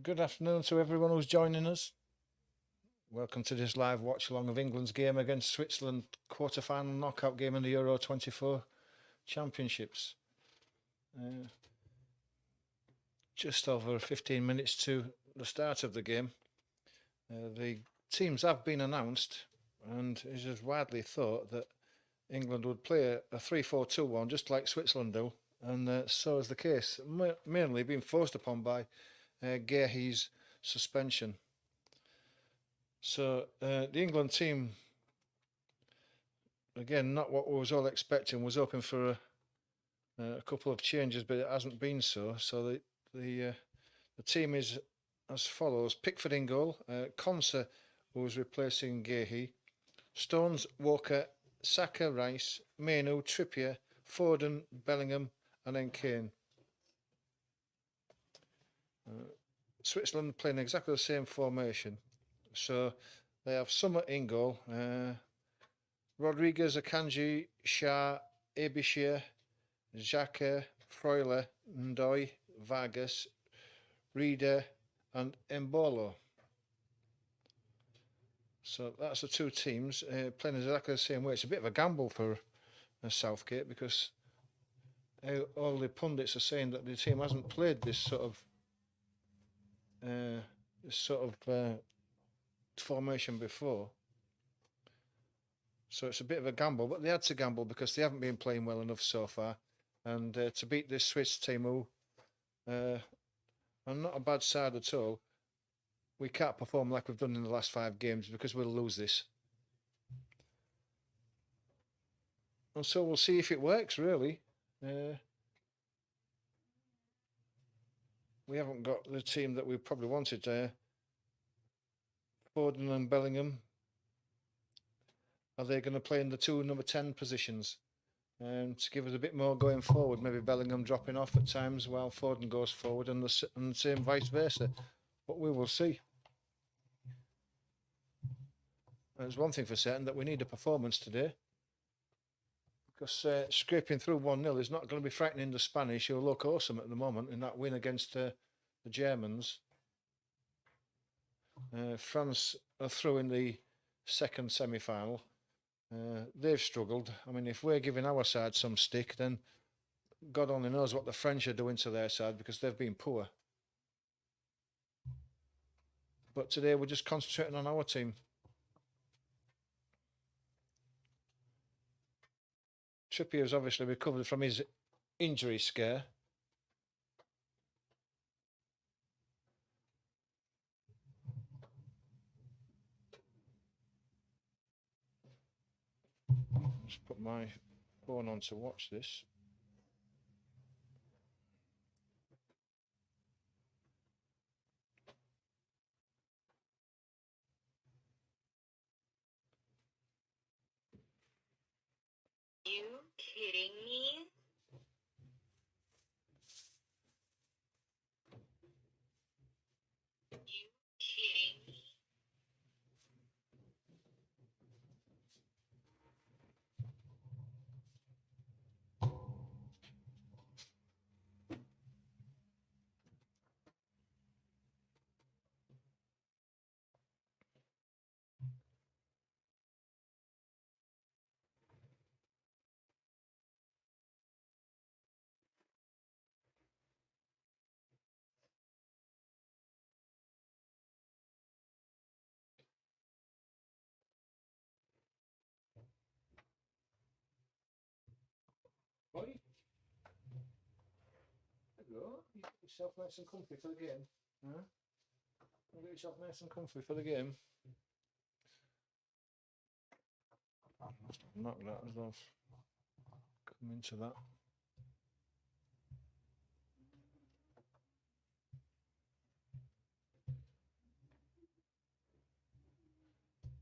Good afternoon to everyone who's joining us. Welcome to this live watch along of England's game against Switzerland, quarter-final knockout game in the Euro24 Championships. Just over 15 minutes to the start of the game. The teams have been announced, and it is widely thought that England would play a 3-4-2-1 just like Switzerland do, and so is the case, mainly being forced upon by Gehi's suspension. So the England team, again, not what we was all expecting. Was hoping for a couple of changes, but it hasn't been so. So the team is as follows: Pickford in goal, Konsa, who was replacing Gehi, Stones, Walker, Saka, Rice, Mainu, Trippier, Foden, Bellingham, and then Kane. Switzerland playing exactly the same formation. So they have Summer in goal, Rodriguez, Akanji, Shah, Ebishir, Xhaka, Freuler, Ndoye, Vargas, Reeder, and Embolo. So that's the two teams playing exactly the same way. It's a bit of a gamble for Southgate because all the pundits are saying that the team hasn't played this sort of formation before. So it's a bit of a gamble, but they had to gamble because they haven't been playing well enough so far. And to beat this Swiss team, who are not a bad side at all, we can't perform like we've done in the last 5 games because we'll lose this. And so we'll see if it works, really. We haven't got the team that we probably wanted. Foden and Bellingham, are they going to play in the 2 number 10 positions? To give us a bit more going forward, maybe Bellingham dropping off at times while Foden goes forward, and the same vice versa. But we will see. There's one thing for certain, that we need a performance today, because scraping through 1-0 is not going to be frightening the Spanish, who look awesome at the moment in that win against the Germans. France are through in the second semi-final. They've struggled. I mean, if we're giving our side some stick, then God only knows what the French are doing to their side, because they've been poor. But today we're just concentrating on our team. Trippier has obviously recovered from his injury scare. Just put my phone on to watch this. You kidding me? You kidding me? Boy, there you go. You get yourself nice and comfy for the game. Huh? You get yourself nice and comfy for the game. Knock that as well. Come into that.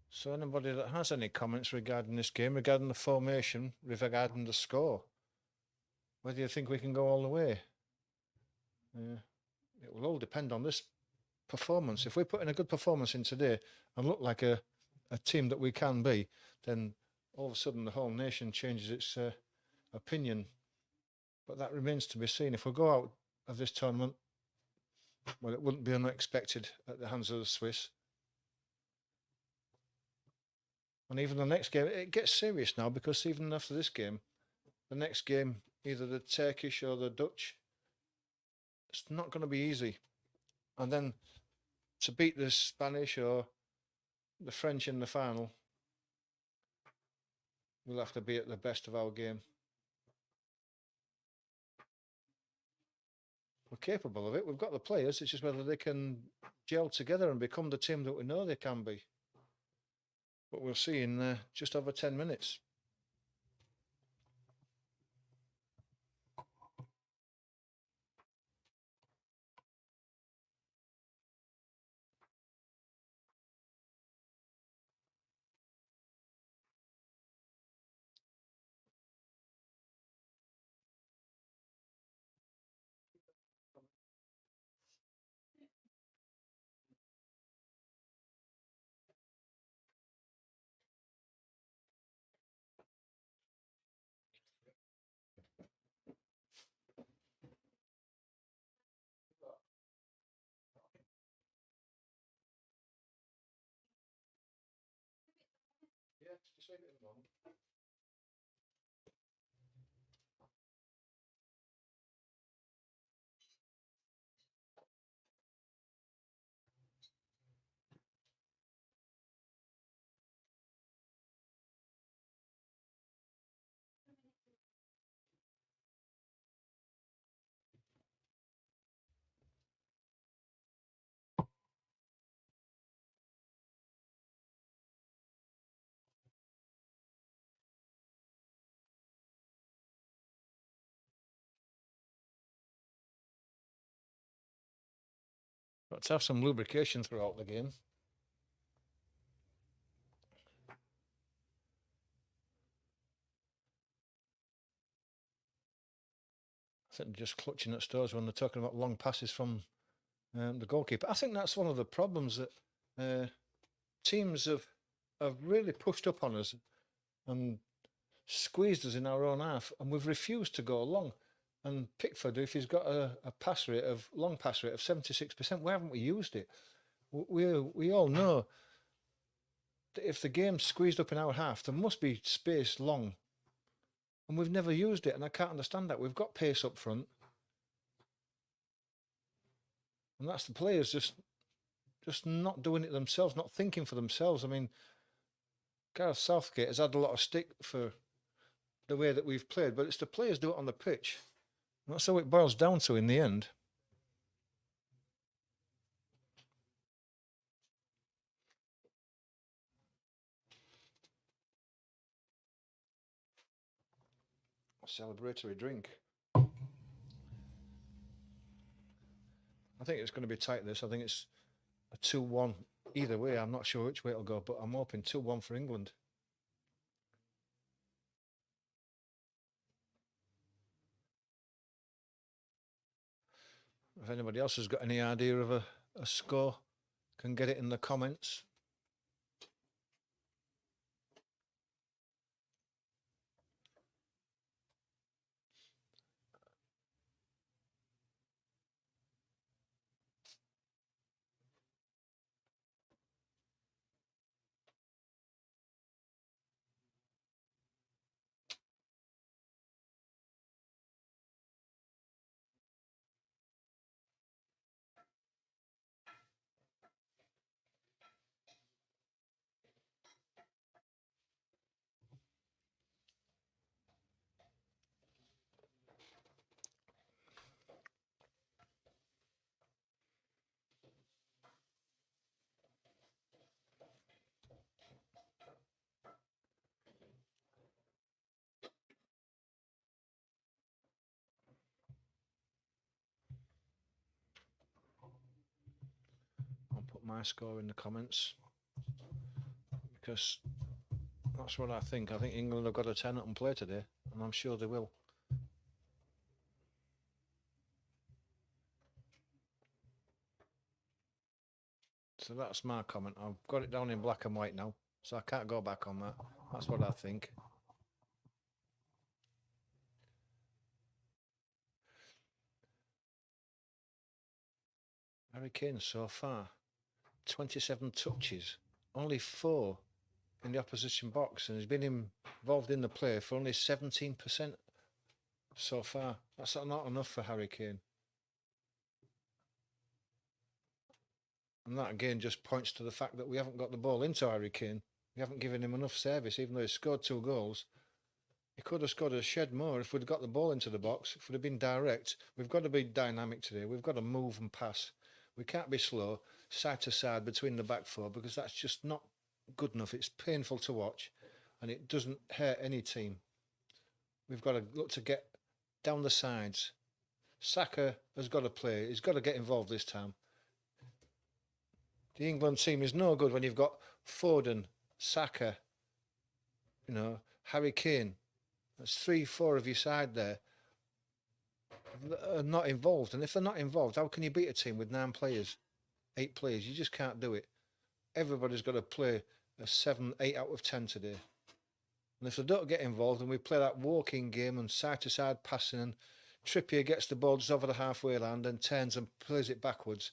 So anybody that has any comments regarding this game, regarding the formation, regarding the score, whether you think we can go all the way? It will all depend on this performance. If we put in a good performance in today and look like a team that we can be, then all of a sudden the whole nation changes its opinion. But that remains to be seen. If we go out of this tournament Well, it wouldn't be unexpected at the hands of the Swiss. And even the next game, it gets serious now because even after this game, the next game, either the Turkish or the Dutch, it's not going to be easy. And then to beat the Spanish or the French in the final, we'll have to be at the best of our game. We're capable of it. We've got the players. It's just whether they can gel together and become the team that we know they can be. But we'll see in just over 10 minutes. Yeah, just leave it at the moment. Got to have some lubrication throughout the game. I think they're just clutching at straws when they're talking about long passes from the goalkeeper. I think that's one of the problems that teams have really pushed up on us and squeezed us in our own half, and we've refused to go long. And Pickford, if he's got a long pass rate of 76%, why haven't we used it? We all know that if the game's squeezed up in our half, there must be space long, and we've never used it, and I can't understand that. We've got pace up front, and that's the players just not doing it themselves, not thinking for themselves. I mean, Gareth Southgate has had a lot of stick for the way that we've played, but it's the players do it on the pitch. And that's how it boils down to in the end. A celebratory drink. I think it's going to be tight, this. I think it's a 2-1. Either way, I'm not sure which way it'll go, but I'm hoping 2-1 for England. If anybody else has got any idea of a score, can get it in the comments. I'll put my score in the comments because that's what I think. I think England have got to turn up and play today, and I'm sure they will. So that's my comment. I've got it down in black and white now, so I can't go back on that. That's what I think. Harry Kane so far, 27 touches, only 4 in the opposition box, and he's been involved in the play for only 17% so far. That's not enough for Harry Kane. And that again just points to the fact that we haven't got the ball into Harry Kane. We haven't given him enough service, even though he scored 2 goals. He could have scored a shed more if we'd got the ball into the box, if we'd have been direct. We've got to be dynamic today. We've got to move and pass. We can't be slow, side to side between the back four, because that's just not good enough. It's painful to watch, and it doesn't hurt any team. We've got to look to get down the sides. Saka has got to play. He's got to get involved this time. The England team is no good when you've got Foden, Saka, Harry Kane. That's 3-4 of your side there are not involved. And if they're not involved, how can you beat a team with 9 players, 8 players? You just can't do it. Everybody's got to play a 7, 8 out of 10 today. And if they don't get involved and we play that walking game and side-to-side passing, and Trippier gets the ball just over the halfway line and turns and plays it backwards,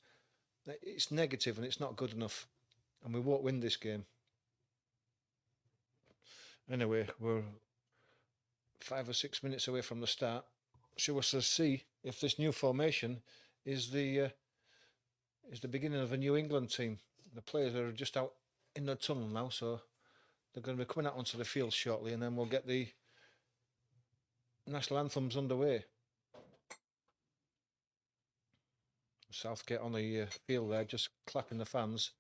it's negative and it's not good enough. And we won't win this game. Anyway, we're 5 or 6 minutes away from the start. So we'll see if this new formation is the beginning of a New England team. The players are just out in the tunnel now, so they're going to be coming out onto the field shortly, and then we'll get the national anthems underway. Southgate on the field there, just clapping the fans.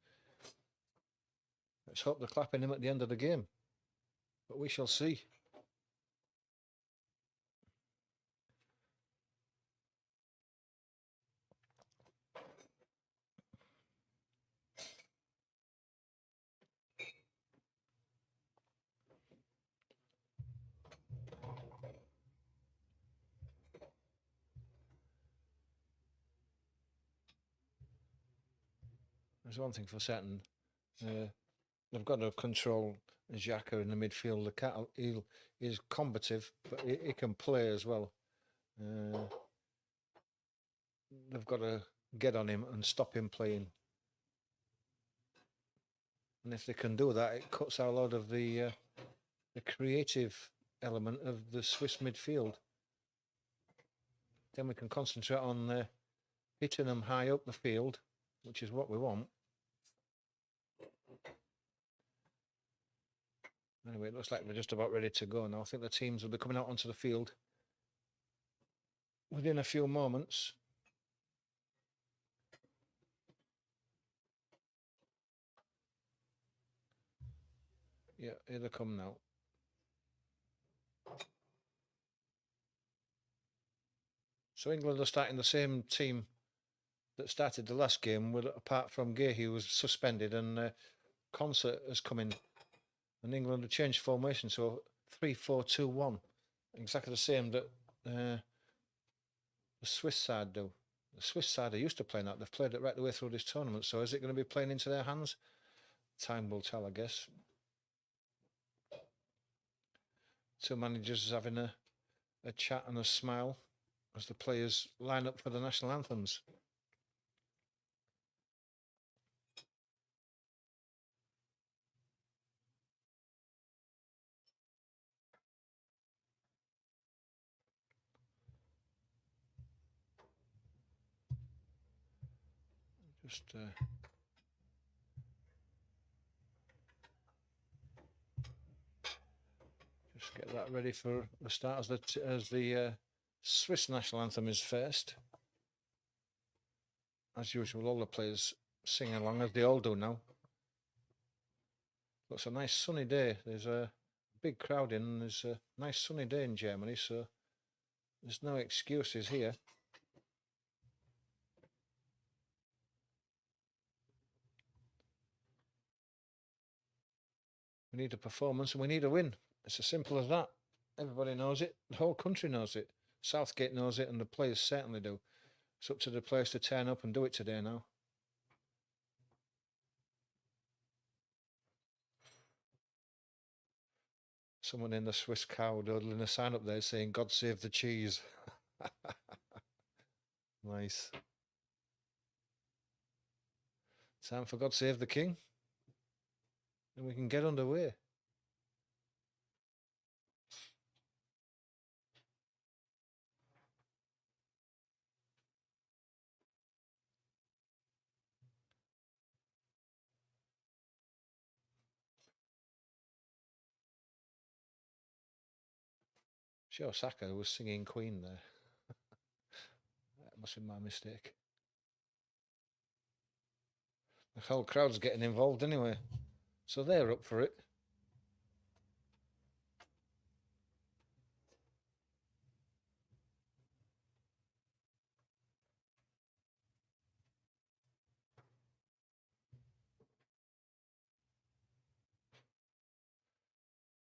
Let's hope they're clapping him at the end of the game, but we shall see. There's one thing for certain. They've got to control Xhaka in the midfield. He's combative, but he can play as well. They've got to get on him and stop him playing. And if they can do that, it cuts out a lot of the creative element of the Swiss midfield. Then we can concentrate on hitting them high up the field, which is what we want. Anyway, it looks like we're just about ready to go now. I think the teams will be coming out onto the field within a few moments. Yeah, here they come now. So England are starting the same team that started the last game, apart from Gay, who was suspended, and Concert has come in. And England have changed formation, so 3-4-2-1. Exactly the same that the Swiss side do. The Swiss side are used to playing that. They've played it right the way through this tournament. So is it going to be playing into their hands? Time will tell, I guess. 2 managers having a chat and a smile as the players line up for the national anthems. Just get that ready for the start as the Swiss national anthem is first. As usual, all the players sing along, as they all do now. Looks a nice sunny day. There's a big crowd in, and there's a nice sunny day in Germany, so there's no excuses here. We need a performance and we need a win. It's as simple as that. Everybody knows it. The whole country knows it. Southgate knows it, and the players certainly do. It's up to the players to turn up and do it today now. Someone in the Swiss cow doodling a sign up there saying, "God save the cheese." Nice. Time for God Save the King. And we can get underway. Sure, Saka was singing Queen there. That must be my mistake. The whole crowd's getting involved anyway. So they're up for it.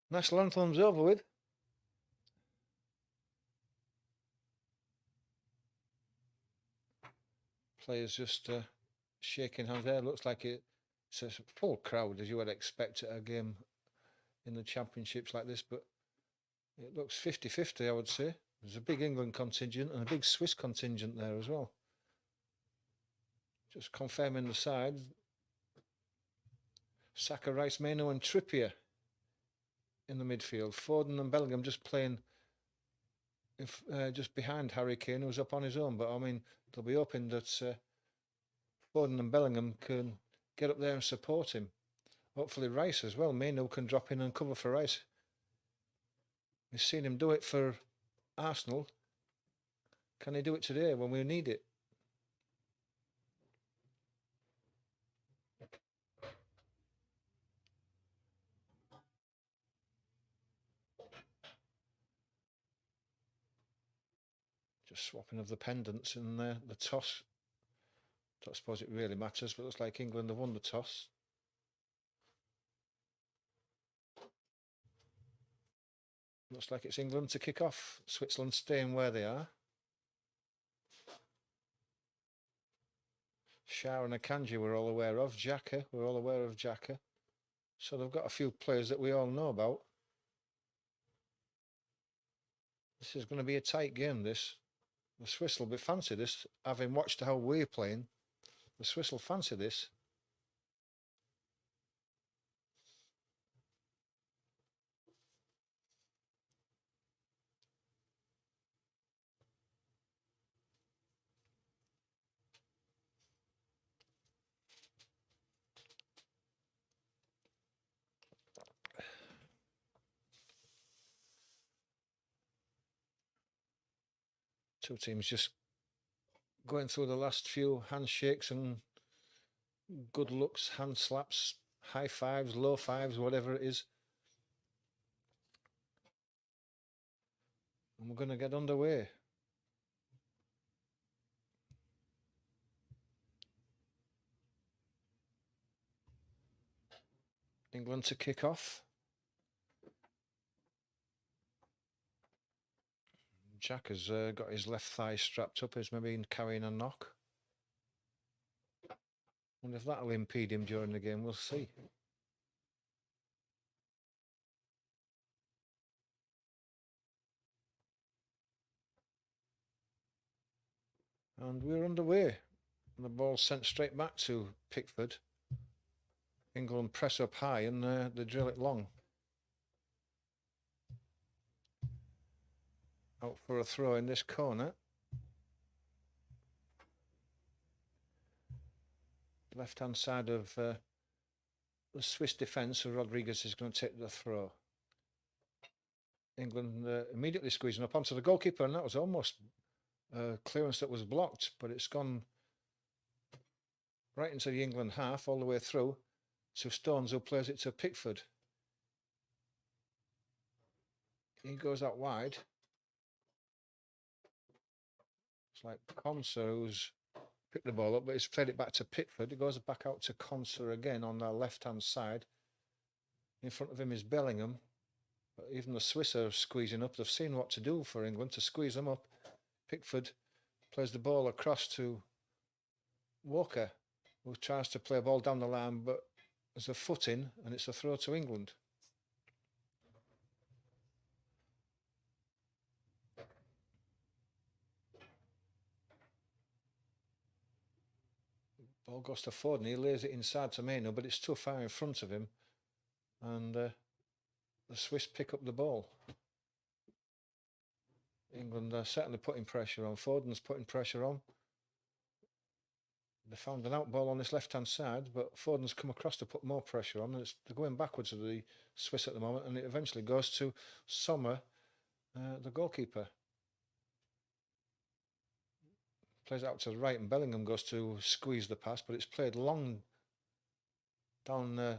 National anthem's over with. Players just shaking hands there. Looks like it's a full crowd as you would expect at a game in the championships like this, but it looks 50-50, I would say. There's a big England contingent and a big Swiss contingent there as well. Just confirming the side. Saka, Rice, Maino and Trippier in the midfield. Foden and Bellingham just playing just behind Harry Kane, who's up on his own. But I mean, they'll be hoping that Foden and Bellingham can get up there and support him. Hopefully Rice as well. Maino can drop in and cover for Rice. We've seen him do it for Arsenal. Can he do it today when we need it? Just swapping of the pendants and the toss. Don't suppose it really matters, but it looks like England have won the toss. Looks like it's England to kick off. Switzerland staying where they are. Shah and Akanji we're all aware of. Xhaka, we're all aware of Xhaka. So they've got a few players that we all know about. This is going to be a tight game, this. The Swiss will be fancy this. Having watched how we're playing, the Swiss will fancy this. Two teams just going through the last few handshakes and good looks, hand slaps, high fives, low fives, whatever it is. And we're going to get underway. England to kick off. Jack has got his left thigh strapped up. He's maybe carrying a knock. Wonder if that'll impede him during the game. We'll see. And we're underway. And the ball sent straight back to Pickford. England press up high and they drill it long. Out for a throw in this corner. Left hand side of the Swiss defence, so Rodriguez is going to take the throw. England immediately squeezing up onto the goalkeeper, and that was almost clearance that was blocked, but it's gone right into the England half all the way through. So Stones, who plays it to Pickford. He goes out wide. It's like Conser, who's picked the ball up, but he's played it back to Pickford. It goes back out to Conser again on the left-hand side. In front of him is Bellingham. But even the Swiss are squeezing up. They've seen what to do for England to squeeze them up. Pickford plays the ball across to Walker, who tries to play a ball down the line, but there's a foot in, and it's a throw to England. Ball goes to Foden. He lays it inside to Meno, but it's too far in front of him. And the Swiss pick up the ball. England are certainly putting pressure on. Foden's putting pressure on. They found an out ball on this left-hand side, but Foden's come across to put more pressure on. And they're going backwards to the Swiss at the moment, and it eventually goes to Sommer, the goalkeeper. Plays it out to the right, and Bellingham goes to squeeze the pass, but it's played long down the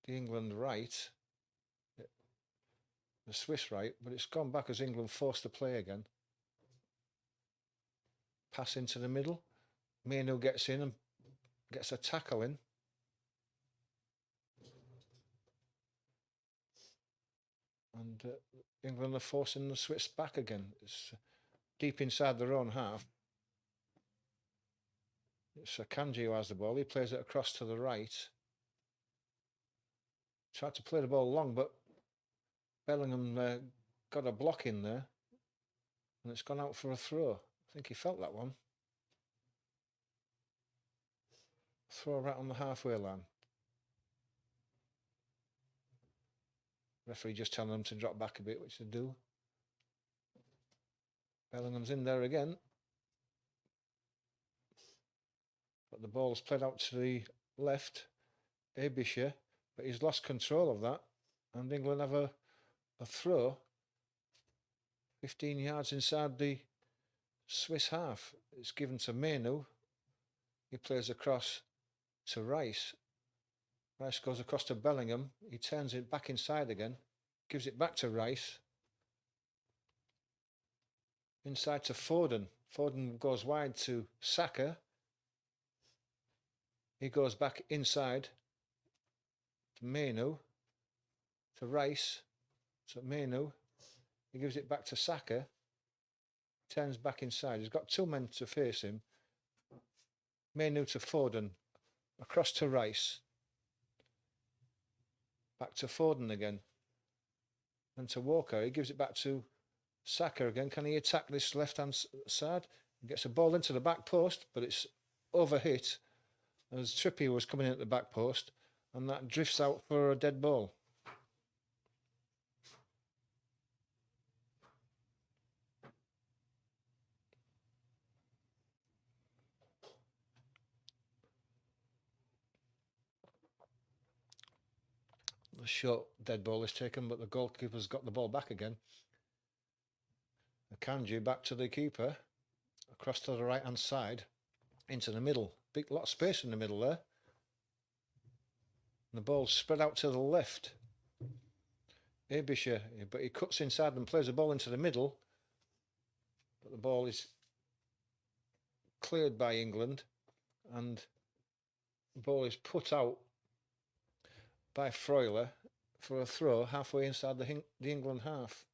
England right, the Swiss right, but it's gone back as England forced to play again. Pass into the middle. Meno gets in and gets a tackle in. And England are forcing the Swiss back again. It's deep inside their own half. It's Kanji who has the ball. He plays it across to the right. Tried to play the ball long, but Bellingham got a block in there. And it's gone out for a throw. I think he felt that one. Throw right on the halfway line. Referee just telling them to drop back a bit, which they do. Bellingham's in there again. But the ball's played out to the left. Ebischer, but he's lost control of that. And England have a throw 15 yards inside the Swiss half. It's given to Meno. He plays across to Rice. Rice goes across to Bellingham. He turns it back inside again. Gives it back to Rice. Inside to Foden. Foden goes wide to Saka. He goes back inside to Meno. To Rice. To Meno. He gives it back to Saka. Turns back inside. He's got two men to face him. Meno to Foden. Across to Rice. Back to Foden again. And to Walker. He gives it back to Saka again. Can he attack this left-hand side? He gets a ball into the back post, but it's overhit as Trippier was coming in at the back post, and that drifts out for a dead ball. The short dead ball is taken, but the goalkeeper's got the ball back again. Kanji back to the keeper, across to the right hand side, into the middle. Big lot of space in the middle there. And the ball's spread out to the left. Ebischer, but he cuts inside and plays the ball into the middle. But the ball is cleared by England, and the ball is put out by Freuler for a throw halfway inside the England half.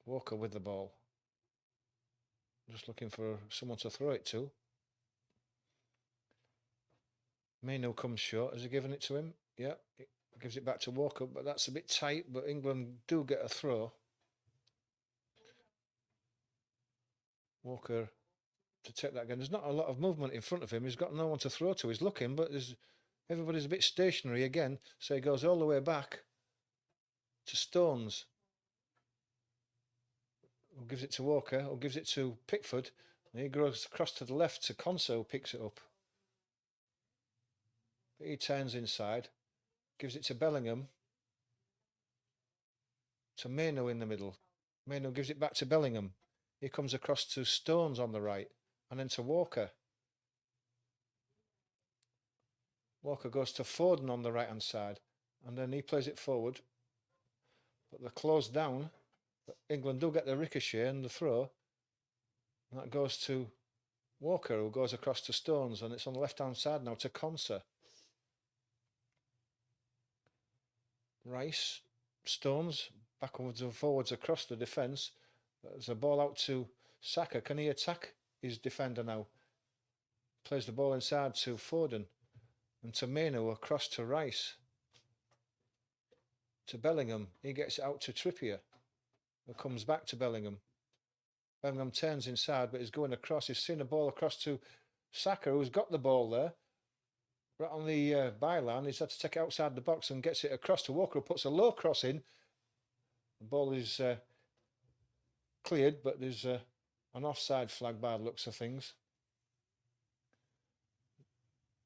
Walker with the ball. Just looking for someone to throw it to. Meno comes short. Has he given it to him? Yeah, he gives it back to Walker, but that's a bit tight, but England do get a throw. Walker to take that again. There's not a lot of movement in front of him. He's got no one to throw to. He's looking, but everybody's a bit stationary again. So he goes all the way back to Stones. Who gives it to Walker, or gives it to Pickford. And he goes across to the left to Conso, who picks it up. But he turns inside, gives it to Bellingham. To Meno in the middle. Meno gives it back to Bellingham. He comes across to Stones on the right, and then to Walker. Walker goes to Foden on the right-hand side, and then he plays it forward. But they're closed down. But England do get the ricochet and the throw. And that goes to Walker, who goes across to Stones, and it's on the left-hand side now to Conser. Rice, Stones, backwards and forwards across the defence. There's a ball out to Saka. Can he attack his defender now? Plays the ball inside to Foden. And to Meno across to Rice. To Bellingham. He gets it out to Trippier. It comes back to Bellingham. Bellingham turns inside, but he's going across. He's seen a ball across to Saka, who's got the ball there. Right on the byline. He's had to take it outside the box and gets it across to Walker, who puts a low cross in. The ball is cleared, but there's an offside flag by the looks of things.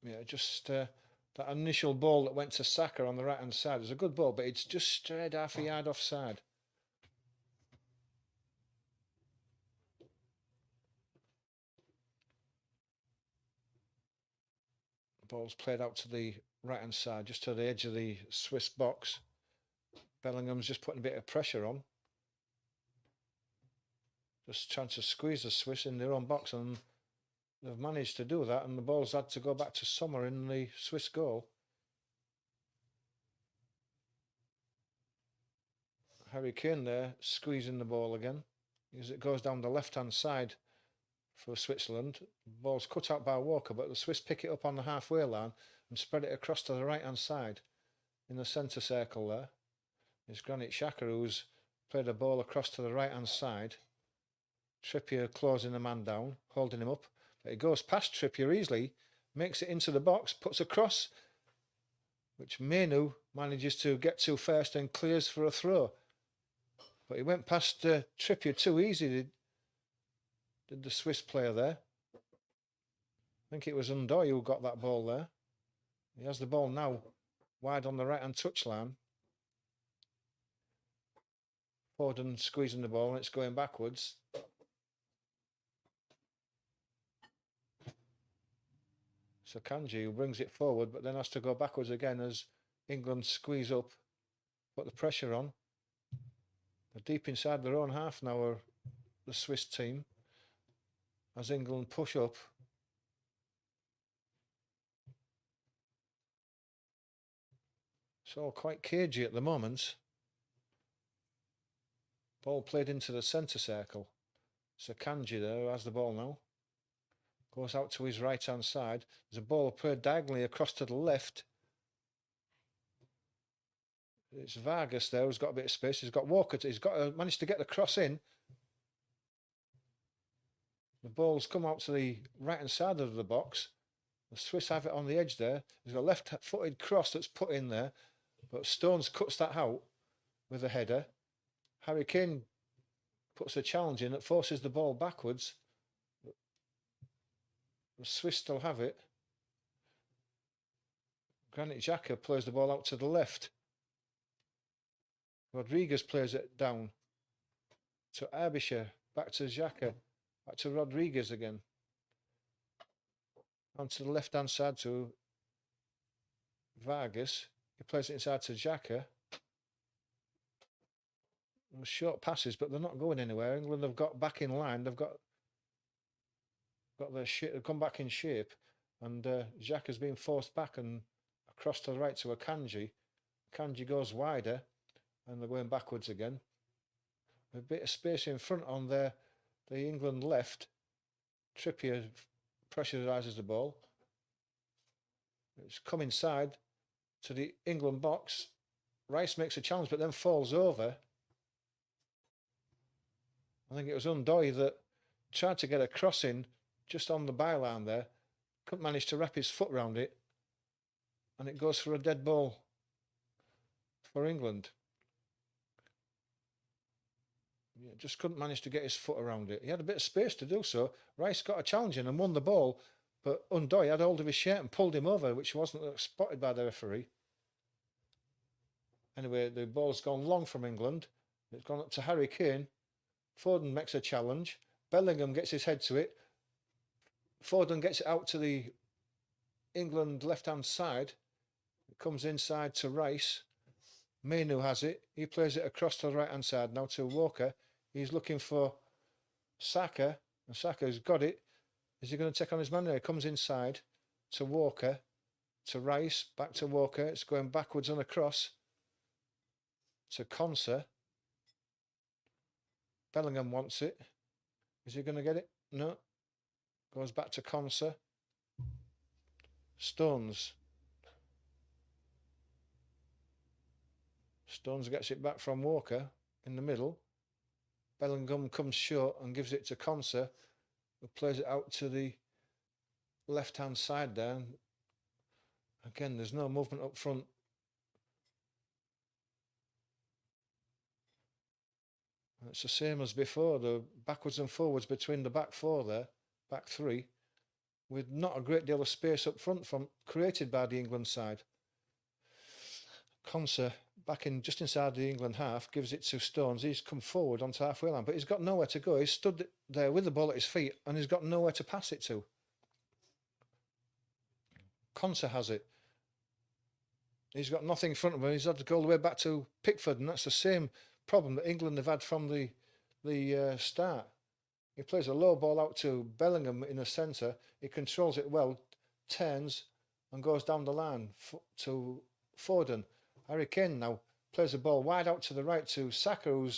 Yeah, just that initial ball that went to Saka on the right hand side was a good ball, but it's just straight half a yard offside. The ball's played out to the right hand side, just to the edge of the Swiss box. Bellingham's just putting a bit of pressure on. Just trying to squeeze the Swiss in their own box, and they've managed to do that, and the ball's had to go back to Sommer in the Swiss goal. Harry Kane there squeezing the ball again as it goes down the left hand side for Switzerland. The ball's cut out by Walker, but the Swiss pick it up on the halfway line and spread it across to the right hand side in the centre circle there. It's Granit Xhaka who's played a ball across to the right hand side. Trippier closing the man down, holding him up. But it goes past Trippier easily, makes it into the box, puts a cross, which Menu manages to get to first and clears for a throw. But he went past Trippier too easy, did the Swiss player there. I think it was Undoy who got that ball there. He has the ball now, wide on the right-hand touchline. Foden squeezing the ball and it's going backwards. So Kanji, who brings it forward, but then has to go backwards again as England squeeze up, put the pressure on. They're deep inside their own half now, are the Swiss team, as England push up. It's all quite cagey at the moment. Ball played into the centre circle. So Kanji there, who has the ball now, goes out to his right hand side. There's a ball played diagonally across to the left. It's Vargas there who's got a bit of space. He's got Walker. He's got managed to get the cross in. The ball's come out to the right hand side of the box. The Swiss have it on the edge there. There's a left-footed cross that's put in there, but Stones cuts that out with a header. Harry Kane puts a challenge in that forces the ball backwards. The Swiss still have it. Granit Xhaka plays the ball out to the left. Rodriguez plays it down to Aebischer, back to Xhaka, back to Rodriguez again. Onto the left-hand side to Vargas. He plays it inside to Xhaka. Short passes, but they're not going anywhere. England have got back in line. They've got their shit. They've come back in shape, and Xhaka's been forced back and across to the right to Akanji. Akanji goes wider, and they're going backwards again. A bit of space in front on the England left. Trippier pressurises the ball. It's come inside to the England box. Rice makes a challenge, but then falls over. I think it was Undoy that tried to get a cross in just on the byline there. Couldn't manage to wrap his foot around it. And it goes for a dead ball for England. Yeah, just couldn't manage to get his foot around it. He had a bit of space to do so. Rice got a challenge in and won the ball, but Undoy had hold of his shirt and pulled him over, which wasn't spotted by the referee. Anyway, the ball's gone long from England. It's gone up to Harry Kane. Foden makes a challenge. Bellingham gets his head to it. Foden gets it out to the England left-hand side. It comes inside to Rice. Menu has it. He plays it across to the right-hand side now to Walker. He's looking for Saka. And Saka's got it. Is he going to take on his man there? He comes inside to Walker. To Rice. Back to Walker. It's going backwards on a cross. To Konsa. Bellingham wants it. Is he going to get it? No. Goes back to Konsa. Stones. Stones gets it back from Walker in the middle. Bellingham comes short and gives it to Conser, who plays it out to the left-hand side there. Again, there's no movement up front. It's the same as before, the backwards and forwards between the back four there, back three, with not a great deal of space up front from created by the England side. Conser back in just inside the England half, gives it to Stones. He's come forward onto halfway line, but he's got nowhere to go. He's stood there with the ball at his feet and he's got nowhere to pass it to. Conser has it. He's got nothing in front of him. He's had to go all the way back to Pickford, and that's the same problem that England have had from the start. He plays a low ball out to Bellingham in the centre. He controls it well, turns and goes down the line to Foden. Harry Kane now plays the ball wide out to the right to Saka, who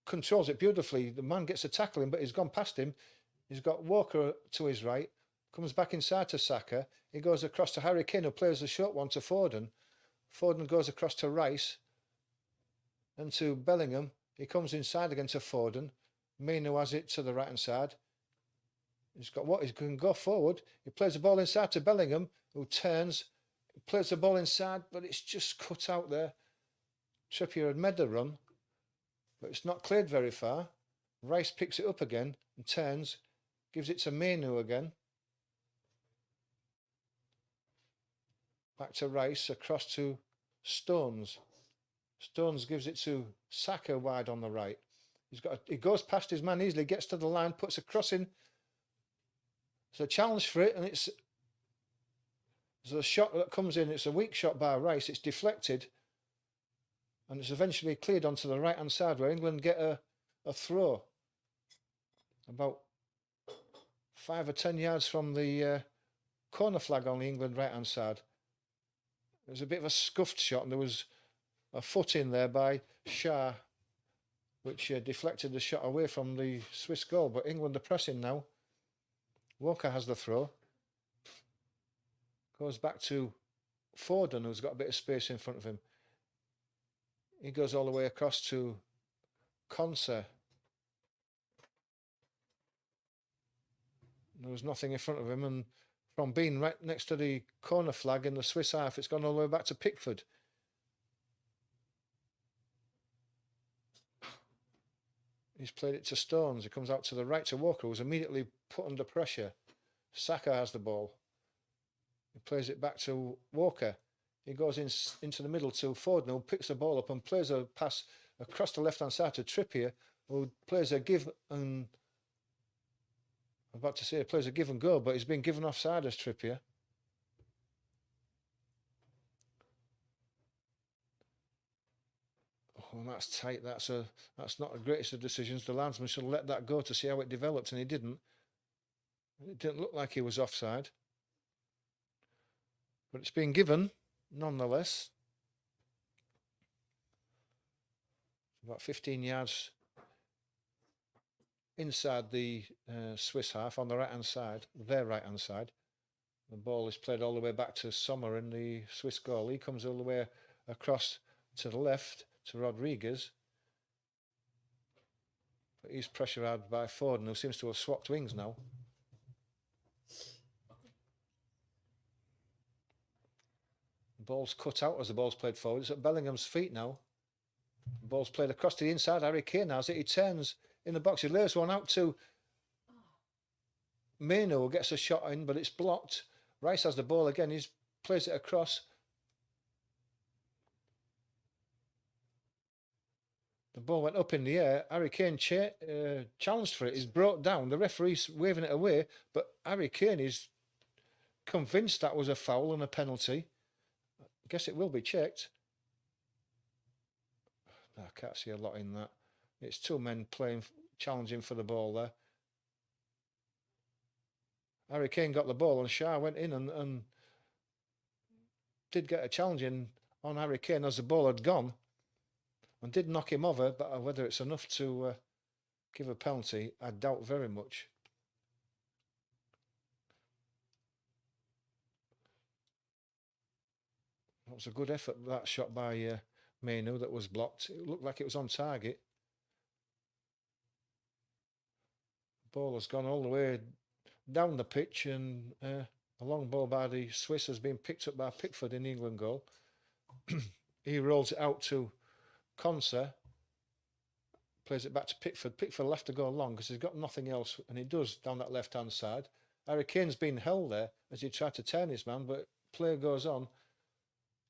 controls it beautifully. The man gets to tackle him, but he's gone past him. He's got Walker to his right, comes back inside to Saka. He goes across to Harry Kane, who plays the short one to Foden. Foden goes across to Rice and to Bellingham. He comes inside again to Foden. Mino has it to the right hand side. He's got what? He can go forward. He plays the ball inside to Bellingham, who turns. He plays the ball inside, but it's just cut out there. Trippier had made the run, but it's not cleared very far. Rice picks it up again and turns, gives it to Mino again. Back to Rice, across to Stones. Stones gives it to Saka wide on the right. He goes past his man easily, gets to the line, puts a cross in. It's a challenge for it, and it's a shot that comes in. It's a weak shot by Rice. It's deflected, and it's eventually cleared onto the right-hand side where England get a throw. About 5 or 10 yards from the corner flag on the England right-hand side. It was a bit of a scuffed shot, and there was a foot in there by Shah, which deflected the shot away from the Swiss goal. But England are pressing now. Walker has the throw. Goes back to Foden, who's got a bit of space in front of him. He goes all the way across to Conser. There was nothing in front of him, and from being right next to the corner flag in the Swiss half, it's gone all the way back to Pickford. He's played it to Stones. He comes out to the right to Walker, who's immediately put under pressure. Saka has the ball. He plays it back to Walker. He goes into the middle to Foden, who picks the ball up and plays a pass across the left-hand side to Trippier, who plays a give and... I'm about to say he plays a give and go, but he's been given offside as Trippier. Oh, that's tight. That's not the greatest of decisions. The linesman should have let that go to see how it developed, and he didn't. It didn't look like he was offside. But it's been given, nonetheless. About 15 yards inside the Swiss half on the right-hand side, their right-hand side. The ball is played all the way back to Sommer in the Swiss goal. He comes all the way across to the left to Rodriguez. But he's pressurised by Foden, who seems to have swapped wings now. The ball's cut out as the ball's played forward. It's at Bellingham's feet now. The ball's played across to the inside. Harry Kane has it. He turns in the box. He lays one out to Mino, who gets a shot in, but it's blocked. Rice has the ball again. He plays it across. The ball went up in the air. Harry Kane challenged for it. He's brought down. The referee's waving it away, but Harry Kane is convinced that was a foul and a penalty. I guess it will be checked. I can't see a lot in that. It's two men challenging for the ball there. Harry Kane got the ball and Shah went in and did get a challenge in on Harry Kane as the ball had gone and did knock him over, but whether it's enough to give a penalty, I doubt very much. That was a good effort, that shot by Meno that was blocked. It looked like it was on target. Ball has gone all the way down the pitch, and a long ball by the Swiss has been picked up by Pickford in the England goal. He rolls it out to Conser, plays it back to Pickford. Pickford left to go long because he's got nothing else, and he does down that left-hand side. Harry Kane's been held there as he tried to turn his man, but play goes on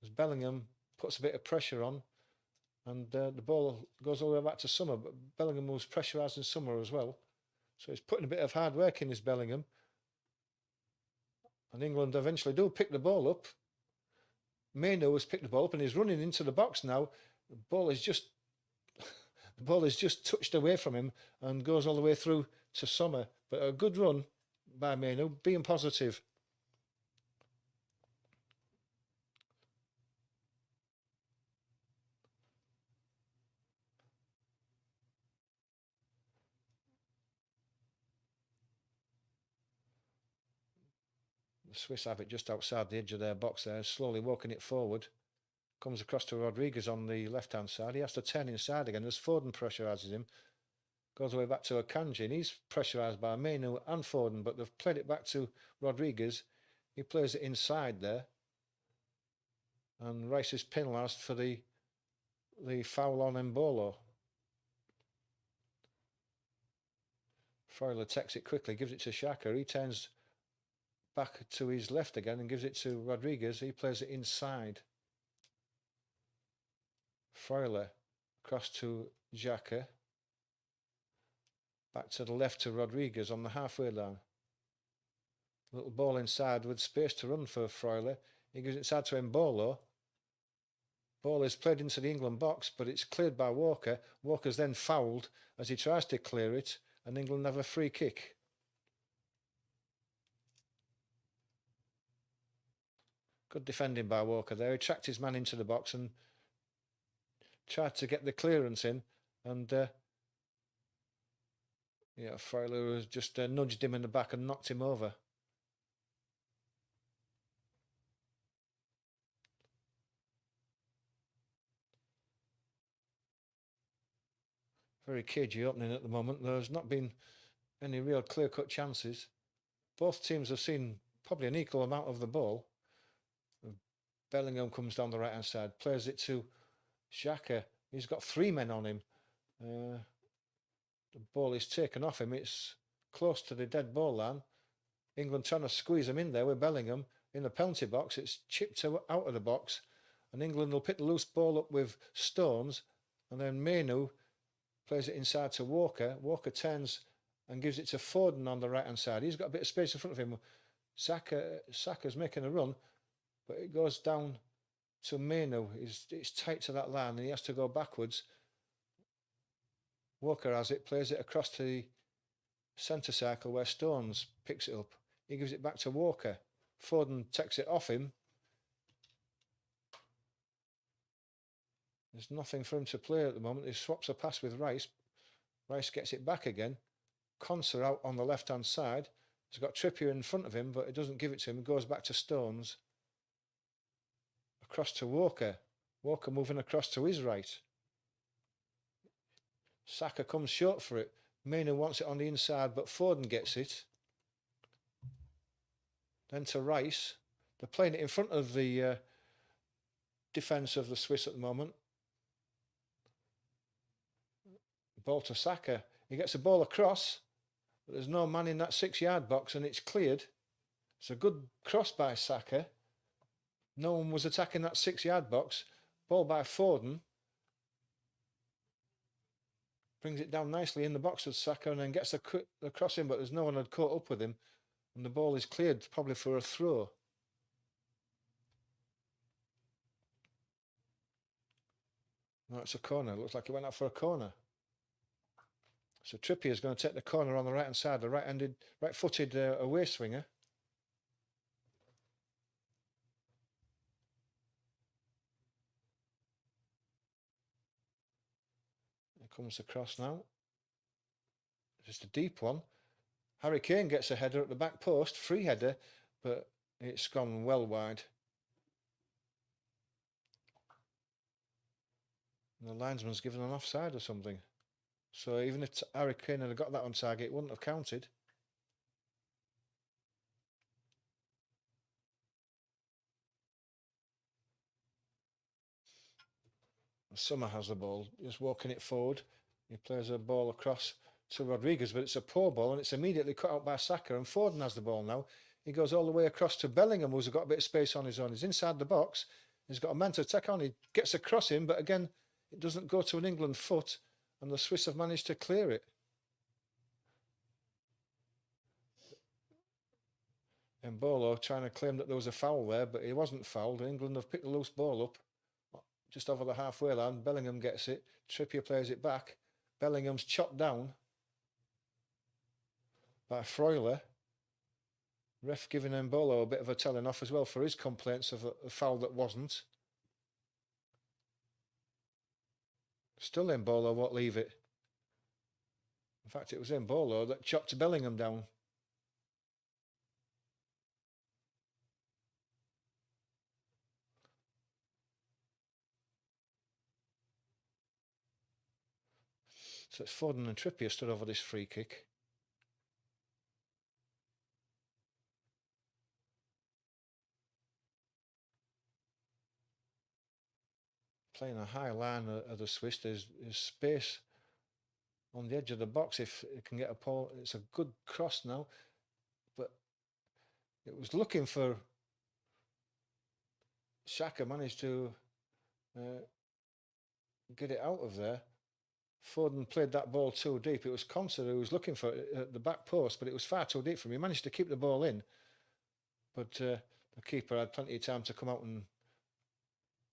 as Bellingham puts a bit of pressure on, and the ball goes all the way back to Summer, but Bellingham was pressurising Summer as well. So he's putting a bit of hard work in his Bellingham. And England eventually do pick the ball up. Maino has picked the ball up and he's running into the box now. The ball is just touched away from him and goes all the way through to Sommer. But a good run by Maino, being positive. The Swiss have it just outside the edge of their box there, slowly walking it forward. Comes across to Rodriguez on the left-hand side. He has to turn inside again as Foden pressurises him. Goes away back to Akanji, and he's pressurised by Mainu and Foden, but they've played it back to Rodriguez. He plays it inside there. And Rice is penalised for the foul on Embolo. Freuler takes it quickly, gives it to Xhaka. He turns back to his left again and gives it to Rodriguez. He plays it inside. Freuler across to Xhaka. Back to the left to Rodriguez on the halfway line. Little ball inside with space to run for Freuler. He gives it inside to Embolo. Ball is played into the England box, but it's cleared by Walker. Walker's then fouled as he tries to clear it, and England have a free kick. Good defending by Walker there. He tracked his man into the box and tried to get the clearance in, and Freuler has just nudged him in the back and knocked him over. Very cagey opening at the moment. There's not been any real clear-cut chances. Both teams have seen probably an equal amount of the ball. Bellingham comes down the right-hand side, plays it to Xhaka. He's got three men on him. The ball is taken off him. It's close to the dead ball line. England trying to squeeze him in there with Bellingham in the penalty box. It's chipped out of the box, and England will pick the loose ball up with Stones, and then Mainu plays it inside to Walker. Walker turns and gives it to Foden on the right-hand side. He's got a bit of space in front of him. Saka's making a run, but it goes down to Mainu. It's tight to that line, and he has to go backwards. Walker has it, plays it across to the centre circle where Stones picks it up. He gives it back to Walker. Foden takes it off him. There's nothing for him to play at the moment. He swaps a pass with Rice. Rice gets it back again. Conser out on the left-hand side. He's got Trippier in front of him, but he doesn't give it to him. He goes back to Stones. Across to Walker. Walker moving across to his right. Saka comes short for it. Mainu wants it on the inside, but Foden gets it. Then to Rice. They're playing it in front of the defence of the Swiss at the moment. Ball to Saka. He gets the ball across, but there's no man in that 6-yard box, and it's cleared. It's a good cross by Saka. No one was attacking that 6-yard box. Ball by Foden. Brings it down nicely in the box with Saka and then gets the cross in, but there's no one had caught up with him. And the ball is cleared probably for a throw. No, it's a corner. It looks like he went out for a corner. So Trippier is going to take the corner on the right-hand side, the right-footed away swinger. It comes across now. Just a deep one. Harry Kane gets a header at the back post, free header, but it's gone well wide. And the linesman's given an offside or something. So even if Harry Kane had got that on target, it wouldn't have counted. Summer has the ball, just walking it forward. He plays a ball across to Rodriguez, but it's a poor ball and it's immediately cut out by Saka. And Foden has the ball now. He goes all the way across to Bellingham, who's got a bit of space on his own. He's inside the box. He's got a man to attack on. He gets across him, but again, it doesn't go to an England foot, and the Swiss have managed to clear it. Embolo trying to claim that there was a foul there, but he wasn't fouled. England have picked the loose ball up just over the halfway line. Bellingham gets it. Trippier plays it back. Bellingham's chopped down by Freuler. Ref giving Embolo a bit of a telling off as well for his complaints of a foul that wasn't. Still Embolo won't leave it. In fact, it was Embolo that chopped Bellingham down. So it's Foden and Trippier stood over this free kick. Playing a high line of the Swiss. There's space on the edge of the box if it can get a ball. It's a good cross now, but it was looking for Xhaka, managed to get it out of there. Foden played that ball too deep. It was Konsa who was looking for it at the back post, but it was far too deep for him. He managed to keep the ball in, but the keeper had plenty of time to come out and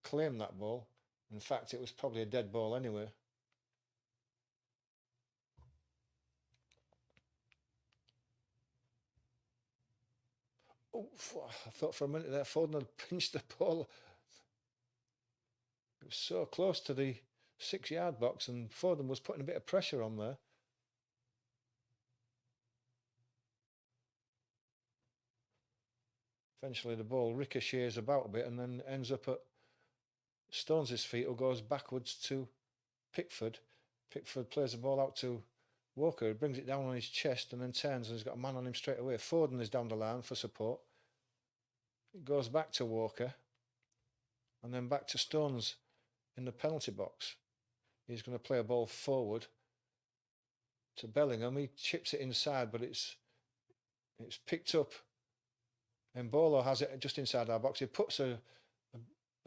claim that ball. In fact, it was probably a dead ball anyway. Oh, I thought for a minute there Foden had pinched the ball. It was so close to the 6-yard box, and Foden was putting a bit of pressure on there. Eventually the ball ricochets about a bit and then ends up at Stones' feet, who goes backwards to Pickford. Pickford plays the ball out to Walker, who brings it down on his chest and then turns and he's got a man on him straight away. Foden is down the line for support. It goes back to Walker and then back to Stones in the penalty box. He's going to play a ball forward to Bellingham. He chips it inside, but it's picked up. Embolo has it just inside our box. He puts a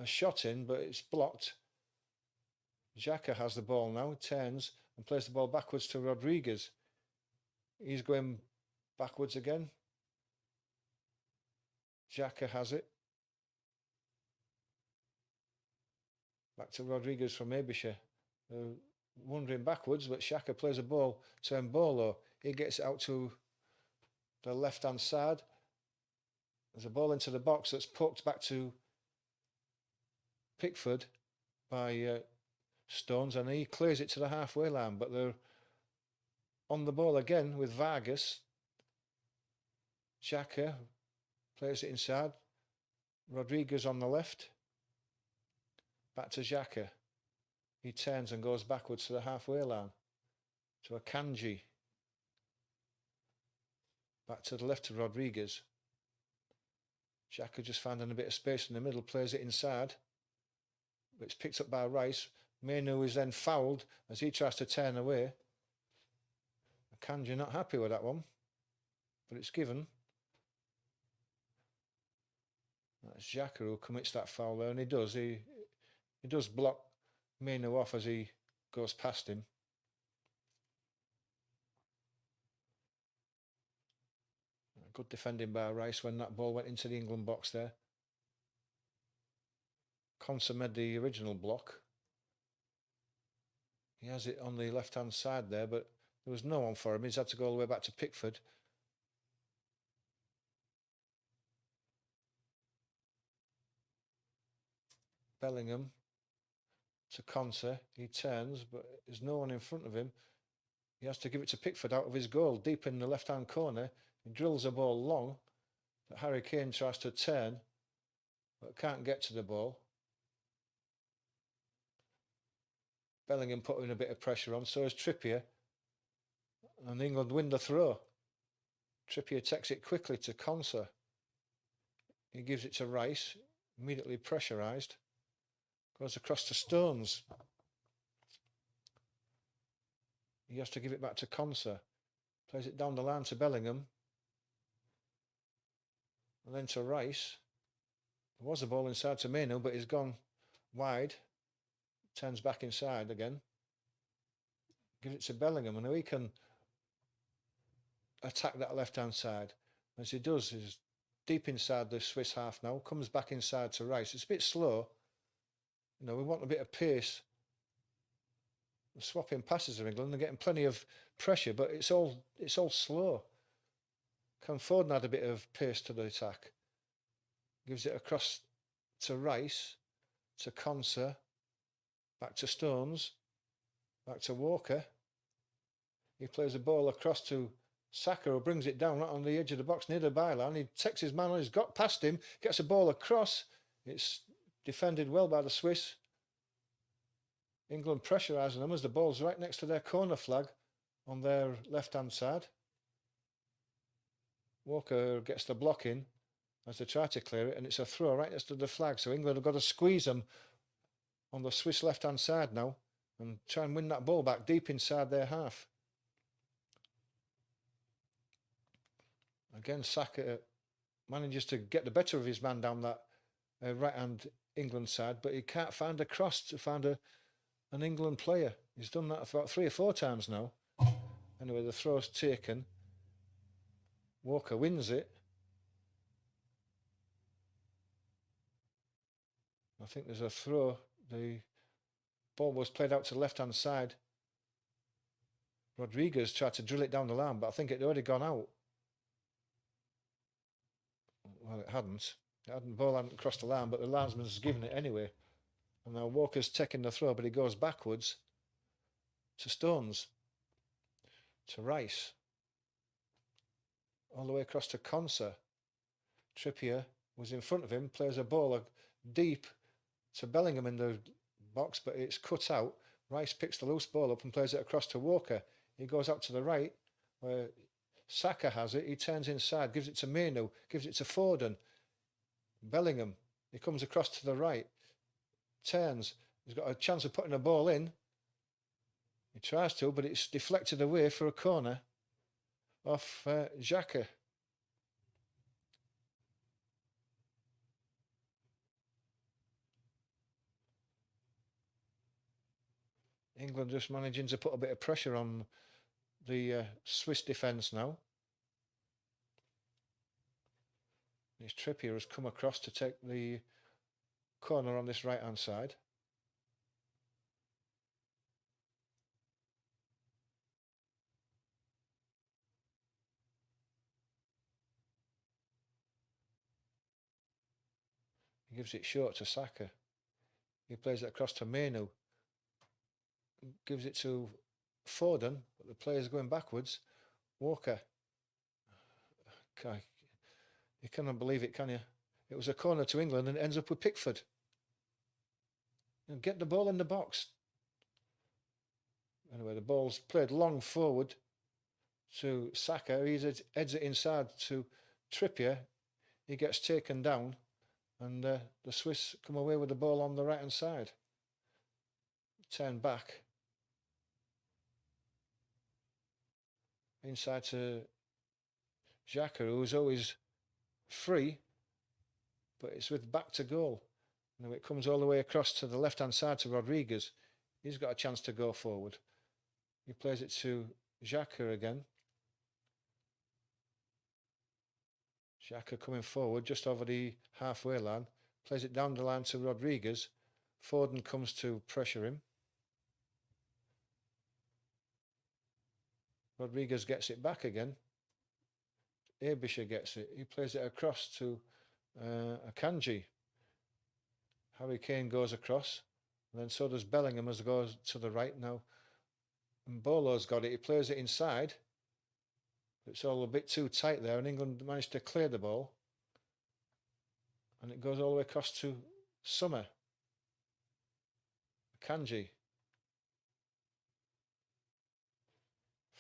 shot in, but it's blocked. Xhaka has the ball now. He turns and plays the ball backwards to Rodriguez. He's going backwards again. Xhaka has it. Back to Rodriguez from Abisha. Wandering backwards, but Xhaka plays a ball to Embolo. He gets it out to the left-hand side. There's a ball into the box that's poked back to Pickford by Stones, and he clears it to the halfway line, but they're on the ball again with Vargas. Xhaka plays it inside. Rodriguez on the left. Back to Xhaka. He turns and goes backwards to the halfway line. To Akanji. Back to the left to Rodriguez. Xhaka just finding a bit of space in the middle, plays it inside. But it's picked up by Rice. Mainu is then fouled as he tries to turn away. Akanji not happy with that one, but it's given. That's Xhaka who commits that foul there, and he does. He does block Mainu off as he goes past him. Good defending by Rice when that ball went into the England box there. Konsa made the original block. He has it on the left-hand side there, but there was no one for him. He's had to go all the way back to Pickford. Bellingham to Konsa. He turns, but there's no one in front of him. He has to give it to Pickford out of his goal, deep in the left-hand corner. He drills a ball long, but Harry Kane tries to turn, but can't get to the ball. Bellingham putting a bit of pressure on, so is Trippier. And England win the throw. Trippier takes it quickly to Konsa. He gives it to Rice, immediately pressurised. Goes across to Stones. He has to give it back to Konsa. Plays it down the line to Bellingham. And then to Rice. There was a ball inside to Mainu, but he's gone wide. Turns back inside again. Gives it to Bellingham, and he can attack that left-hand side. As he does, he's deep inside the Swiss half now. Comes back inside to Rice. It's a bit slow. You know, we want a bit of pace. The swapping passes of England. They're getting plenty of pressure, but it's all slow. Can Foden add a bit of pace to the attack? Gives it across to Rice, to Konsa, back to Stones, back to Walker. He plays a ball across to Saka, who brings it down right on the edge of the box near the byline. He takes his man on, he's got past him, gets a ball across. It's defended well by the Swiss. England pressurising them as the ball's right next to their corner flag on their left-hand side. Walker gets the block in as they try to clear it, and it's a throw right next to the flag. So England have got to squeeze them on the Swiss left-hand side now and try and win that ball back deep inside their half. Again, Saka manages to get the better of his man down that right-hand England side, but he can't find a cross to find an England player. He's done that about 3 or 4 times now. Anyway, the throw's taken. Walker wins it. I think there's a throw. The ball was played out to the left-hand side. Rodriguez tried to drill it down the line, but I think it had already gone out. Well, it hadn't. The ball hadn't crossed the line, but the linesman's given it anyway. And now Walker's taking the throw, but he goes backwards to Stones, to Rice, all the way across to Konsa. Trippier was in front of him, plays a ball deep to Bellingham in the box, but it's cut out. Rice picks the loose ball up and plays it across to Walker. He goes out to the right, where Saka has it. He turns inside, gives it to Mainu, gives it to Foden. Bellingham, he comes across to the right, turns. He's got a chance of putting a ball in. He tries to, but it's deflected away for a corner off Xhaka. England just managing to put a bit of pressure on the Swiss defence now. This Trippier has come across to take the corner on this right-hand side. He gives it short to Saka. He plays it across to Mainu. Gives it to Foden, but the player's going backwards. Walker. You cannot believe it, can you? It was a corner to England and it ends up with Pickford. And get the ball in the box. Anyway, the ball's played long forward to Saka. He heads it inside to Trippier. He gets taken down, and the Swiss come away with the ball on the right-hand side. Turn back. Inside to Xhaka, who's always free, but it's with back to goal. Now it comes all the way across to the left-hand side to Rodriguez. He's got a chance to go forward. He plays it to Xhaka again. Xhaka coming forward just over the halfway line. Plays it down the line to Rodriguez. Foden comes to pressure him. Rodriguez gets it back again. Abisha gets it. He plays it across to Akanji. Harry Kane goes across. And then so does Bellingham as it goes to the right now. And Bolo's got it. He plays it inside. It's all a bit too tight there, and England managed to clear the ball. And it goes all the way across to Summer. Akanji.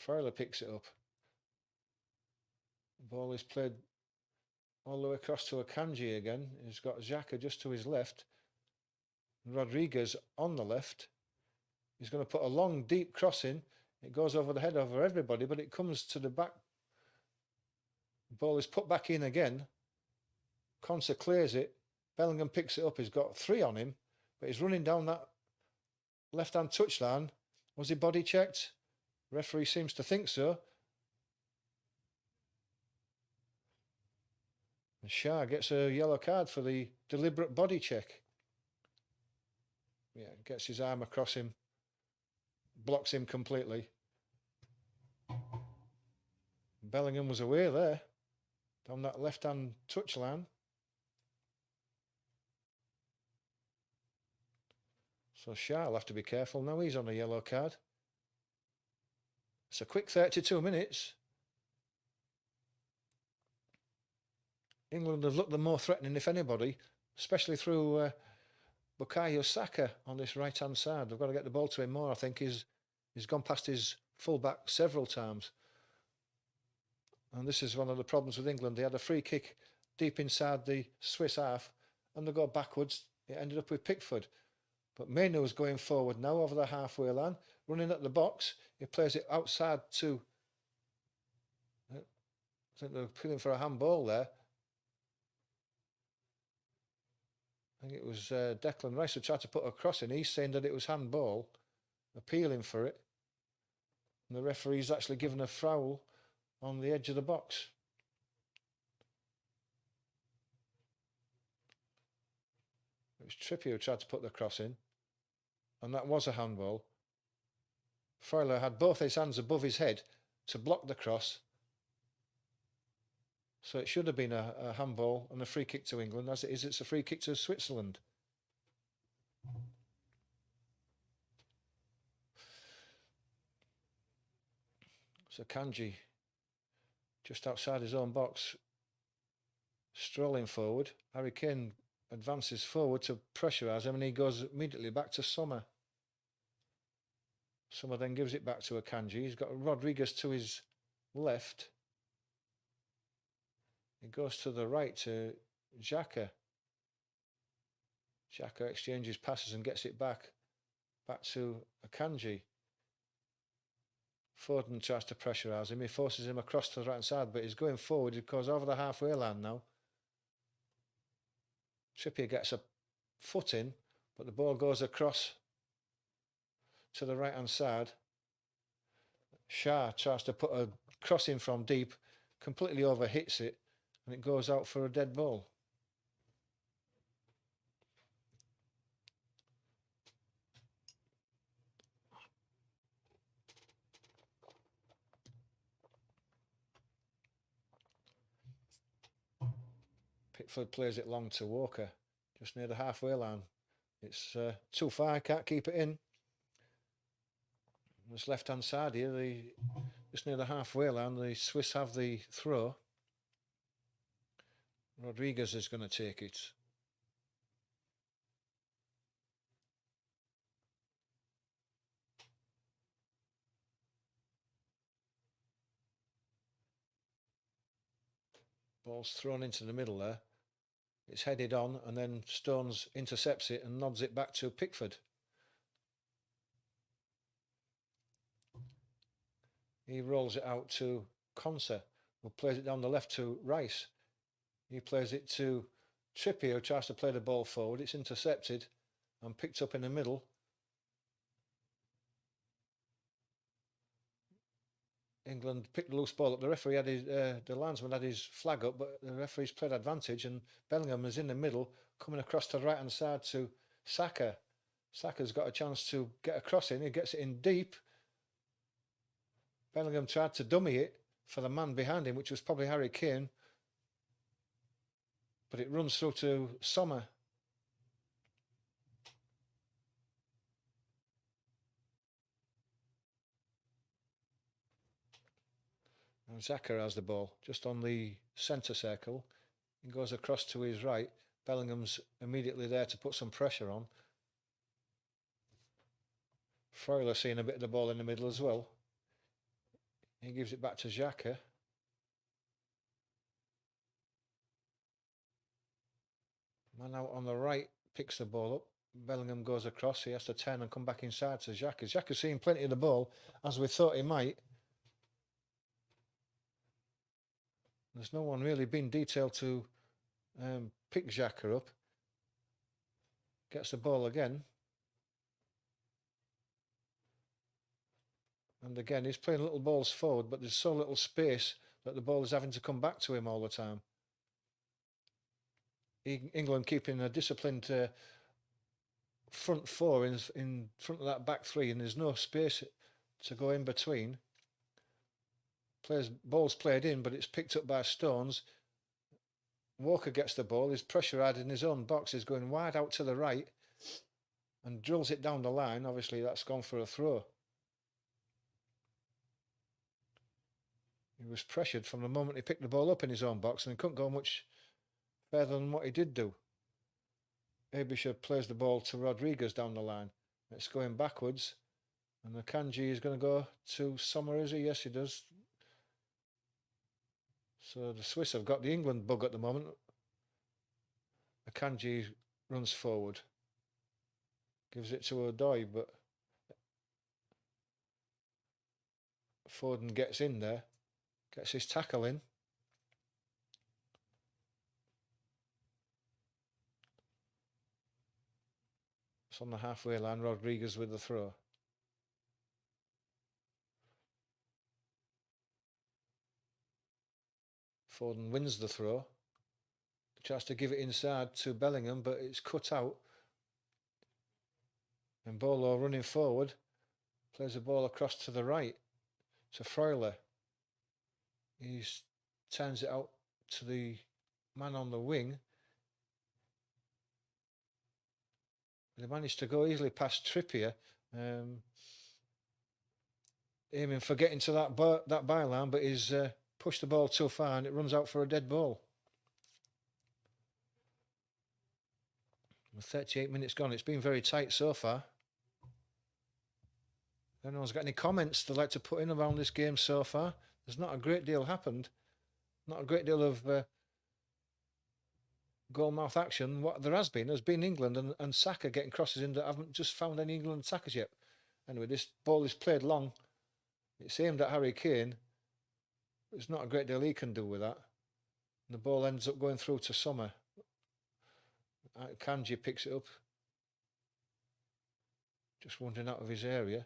Freuler picks it up. The ball is played all the way across to Akanji again. He's got Xhaka just to his left. Rodriguez on the left. He's going to put a long, deep cross in. It goes over the head over everybody, but it comes to the back. The ball is put back in again. Konsa clears it. Bellingham picks it up. He's got 3 on him, but he's running down that left-hand touchline. Was he body checked? Referee seems to think so. And Shah gets a yellow card for the deliberate body check. Yeah, gets his arm across him, blocks him completely. Bellingham was away there, down that left-hand touchline. So Shah will have to be careful now. He's on a yellow card. It's a quick 32 minutes. England have looked the more threatening, if anybody, especially through Bukayo Saka on this right-hand side. They've got to get the ball to him more, I think. He's gone past his full-back several times. And this is one of the problems with England. They had a free kick deep inside the Swiss half, and they go backwards. It ended up with Pickford. But Mainoo's going forward now over the halfway line, running at the box. He plays it outside to... I think they're appealing for a handball there. I think it was Declan Rice who tried to put a cross in. He's saying that it was handball, appealing for it. And the referee's actually given a foul on the edge of the box. It was Trippier who tried to put the cross in, and that was a handball. Freuler had both his hands above his head to block the cross, so it should have been a handball and a free kick to England. As it is, it's a free kick to Switzerland. So Kanji, just outside his own box, strolling forward. Harry Kane advances forward to pressurise him, and he goes immediately back to Sommer. Sommer then gives it back to Akanji. He's got Rodriguez to his left. He goes to the right to Xhaka. Xhaka exchanges passes and gets it back to Akanji. Foden tries to pressurise him. He forces him across to the right side, but he's going forward. He goes over the halfway line now. Trippier gets a foot in, but the ball goes across to the right-hand side. Shah tries to put a cross in from deep, completely overhits it, and it goes out for a dead ball. Pickford plays it long to Walker, just near the halfway line. It's too far, can't keep it in. This left-hand side here, just near the halfway line, the Swiss have the throw. Rodriguez is going to take it. Ball's thrown into the middle there. It's headed on, and then Stones intercepts it and nods it back to Pickford. He rolls it out to Konsa, who plays it down the left to Rice. He plays it to Trippier, who tries to play the ball forward. It's intercepted and picked up in the middle. England picked the loose ball up. The referee had the linesman had his flag up, but the referee's played advantage, and Bellingham is in the middle, coming across to the right-hand side to Saka. Saka's got a chance to get a cross in. He gets it in deep. Bellingham tried to dummy it for the man behind him, which was probably Harry Kane, but it runs through to Sommer. And Xhaka has the ball just on the centre circle. He goes across to his right. Bellingham's immediately there to put some pressure on. Freuler seeing a bit of the ball in the middle as well. He gives it back to Xhaka. Man out on the right picks the ball up. Bellingham goes across. He has to turn and come back inside to Xhaka. Xhaka's seeing plenty of the ball, as we thought he might. There's no one really been detailed to pick Xhaka up. Gets the ball again. And again, he's playing little balls forward, but there's so little space that the ball is having to come back to him all the time. England keeping a disciplined front four in front of that back three, and there's no space to go in between. Ball's played in, but it's picked up by Stones. Walker gets the ball. His pressure added in his own box is going wide out to the right and drills it down the line. Obviously, that's gone for a throw. He was pressured from the moment he picked the ball up in his own box and he couldn't go much further than what he did do. Abisha plays the ball to Rodriguez down the line. It's going backwards. And Akanji is going to go to Sommer, is he? Yes, he does. So the Swiss have got the England bug at the moment. Akanji runs forward. Gives it to Odoi, but Foden gets in there. Gets his tackle in. It's on the halfway line. Rodriguez with the throw. Foden wins the throw. Tries to give it inside to Bellingham, but it's cut out. And Bolo running forward. Plays the ball across to the right to Freuler. He turns it out to the man on the wing. They managed to go easily past Trippier, aiming for getting to that byline, but he's pushed the ball too far and it runs out for a dead ball. With 38 minutes gone, it's been very tight so far. If anyone's got any comments they'd like to put in around this game so far, there's not a great deal happened. Not a great deal of goal-mouth action. What there has been England and Saka getting crosses in that haven't just found any England attackers yet. Anyway, this ball is played long. It's aimed at Harry Kane. There's not a great deal he can do with that. And the ball ends up going through to Sommer. Kanji picks it up. Just wandering out of his area.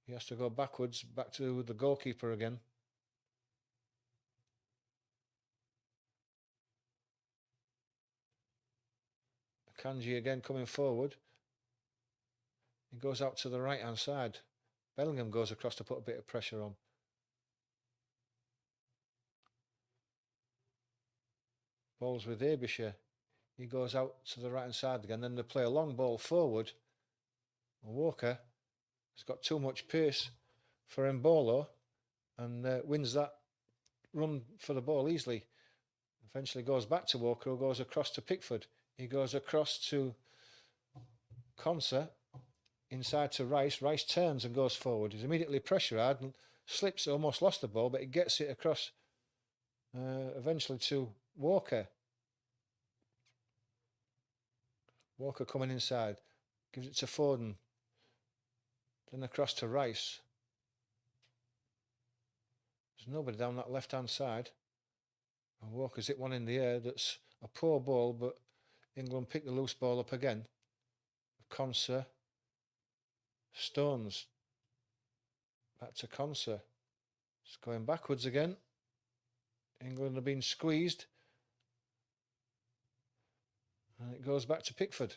He has to go backwards, back to the goalkeeper again. Kanji again coming forward. He goes out to the right-hand side. Bellingham goes across to put a bit of pressure on. Ball's with Abisha. He goes out to the right-hand side again. Then they play a long ball forward. Walker has got too much pace for Mbolo and wins that run for the ball easily. Eventually goes back to Walker, who goes across to Pickford. He goes across to Konsa, inside to Rice. Rice turns and goes forward. He's immediately pressurised and slips, almost lost the ball, but he gets it across eventually to Walker. Walker coming inside. Gives it to Foden. Then across to Rice. There's nobody down that left-hand side. And Walker's hit one in the air that's a poor ball, but England pick the loose ball up again. Konsa. Stones. Back to Konsa. It's going backwards again. England have been squeezed. And it goes back to Pickford.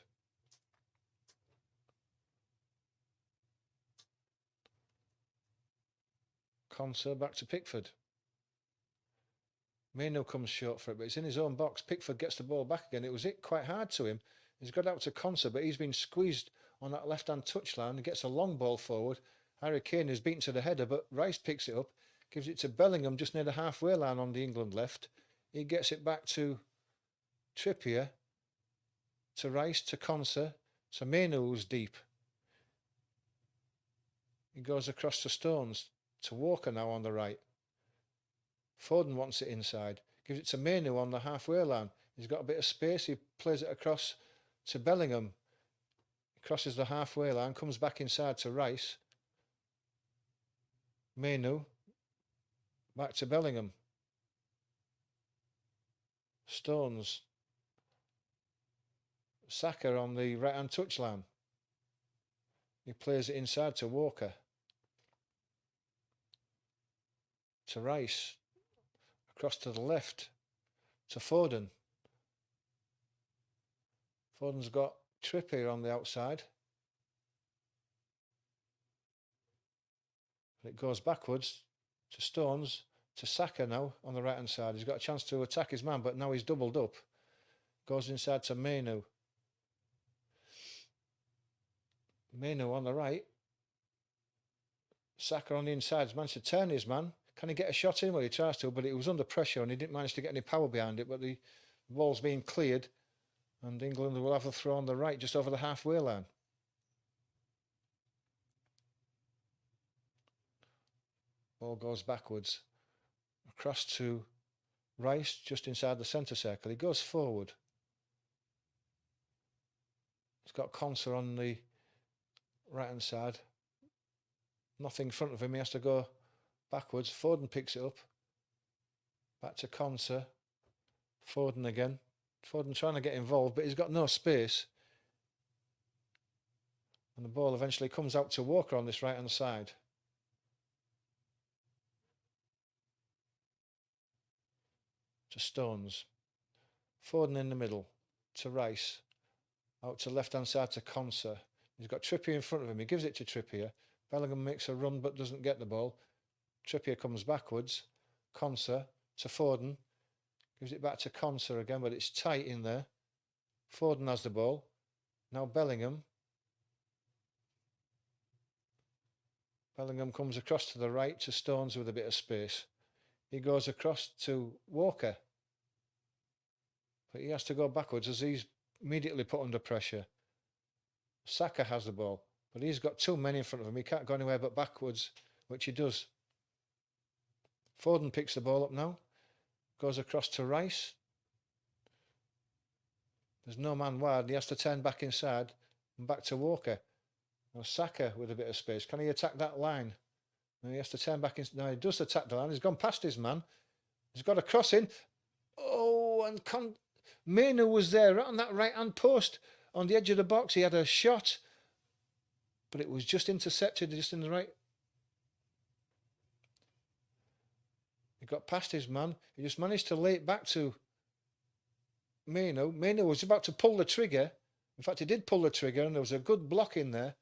Konsa back to Pickford. Maino comes short for it, but it's in his own box. Pickford gets the ball back again. It was hit quite hard to him. He's got out to Konsa, but he's been squeezed on that left-hand touchline and gets a long ball forward. Harry Kane is beaten to the header, but Rice picks it up, gives it to Bellingham just near the halfway line on the England left. He gets it back to Trippier, to Rice, to Konsa, to Maino, who's deep. He goes across to Stones, to Walker now on the right. Foden wants it inside. Gives it to Mainu on the halfway line. He's got a bit of space. He plays it across to Bellingham. He crosses the halfway line, comes back inside to Rice. Mainu. Back to Bellingham. Stones. Saka on the right-hand touchline. He plays it inside to Walker. To Rice. Across to the left. To Foden. Foden's got Trippier on the outside. It goes backwards to Stones. To Saka now on the right-hand side. He's got a chance to attack his man, but now he's doubled up. Goes inside to Mainu. Mainu on the right. Saka on the inside. He's managed to turn his man. Can he get a shot in? Well, he tries to, but it was under pressure and he didn't manage to get any power behind it. But the ball's being cleared and England will have a throw on the right just over the halfway line. Ball goes backwards. Across to Rice just inside the centre circle. He goes forward. He's got Konsa on the right hand side. Nothing in front of him. He has to go backwards. Foden picks it up. Back to Konsa. Foden again. Foden trying to get involved, but he's got no space. And the ball eventually comes out to Walker on this right hand side. To Stones. Foden in the middle. To Rice. Out to left hand side to Konsa. He's got Trippier in front of him. He gives it to Trippier. Bellingham makes a run but doesn't get the ball. Trippier comes backwards. Konsa to Foden. Gives it back to Konsa again, but it's tight in there. Foden has the ball. Now Bellingham. Bellingham comes across to the right to Stones with a bit of space. He goes across to Walker. But he has to go backwards as he's immediately put under pressure. Saka has the ball, but he's got too many in front of him. He can't go anywhere but backwards, which he does. Foden picks the ball up now. Goes across to Rice. There's no man wide. He has to turn back inside and back to Walker. Now Saka with a bit of space. Can he attack that line? No, he has to turn back in. No, he does attack the line. He's gone past his man. He's got a cross in. Oh, and Mainu was there right on that right-hand post on the edge of the box. He had a shot, but it was just intercepted just in the right. He got past his man. He just managed to lay it back to Mainu. Mainu was about to pull the trigger. In fact, he did pull the trigger and there was a good block in there.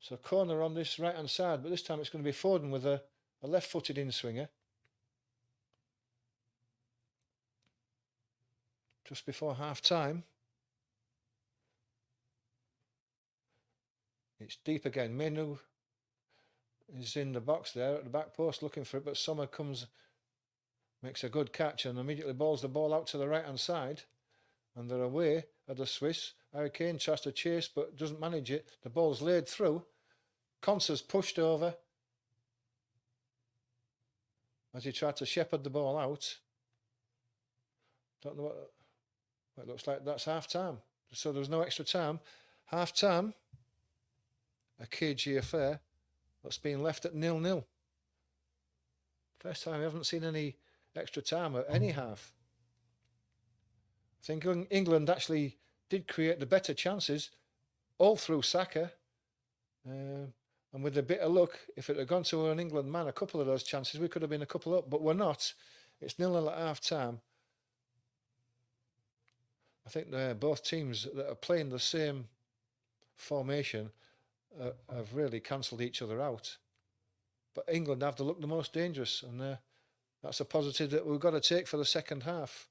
So corner on this right-hand side, but this time it's going to be Foden with a left-footed in-swinger. Just before half-time. It's deep again. Mainu is in the box there at the back post looking for it, but Sommer comes, makes a good catch and immediately balls the ball out to the right-hand side. And they're away at the Swiss. Harry Kane tries to chase but doesn't manage it. The ball's laid through. Konsa's pushed over as he tried to shepherd the ball out. Don't know what it looks like. That's half-time. So there was no extra time. Half-time. A cagey affair that's been left at 0-0. First time we haven't seen any extra time at any half. I think England actually did create the better chances all through Saka. And with a bit of luck, if it had gone to an England man, a couple of those chances, we could have been a couple up, but we're not. It's 0-0 at half-time. I think both teams that are playing the same formation have really cancelled each other out. But England have to look the most dangerous, and that's a positive that we've got to take for the second half.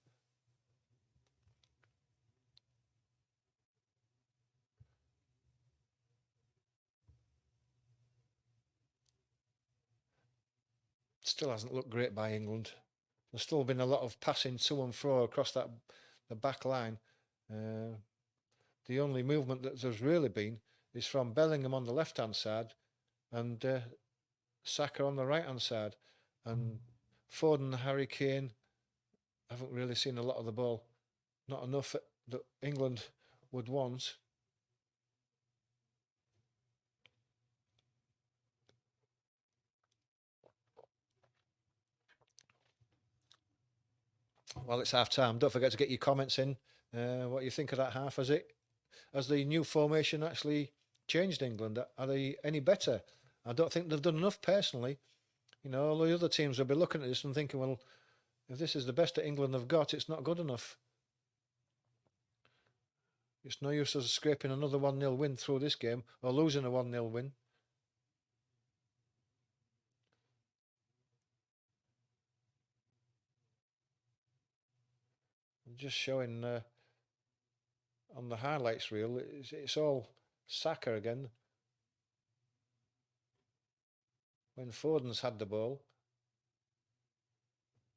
Still hasn't looked great by England. There's still been a lot of passing to and fro across the back line. The only movement that there's really been is from Bellingham on the left-hand side and Saka on the right-hand side. And Foden, Harry Kane, haven't really seen a lot of the ball. Not enough that England would want. Well, it's half time. Don't forget to get your comments in. What you think of that half? Has the new formation actually changed England? Are they any better? I don't think they've done enough personally. You know, all the other teams will be looking at this and thinking, well, if this is the best that England have got, it's not good enough. It's no use us scraping another 1-0 win through this game or losing a 1-0 win. I'm just showing on the highlights reel, it's all Saka again. When Foden's had the ball.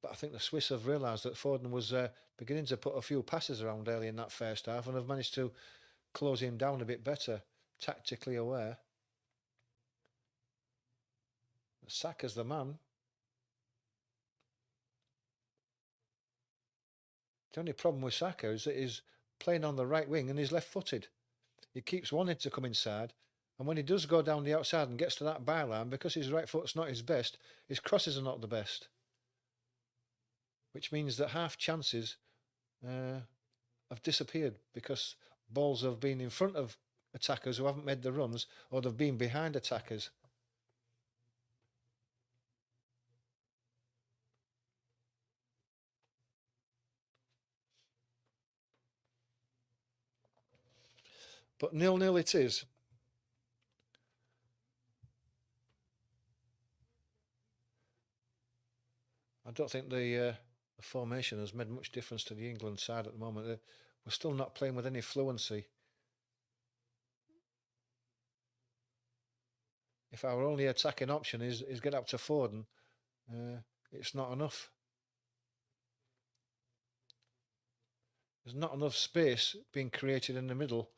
But I think the Swiss have realised that Foden was beginning to put a few passes around early in that first half and have managed to close him down a bit better, tactically aware. Saka's the man. The only problem with Saka is that he's playing on the right wing and he's left-footed. He keeps wanting to come inside, and when he does go down the outside and gets to that byline, because his right foot's not his best, his crosses are not the best. Which means that half chances have disappeared because balls have been in front of attackers who haven't made the runs, or they've been behind attackers. But 0-0 it is. I don't think the formation has made much difference to the England side at the moment. We're still not playing with any fluency. If our only attacking option is get up to Foden, it's not enough. There's not enough space being created in the middle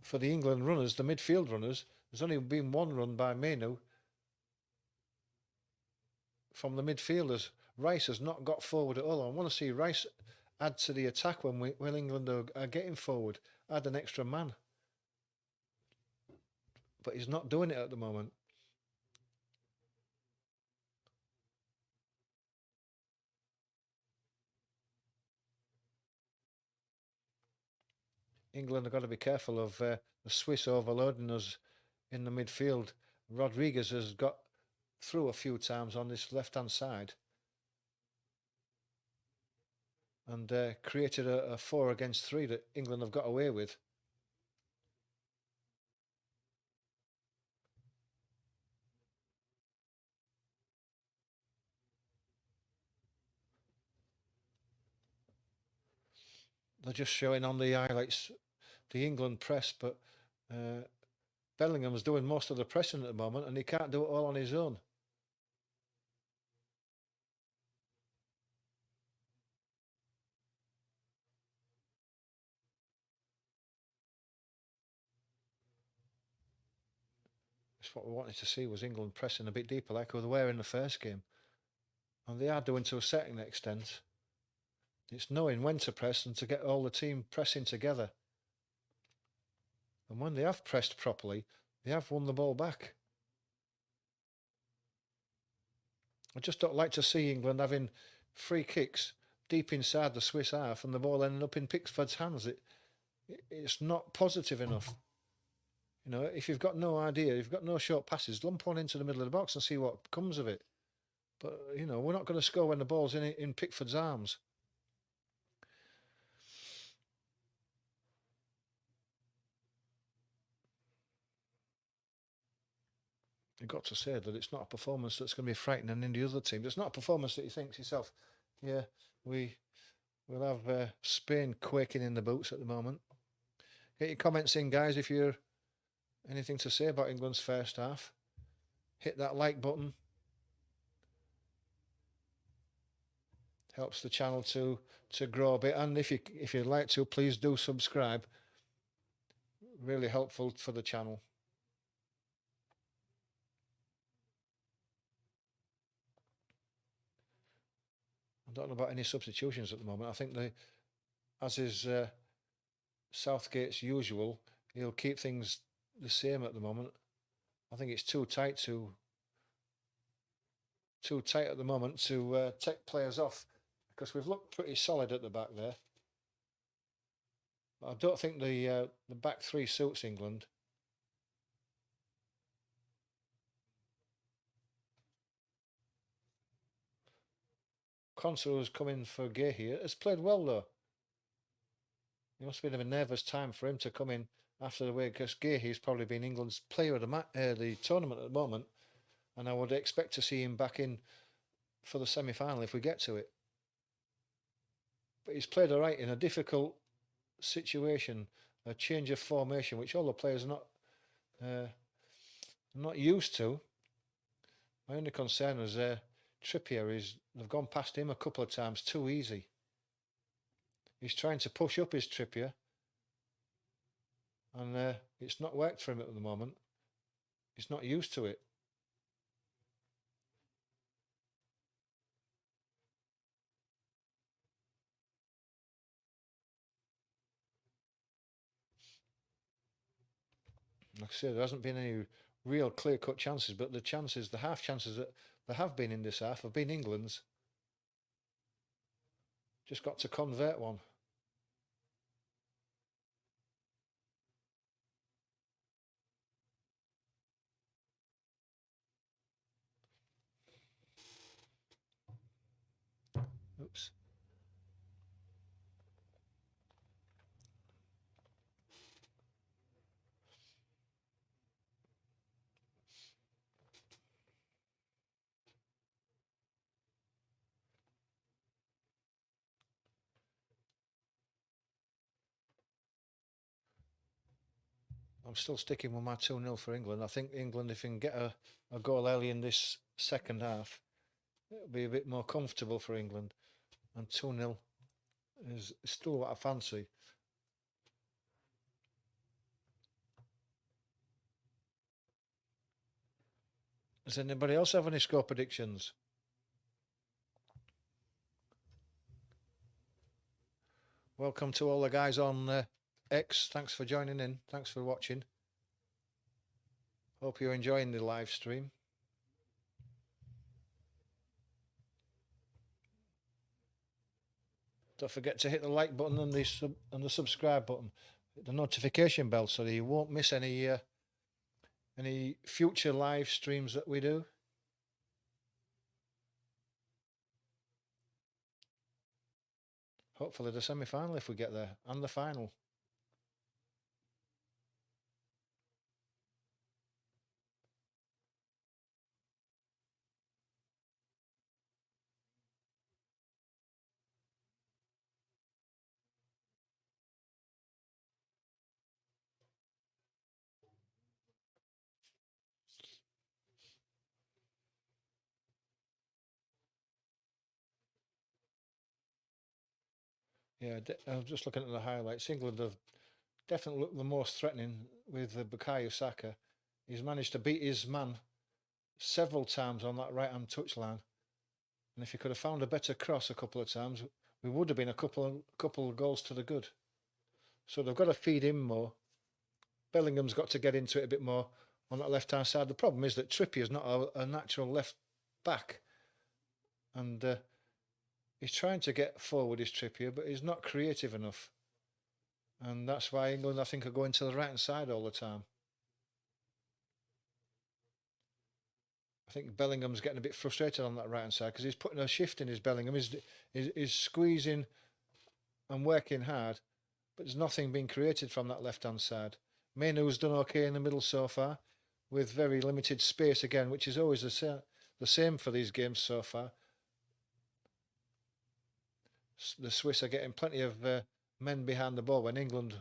for the England runners, the midfield runners. There's only been one run by Mainu from the midfielders. Rice has not got forward at all. I want to see Rice add to the attack when England are getting forward, add an extra man. But he's not doing it at the moment. England have got to be careful of the Swiss overloading us in the midfield. Rodriguez has got through a few times on this left-hand side and created a 4 against 3 that England have got away with. They're just showing on the highlights the England press, but Bellingham's doing most of the pressing at the moment and he can't do it all on his own. That's what we wanted to see, was England pressing a bit deeper like they were in the first game. And they are doing to a certain extent. It's knowing when to press and to get all the team pressing together. And when they have pressed properly, they have won the ball back. I just don't like to see England having free kicks deep inside the Swiss half and the ball ending up in Pickford's hands. It's not positive enough. You know, if you've got no idea, you've got no short passes, lump one into the middle of the box and see what comes of it. But, you know, we're not going to score when the ball's in Pickford's arms. You've got to say that it's not a performance that's going to be frightening in the other teams. It's not a performance that you think to yourself, yeah, we'll have Spain quaking in the boots at the moment. Get your comments in, guys, if you're anything to say about England's first half. Hit that like button. Helps the channel to grow a bit. And if you'd like to, please do subscribe. Really helpful for the channel. I don't know about any substitutions at the moment. I think as is Southgate's usual, he'll keep things the same at the moment. I think it's too tight at the moment to take players off, because we've looked pretty solid at the back there. But I don't think the back three suits England. Conser, who's come in for Gay here, has played well though. It must have been a nervous time for him to come in after the way, because Gayhe's probably been England's player of the tournament at the moment, and I would expect to see him back in for the semi-final if we get to it. But he's played all right in a difficult situation, a change of formation, which all the players are not used to. My only concern was Trippier they've gone past him a couple of times too easy. He's trying to push up his Trippier, and it's not worked for him at the moment. He's not used to it. Like I say, there hasn't been any real clear-cut chances, but the half chances that there have been in this half have been England's. Just got to convert one. Oops. I'm still sticking with my 2-0 for England. I think England, if they can get a goal early in this second half, it'll be a bit more comfortable for England. And 2-0 is still what I fancy. Does anybody else have any score predictions? Welcome to all the guys on X. Thanks for joining in. Thanks for watching. Hope you're enjoying the live stream. Don't forget to hit the like button and the subscribe button, hit the notification bell, so that you won't miss any future live streams that we do. Hopefully the semi-final if we get there, and the final. Yeah, I was just looking at the highlights. England have definitely looked the most threatening with Bukayo Saka. He's managed to beat his man several times on that right-hand touchline. And if he could have found a better cross a couple of times, we would have been a couple of goals to the good. So they've got to feed him more. Bellingham's got to get into it a bit more on that left-hand side. The problem is that Trippier's not a natural left back. And he's trying to get forward, his Trippier, but he's not creative enough. And that's why England, I think, are going to the right-hand side all the time. I think Bellingham's getting a bit frustrated on that right-hand side because he's putting a shift in his Bellingham. He's squeezing and working hard, but there's nothing being created from that left-hand side. Mainoo's done okay in the middle so far, with very limited space again, which is always the same for these games so far. The Swiss are getting plenty of men behind the ball when England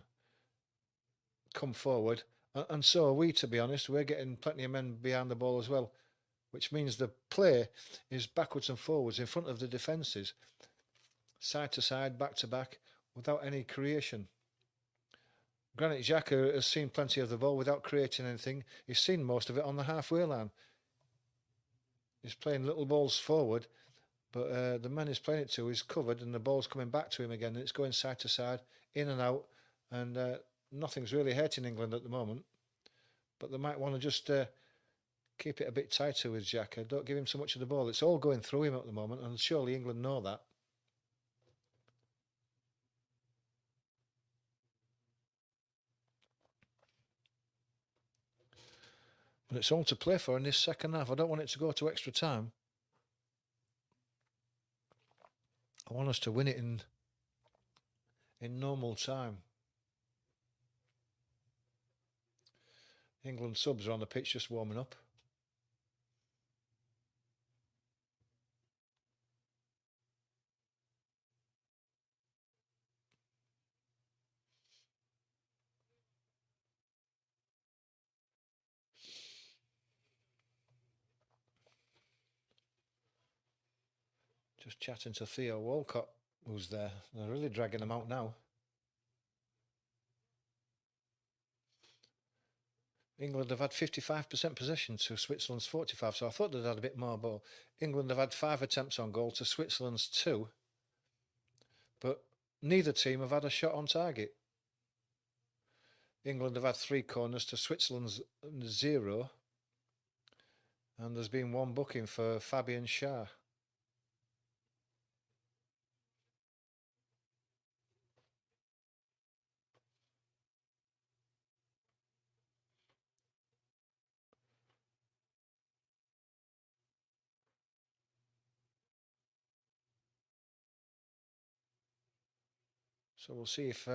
come forward, and so are we, to be honest. We're getting plenty of men behind the ball as well, which means the play is backwards and forwards in front of the defences, side to side, back to back, without any creation. Granit Xhaka has seen plenty of the ball without creating anything. He's seen most of it on the halfway line. He's playing little balls forward, but the man he's playing it to is covered and the ball's coming back to him again. And it's going side to side, in and out, and nothing's really hurting England at the moment. But they might want to just keep it a bit tighter with Xhaka. Don't give him so much of the ball. It's all going through him at the moment, and surely England know that. But it's all to play for in this second half. I don't want it to go to extra time. I want us to win it in normal time. England subs are on the pitch just warming up. Just chatting to Theo Walcott, who's there. They're really dragging him out now. England have had 55% possession to Switzerland's 45, so I thought they'd had a bit more ball. England have had 5 attempts on goal to Switzerland's 2, but neither team have had a shot on target. England have had 3 corners to Switzerland's 0, and there's been 1 booking for Fabian Schär. So we'll see if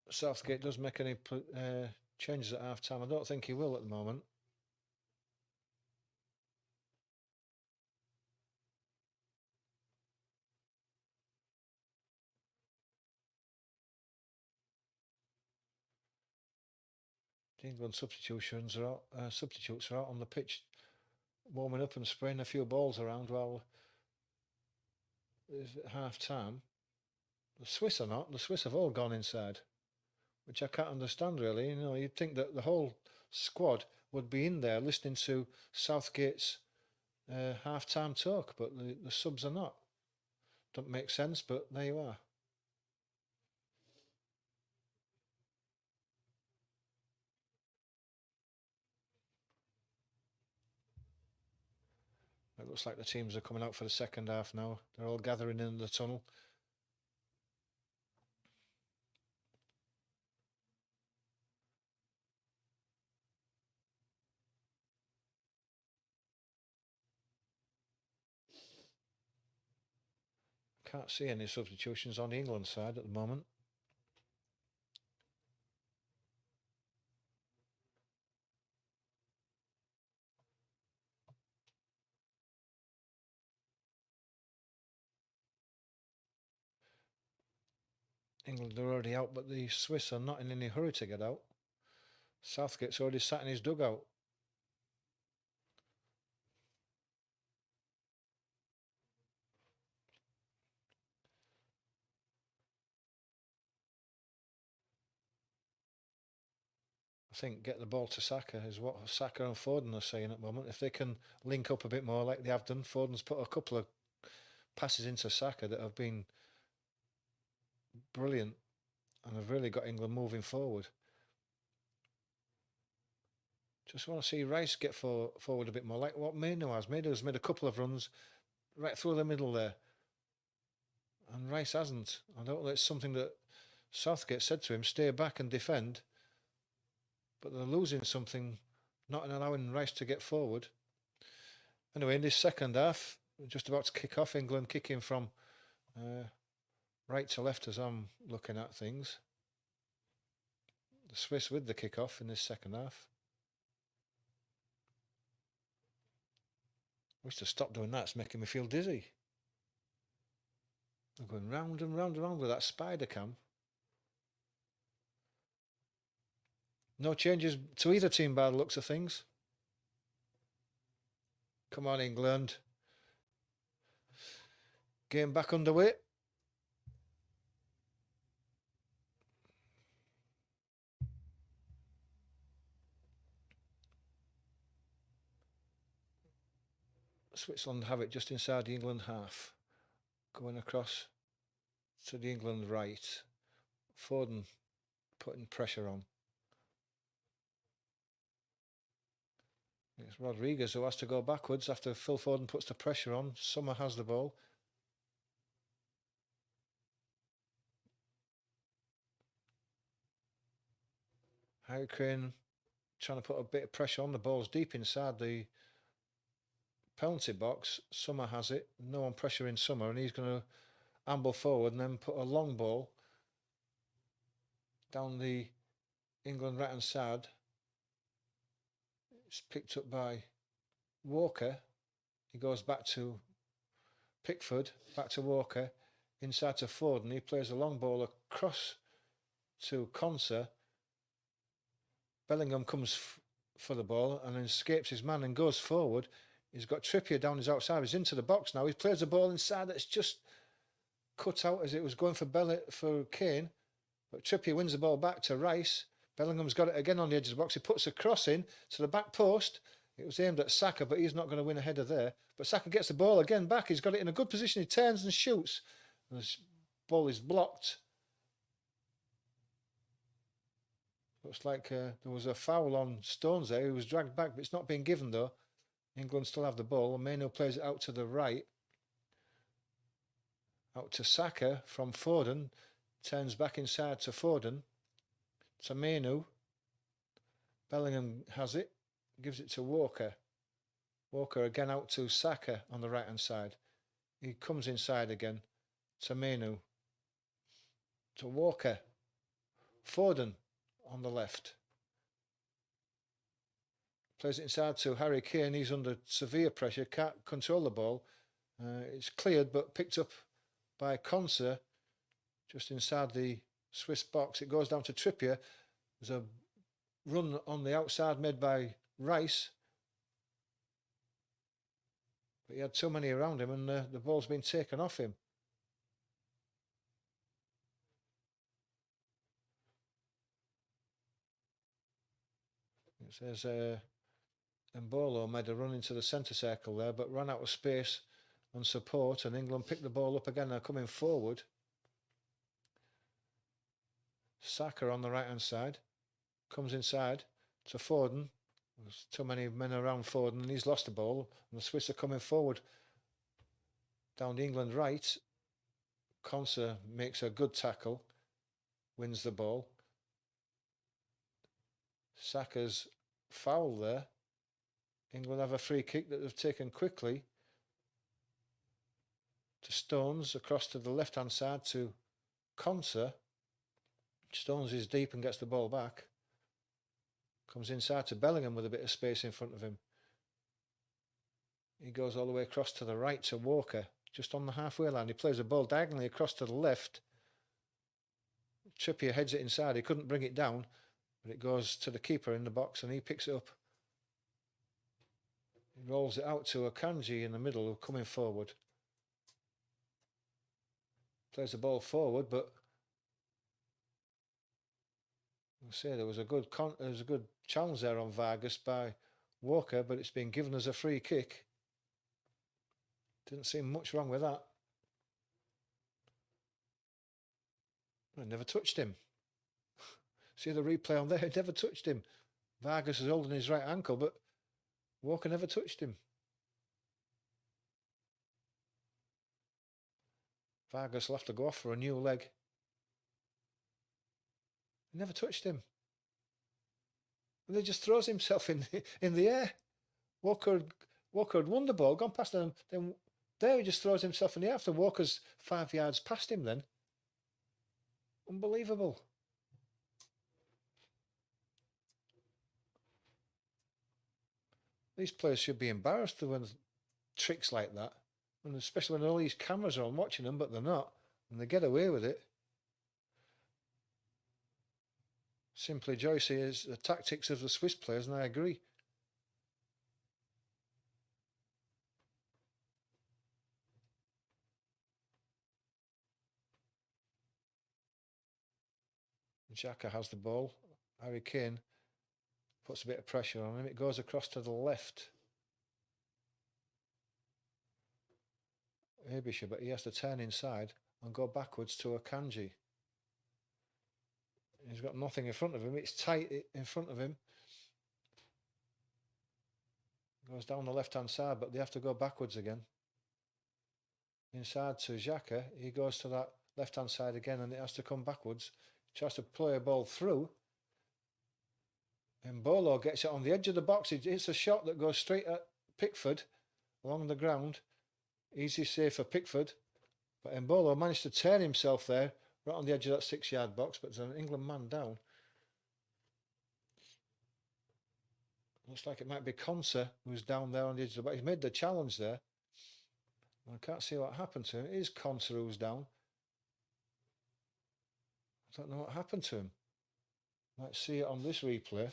Southgate does make any changes at half time. I don't think he will at the moment. The England substitutes are out on the pitch, warming up and spraying a few balls around while it's half time. The Swiss are not. The Swiss have all gone inside, which I can't understand really. You know, you'd think that the whole squad would be in there listening to Southgate's half-time talk, but the subs are not. Don't make sense, but there you are. It looks like the teams are coming out for the second half now. They're all gathering in the tunnel. Can't see any substitutions on the England side at the moment. England are already out, but the Swiss are not in any hurry to get out. Southgate's already sat in his dugout. I think get the ball to Saka is what Saka and Foden are saying at the moment. If they can link up a bit more like they have done, Foden's put a couple of passes into Saka that have been brilliant and have really got England moving forward. Just want to see Rice get forward a bit more, like what Maino has. Maino's made a couple of runs right through the middle there, and Rice hasn't. I don't know, it's something that Southgate said to him, stay back and defend, but they're losing something, not allowing Rice to get forward. Anyway, in this second half, just about to kick off, England kicking from right to left as I'm looking at things. The Swiss with the kick-off in this second half. I wish to stop doing that, it's making me feel dizzy. I'm going round and round and round with that spider cam. No changes to either team by the looks of things. Come on, England. Game back underway. Switzerland have it just inside the England half. Going across to the England right. Foden putting pressure on. It's Rodriguez who has to go backwards after Phil Foden puts the pressure on. Summer has the ball. Harry Kane trying to put a bit of pressure on. The ball's deep inside the penalty box. Summer has it. No one pressuring Summer, and he's going to amble forward and then put a long ball down the England right hand side. It's picked up by Walker. He goes back to Pickford, back to Walker, inside to Foden. He plays a long ball across to Konsa. Bellingham comes for the ball and then escapes his man and goes forward. He's got Trippier down his outside. He's into the box now. He plays the ball inside. That's just cut out as it was going for Kane. But Trippier wins the ball back to Rice. Bellingham's got it again on the edge of the box. He puts a cross in to the back post. It was aimed at Saka, but he's not going to win a header there. But Saka gets the ball again back. He's got it in a good position. He turns and shoots. And this ball is blocked. Looks like there was a foul on Stones there. He was dragged back, but it's not being given though. England still have the ball. Meno plays it out to the right. Out to Saka from Foden. Turns back inside to Foden. To Menu. Bellingham has it. Gives it to Walker. Walker again out to Saka on the right hand side. He comes inside again. To Menu. To Walker. Foden on the left. Plays it inside to Harry Kane. He's under severe pressure. Can't control the ball. It's cleared but picked up by Konsa. Just inside the Swiss box. It goes down to Trippier. There's a run on the outside made by Rice. But he had too many around him and the ball's been taken off him. It says Mbolo made a run into the centre circle there, but ran out of space and support, and England picked the ball up again. They're coming forward. Saka on the right hand side comes inside to Foden. There's too many men around Foden and he's lost the ball, and the Swiss are coming forward down the England right. Konsa makes a good tackle, wins the ball. Saka's foul there. England have a free kick that they've taken quickly. To Stones across to the left hand side to Konsa. Stones is deep and gets the ball back. Comes inside to Bellingham with a bit of space in front of him. He goes all the way across to the right to Walker, just on the halfway line. He plays the ball diagonally across to the left. Trippier heads it inside. He couldn't bring it down, but it goes to the keeper in the box and he picks it up. He rolls it out to Akanji in the middle, coming forward. Plays the ball forward, but I'll say there was a good challenge there on Vargas by Walker, but it's been given as a free kick. Didn't seem much wrong with that. I never touched him. See the replay on there? He never touched him. Vargas is holding his right ankle, but Walker never touched him. Vargas will have to go off for a new leg. He never touched him. And he just throws himself in the air. Walker had won the ball, gone past them. Then there he just throws himself in the air after Walker's 5 yards past him then. Unbelievable. These players should be embarrassed when tricks like that. And especially when all these cameras are on watching them, but they're not. And they get away with it. Simply Joyce is the tactics of the Swiss players, and I agree. Xhaka has the ball. Harry Kane puts a bit of pressure on him. It goes across to the left. Abisha, but he has to turn inside and go backwards to a Kanji. He's got nothing in front of him. It's tight in front of him. Goes down the left-hand side, but they have to go backwards again. Inside to Xhaka. He goes to that left-hand side again, and it has to come backwards. Tries to play a ball through. And Bolo gets it on the edge of the box. It's a shot that goes straight at Pickford along the ground. Easy save for Pickford. But Mbolo managed to turn himself there, right on the edge of that 6-yard box, but there's an England man down. Looks like it might be Konsa who's down there on the edge of the box. He's made the challenge there. I can't see what happened to him. It is Konsa who's down. I don't know what happened to him. Might see it on this replay.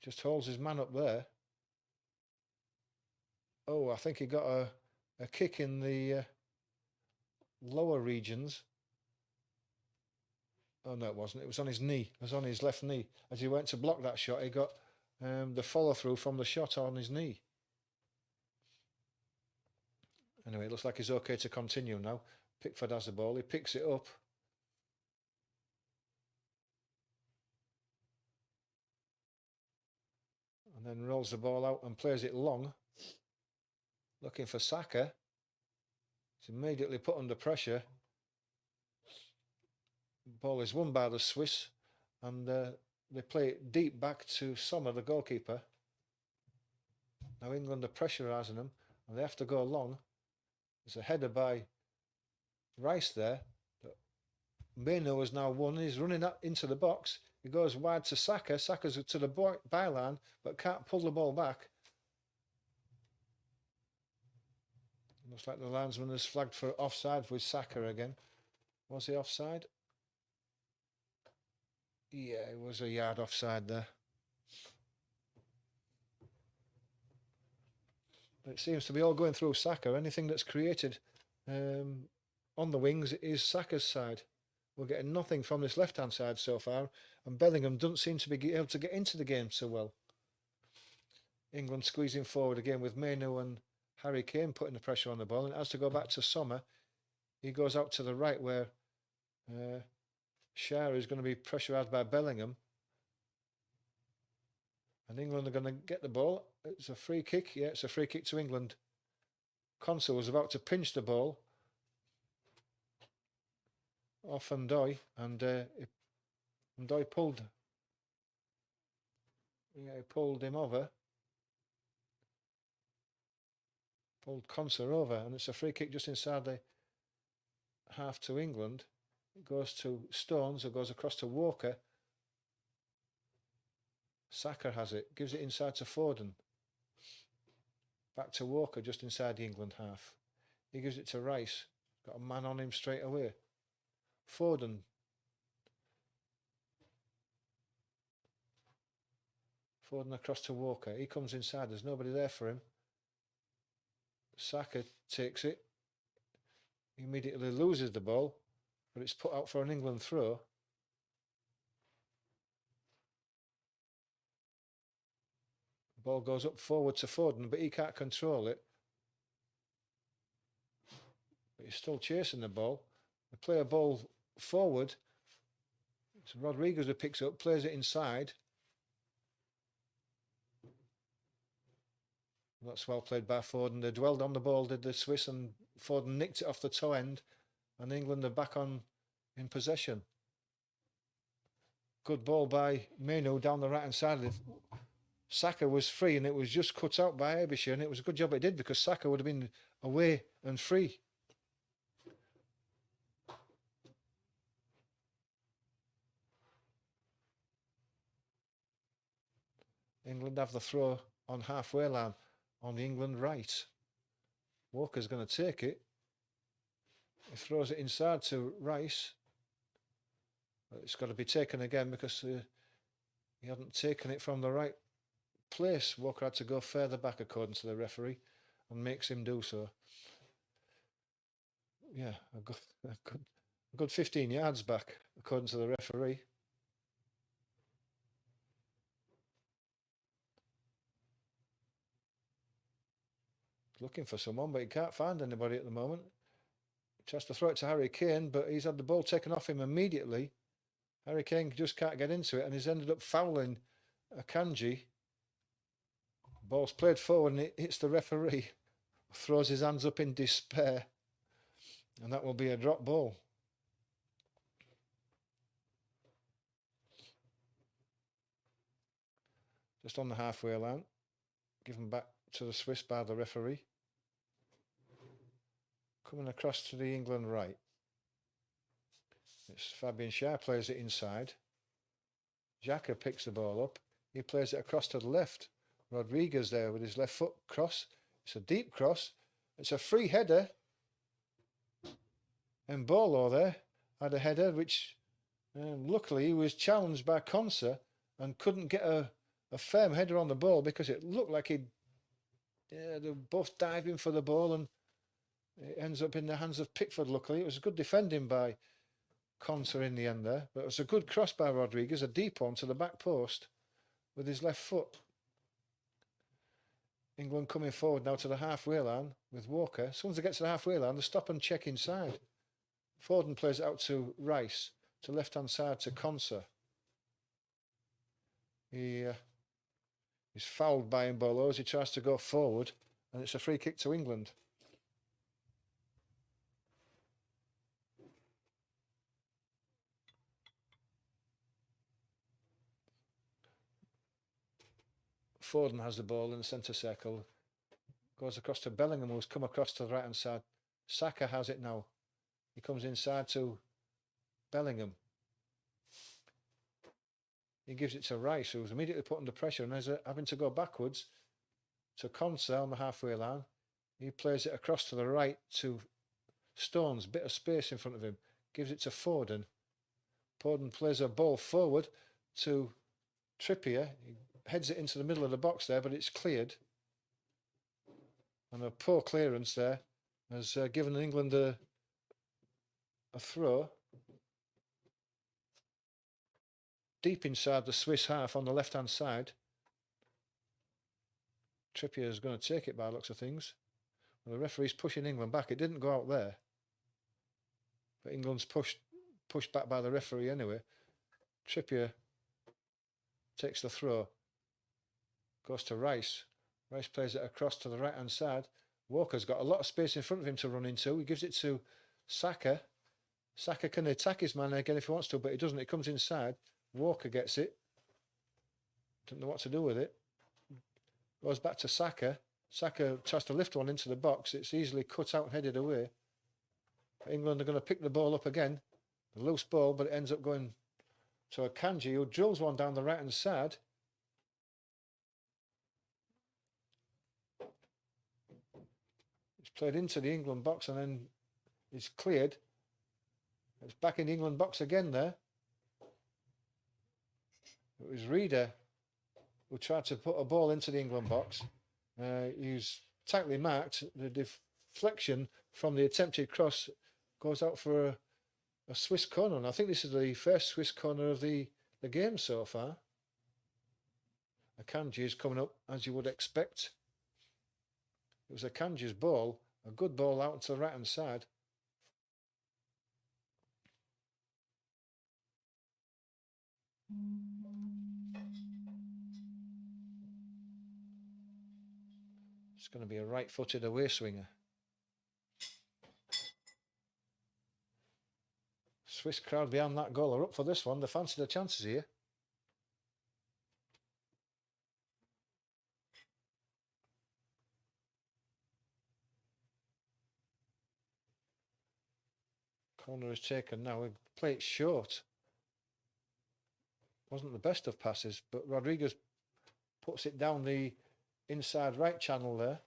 Just holds his man up there. Oh, I think he got a kick in the lower regions. Oh, no, it wasn't. It was on his knee. It was on his left knee. As he went to block that shot, he got the follow-through from the shot on his knee. Anyway, it looks like he's okay to continue now. Pickford has the ball. He picks it up. And then rolls the ball out and plays it long. Looking for Saka. He's immediately put under pressure. The ball is won by the Swiss. And they play it deep back to Sommer, the goalkeeper. Now England are pressurising them. And they have to go long. There's a header by Rice there. Meno has now won. He's running up into the box. He goes wide to Saka. Saka's to the byline, but can't pull the ball back. Looks like the linesman has flagged for offside with Saka again. Was he offside? Yeah, it was a yard offside there. But it seems to be all going through Saka. Anything that's created on the wings is Saka's side. We're getting nothing from this left-hand side so far, and Bellingham doesn't seem to be able to get into the game so well. England squeezing forward again with Menu and Harry Kane putting the pressure on the ball, and it has to go back to Sommer. He goes out to the right where Shah is going to be pressurised by Bellingham. And England are going to get the ball. It's a free kick. Yeah, it's a free kick to England. Konsa was about to pinch the ball off Ndoye, and Ndoye pulled. Yeah, he pulled him over. Pulled Konsa over, and it's a free kick just inside the half to England. It goes to Stones, it goes across to Walker. Saka has it, gives it inside to Foden. Back to Walker just inside the England half. He gives it to Rice. Got a man on him straight away. Foden. Foden across to Walker. He comes inside. There's nobody there for him. Saka takes it. He immediately loses the ball, but it's put out for an England throw. The ball goes up forward to Foden, but he can't control it. But he's still chasing the ball. They play a ball forward. It's Rodriguez who picks up, plays it inside. That's well played by Foden. They dwelled on the ball, did the Swiss, and Foden nicked it off the toe end, and England are back on in possession. Good ball by Meno down the right hand side. Saka was free, and it was just cut out by Abisha, and it was a good job it did, because Saka would have been away and free. England have the throw on halfway line on the England right. Walker's going to take it. He throws it inside to Rice. But it's got to be taken again because he hadn't taken it from the right place. Walker had to go further back according to the referee, and makes him do so. Yeah, a good 15 yards back according to the referee. looking for someone, but he can't find anybody at the moment. He tries to throw it to Harry Kane, but he's had the ball taken off him immediately. Harry Kane just can't get into it, and he's ended up fouling Akanji. Ball's played forward and it hits the referee. Throws his hands up in despair. And that will be a drop ball. Just on the halfway line. Given back to the Swiss by the referee. Coming across to the England right. It's Fabian Schär plays it inside. Xhaka picks the ball up. He plays it across to the left. Rodriguez there with his left foot cross. It's a deep cross. It's a free header. And Bolo there had a header which luckily he was challenged by Konsa and couldn't get a firm header on the ball because it looked like they were both diving for the ball and it ends up in the hands of Pickford. Luckily, it was good defending by Konsa in the end there, but it was a good cross by Rodriguez, a deep one to the back post with his left foot. England coming forward now to the halfway line with Walker. As soon as they get to the halfway line, they stop and check inside. Foden plays it out to Rice, to left-hand side to Konsa. He's fouled by Mbolo as he tries to go forward, and it's a free kick to England. Foden has the ball in the centre circle. Goes across to Bellingham, who's come across to the right-hand side. Saka has it now. He comes inside to Bellingham. He gives it to Rice, who's immediately put under pressure and is having to go backwards to Konsa on the halfway line. He plays it across to the right to Stones, bit of space in front of him. Gives it to Foden. Foden plays a ball forward to Trippier. He heads it into the middle of the box there, but it's cleared. And a poor clearance there has given England a throw. Deep inside the Swiss half on the left-hand side. Trippier is going to take it by the looks of things. Well, the referee's pushing England back. It didn't go out there. But England's pushed back by the referee anyway. Trippier takes the throw. Goes to Rice. Rice plays it across to the right-hand side. Walker's got a lot of space in front of him to run into. He gives it to Saka. Saka can attack his man again if he wants to, but he doesn't. It comes inside. Walker gets it. Don't know what to do with it. Goes back to Saka. Saka tries to lift one into the box. It's easily cut out and headed away. England are going to pick the ball up again. A loose ball, but it ends up going to Akanji, who drills one down the right-hand side. It's played into the England box and then it's cleared. It's back in the England box again there. It was Reeder who tried to put a ball into the England box. He was tightly marked. The deflection from the attempted cross goes out for a Swiss corner. And I think this is the first Swiss corner of the game so far. Akanji is coming up as you would expect. It was Akanji's ball, a good ball out to the right-hand side. It's going to be a right-footed away swinger. Swiss crowd behind that goal are up for this one. They fancy the chances here. Corner is taken now. We play it short. Wasn't the best of passes, but Rodriguez puts it down the inside right channel there.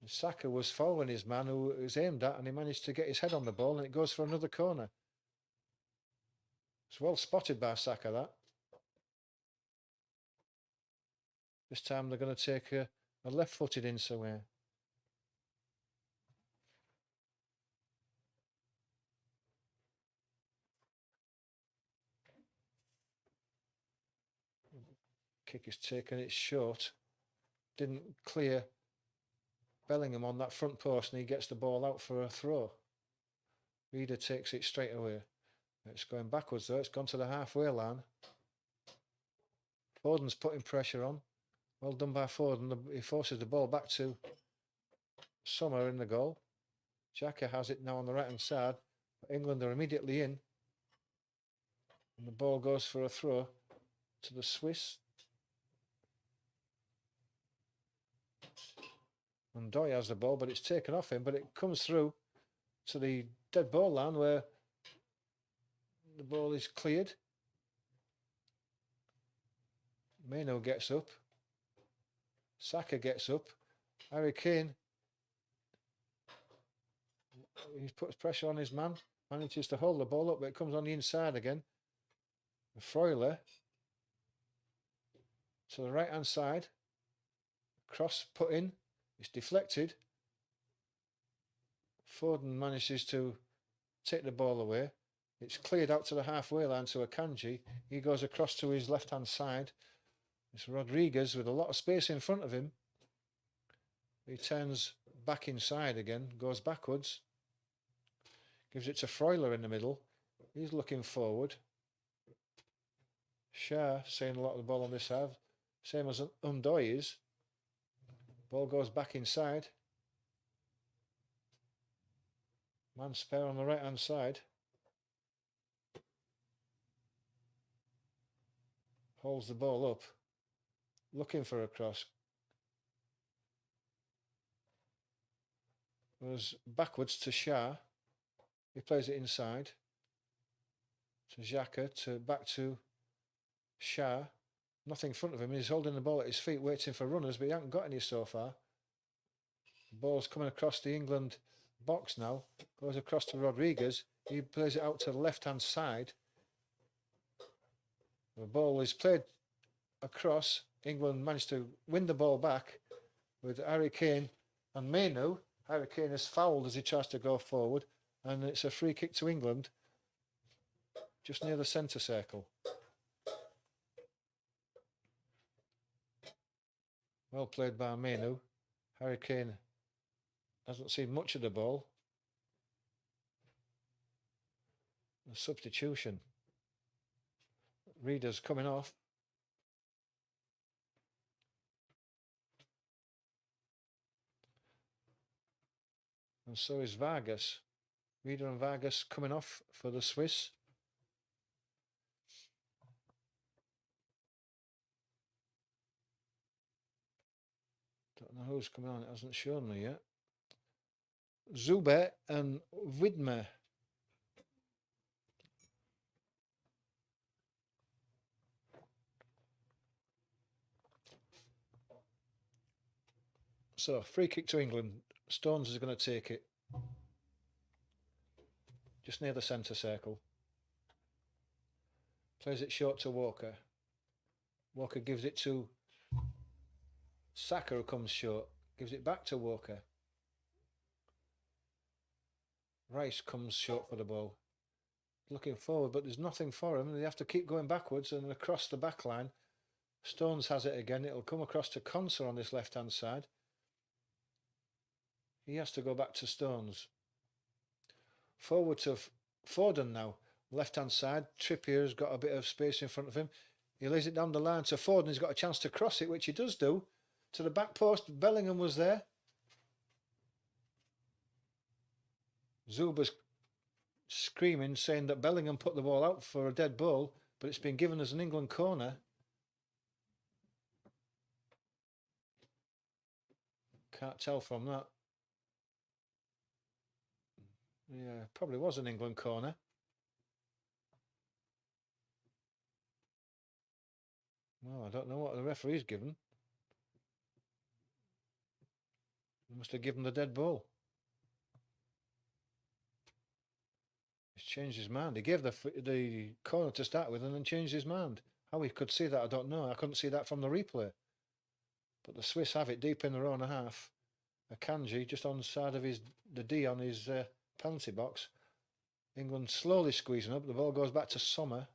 And Saka was following his man who was aimed at, and he managed to get his head on the ball, and it goes for another corner. It's well spotted by Saka, that. This time they're going to take a left-footed in somewhere. Kick is taken, it's short. Didn't clear Bellingham on that front post and he gets the ball out for a throw. Reader takes it straight away. It's going backwards though, it's gone to the halfway line. Foden's putting pressure on. Well done by Foden. He forces the ball back to Sommer in the goal. Xhaka has it now on the right hand side. England are immediately in. And the ball goes for a throw to the Swiss. And Doy has the ball, but it's taken off him. But it comes through to the dead ball line where the ball is cleared. Meno gets up. Saka gets up. Harry Kane, he puts pressure on his man. Manages to hold the ball up, but it comes on the inside again. Freuler to the right hand side. Cross put in. It's deflected. Foden manages to take the ball away. It's cleared out to the halfway line to Akanji. He goes across to his left hand side. It's Rodriguez with a lot of space in front of him. He turns back inside again, goes backwards. Gives it to Freuler in the middle. He's looking forward. Shah seeing a lot of the ball on this side. Same as Undoy is. Ball goes back inside. Man spare on the right hand side. Holds the ball up. Looking for a cross. Goes backwards to Shah. He plays it inside. To Xhaka. Back to Shah. Nothing in front of him. He's holding the ball at his feet, waiting for runners, but he hasn't got any so far. The ball's coming across the England box now. Goes across to Rodriguez. He plays it out to the left-hand side. The ball is played across. England managed to win the ball back with Harry Kane and Meno. Harry Kane is fouled as he tries to go forward, and it's a free kick to England just near the centre circle. Well played by Meno. Harry Kane hasn't seen much of the ball. A substitution. Reader's coming off. And so is Vargas. Reader and Vargas coming off for the Swiss. Don't know who's coming on. It hasn't shown me yet. Zuber and Widmer. So, free kick to England. Stones is going to take it. Just near the centre circle. Plays it short to Walker. Walker gives it to Saka, who comes short. Gives it back to Walker. Rice comes short for the ball. Looking forward, but there's nothing for him. They have to keep going backwards and across the back line. Stones has it again. It'll come across to Konsa on this left-hand side. He has to go back to Stones. Forward to Foden now. Left-hand side. Trippier's got a bit of space in front of him. He lays it down the line to Foden. He's got a chance to cross it, which he does do. To the back post. Bellingham was there. Zuber's screaming, saying that Bellingham put the ball out for a dead ball, but it's been given as an England corner. Can't tell from that. Yeah, probably was an England corner. Well, I don't know what the referee's given. He must have given the dead ball. He's changed his mind. He gave the corner to start with and then changed his mind. How he could see that, I don't know. I couldn't see that from the replay. But the Swiss have it deep in their own half. Akanji just on the side of the D on his penalty box. England slowly squeezing up. The ball goes back to Sommer.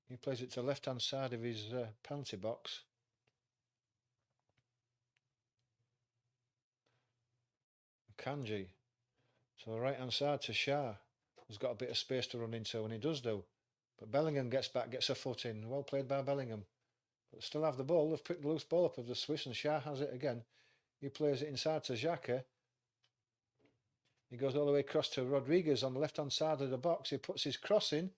He plays it to the left-hand side of his penalty box. Akanji. So the right hand side to Shah, who's got a bit of space to run into, and he does do. But Bellingham gets back, gets a foot in. Well played by Bellingham. But still have the ball. They've picked the loose ball up of the Swiss, and Shah has it again. He plays it inside to Xhaka. He goes all the way across to Rodriguez on the left-hand side of the box. He puts his cross in.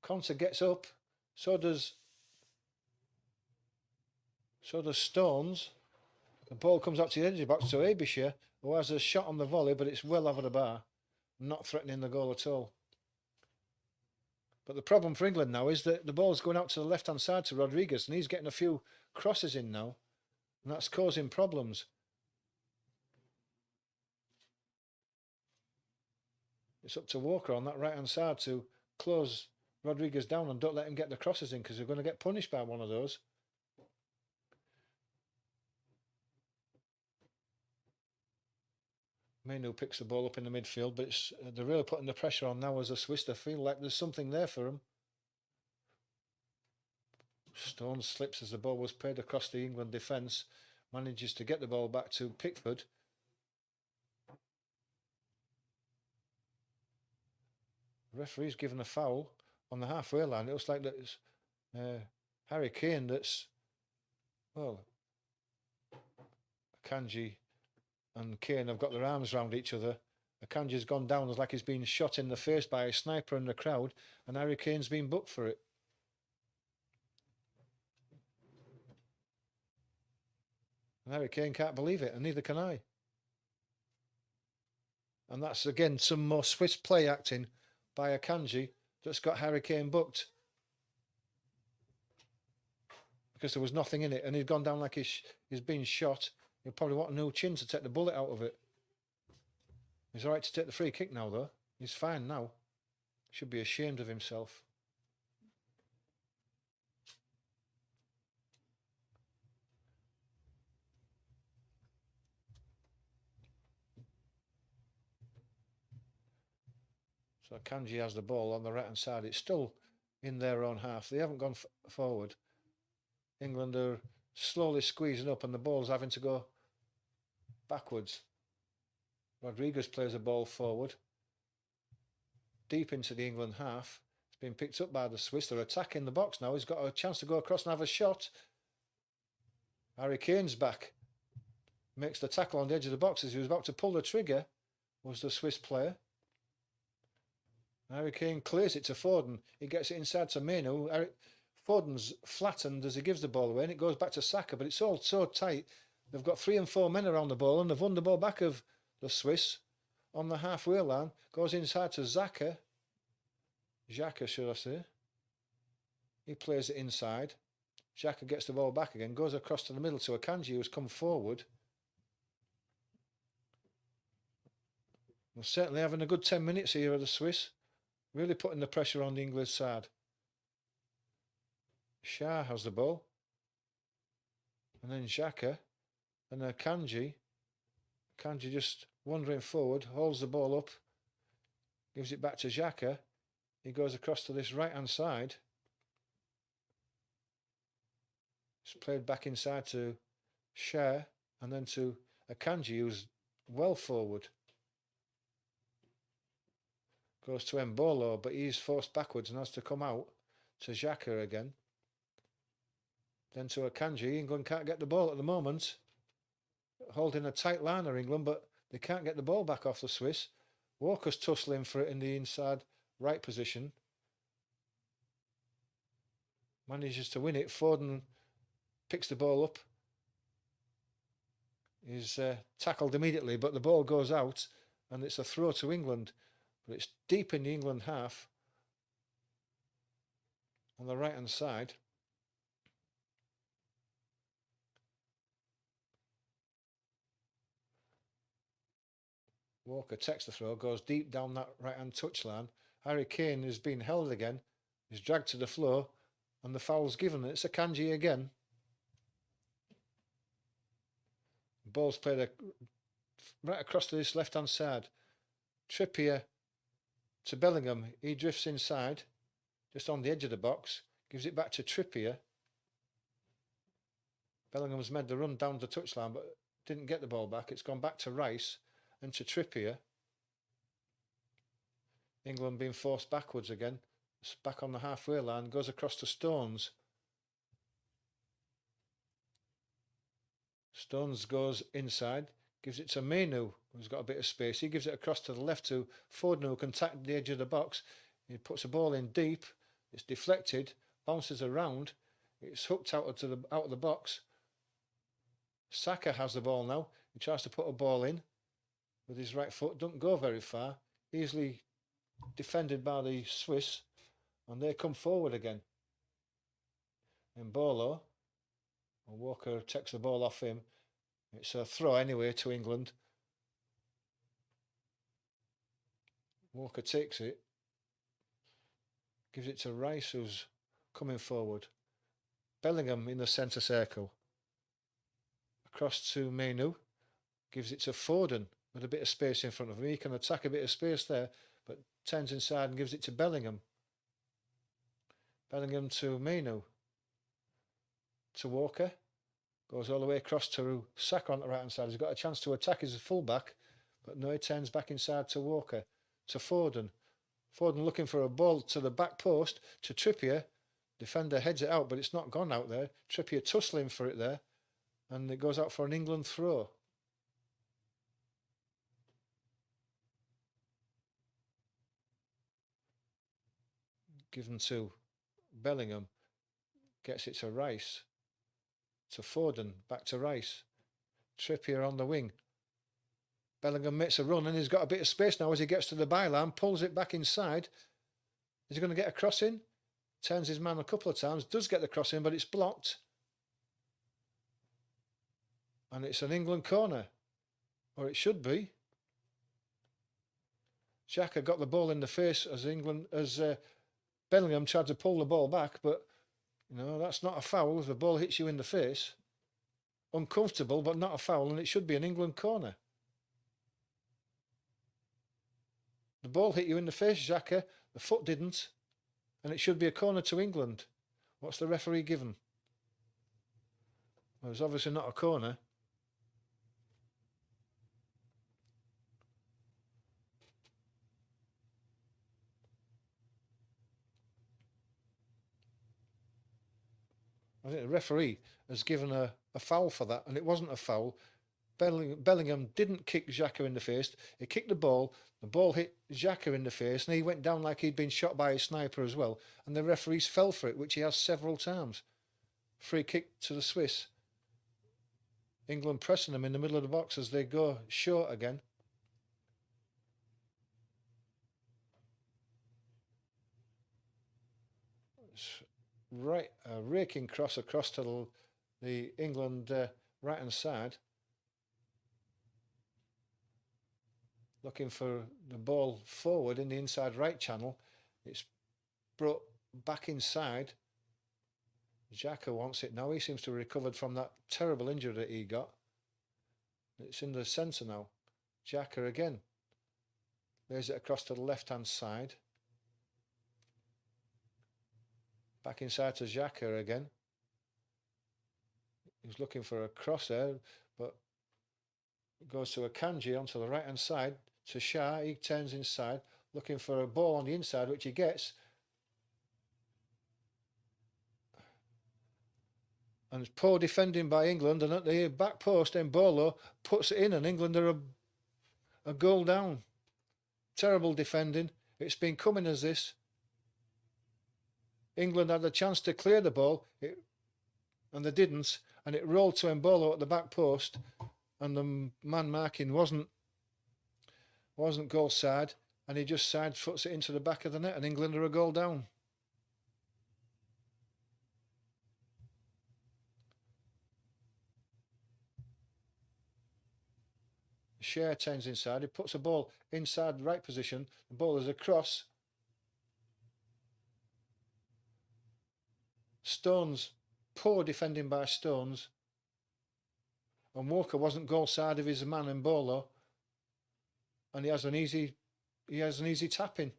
Konsa gets up. So does Stones. The ball comes out to the edge of the box to Abishir, who has a shot on the volley, but it's well over the bar. Not threatening the goal at all. But the problem for England now is that the ball's going out to the left-hand side to Rodriguez, and he's getting a few crosses in now, and that's causing problems. It's up to Walker on that right-hand side to close Rodriguez down and don't let him get the crosses in, because they're going to get punished by one of those. Mainu picks the ball up in the midfield, but they're really putting the pressure on now as a Swiss. They feel like there's something there for them. Stones slips as the ball was played across the England defence. Manages to get the ball back to Pickford. The referee's given a foul on the halfway line. It looks like that's Harry Kane that's, well, Akanji and Kane have got their arms round each other. Akanji's gone down as like he's been shot in the face by a sniper in the crowd, and Harry Kane's been booked for it. And Harry Kane can't believe it, and neither can I. And that's again some more Swiss play acting by Akanji that's got Harry Kane booked. Because there was nothing in it, and he'd gone down like he's been shot. He'll probably want a new chin to take the bullet out of it. He's all right to take the free kick now, though. He's fine now. Should be ashamed of himself. So Kanji has the ball on the right-hand side. It's still in their own half. They haven't gone forward. England are slowly squeezing up, and the ball's having to go backwards. Rodriguez plays a ball forward, deep into the England half. It's been picked up by the Swiss. They're attacking the box now. He's got a chance to go across and have a shot. Harry Kane's back. Makes the tackle on the edge of the box as he was about to pull the trigger. Was the Swiss player. Harry Kane clears it to Foden. He gets it inside to Mainu. Foden's flattened as he gives the ball away, and it goes back to Saka, but it's all so tight. They've got 3 and 4 men around the ball, and they've won the ball back of the Swiss on the halfway line. Goes inside to Xhaka, should I say. He plays it inside. Xhaka gets the ball back again, goes across to the middle to Akanji, who's come forward. We're certainly having a good 10 minutes here of the Swiss. Really putting the pressure on the English side. Shah has the ball. And then Xhaka. And Akanji. Akanji just wandering forward. Holds the ball up. Gives it back to Xhaka. He goes across to this right-hand side. It's played back inside to Shah. And then to Akanji, who's well forward. Goes to Mbolo, but he's forced backwards and has to come out to Xhaka again. Then to Akanji. England can't get the ball at the moment. Holding a tight line of England, but they can't get the ball back off the Swiss. Walker's tussling for it in the inside right position. Manages to win it. Foden picks the ball up. He's tackled immediately, but the ball goes out and it's a throw to England. But it's deep in the England half on the right-hand side. Walker takes the throw, goes deep down that right-hand touchline. Harry Kane is being held again. He's dragged to the floor, and the foul's given. It's Akanji again. The ball's played right across to this left-hand side. Trippier to Bellingham. He drifts inside, just on the edge of the box. Gives it back to Trippier. Bellingham's made the run down the touchline, but didn't get the ball back. It's gone back to Rice and to Trippier. England being forced backwards again. It's back on the halfway line, goes across to Stones. Stones goes inside, gives it to Mainu, who's got a bit of space. He gives it across to the left to Foden, who can tack the edge of the box. He puts the ball in deep. It's deflected, bounces around. It's hooked out of the box. Saka has the ball now. He tries to put a ball in with his right foot. Doesn't go very far. Easily defended by the Swiss. And they come forward again. Mbolo. Walker takes the ball off him. It's a throw anyway to England. Walker takes it. Gives it to Rice, who's coming forward. Bellingham in the centre circle. Across to Mainu. Gives it to Foden with a bit of space in front of him. He can attack a bit of space there, but turns inside and gives it to Bellingham. Bellingham to Mainu. To Walker. Goes all the way across to Saka on the right hand side. He's got a chance to attack his fullback, but no, he turns back inside to Walker. To Foden. Foden looking for a ball to the back post to Trippier. Defender heads it out, but it's not gone out there. Trippier tussling for it there, and it goes out for an England throw. Given to Bellingham. Gets it to Rice. To Foden, back to Rice. Trippier on the wing. Bellingham makes a run and he's got a bit of space now as he gets to the byline, pulls it back inside. Is he going to get a cross in? Turns his man a couple of times, does get the cross in, but it's blocked. And it's an England corner, or it should be. Xhaka got the ball in the face as Bellingham tried to pull the ball back, but no, that's not a foul if the ball hits you in the face. Uncomfortable, but not a foul, and it should be an England corner. The ball hit you in the face, Xhaka. The foot didn't, and it should be a corner to England. What's the referee given? Well, it's obviously not a corner. I think the referee has given a foul for that, and it wasn't a foul. Bellingham didn't kick Xhaka in the face. He kicked the ball hit Xhaka in the face, and he went down like he'd been shot by a sniper as well. And the referees fell for it, which he has several times. Free kick to the Swiss. England pressing them in the middle of the box as they go short again. Right, a raking cross across to the England right hand side. Looking for the ball forward in the inside right channel. It's brought back inside. Xhaka wants it now. He seems to have recovered from that terrible injury that he got. It's in the centre now. Xhaka again. Lays it across to the left hand side. Back inside to Xhaka again. He's looking for a cross there, but it goes to Akanji onto the right hand side to Shah. He turns inside, looking for a ball on the inside, which he gets. And it's poor defending by England, and at the back post, Mbolo puts it in, and England are a goal down. Terrible defending. It's been coming as this. England had a chance to clear the ball, and they didn't, and it rolled to Mbolo at the back post, and the man marking wasn't goal side, and he just side foots it into the back of the net, and England are a goal down. Shea turns inside, he puts a ball inside the right position, the ball is across. Stones, poor defending by Stones, and Walker wasn't goal side of his man Mbolo, and he has an easy tapping,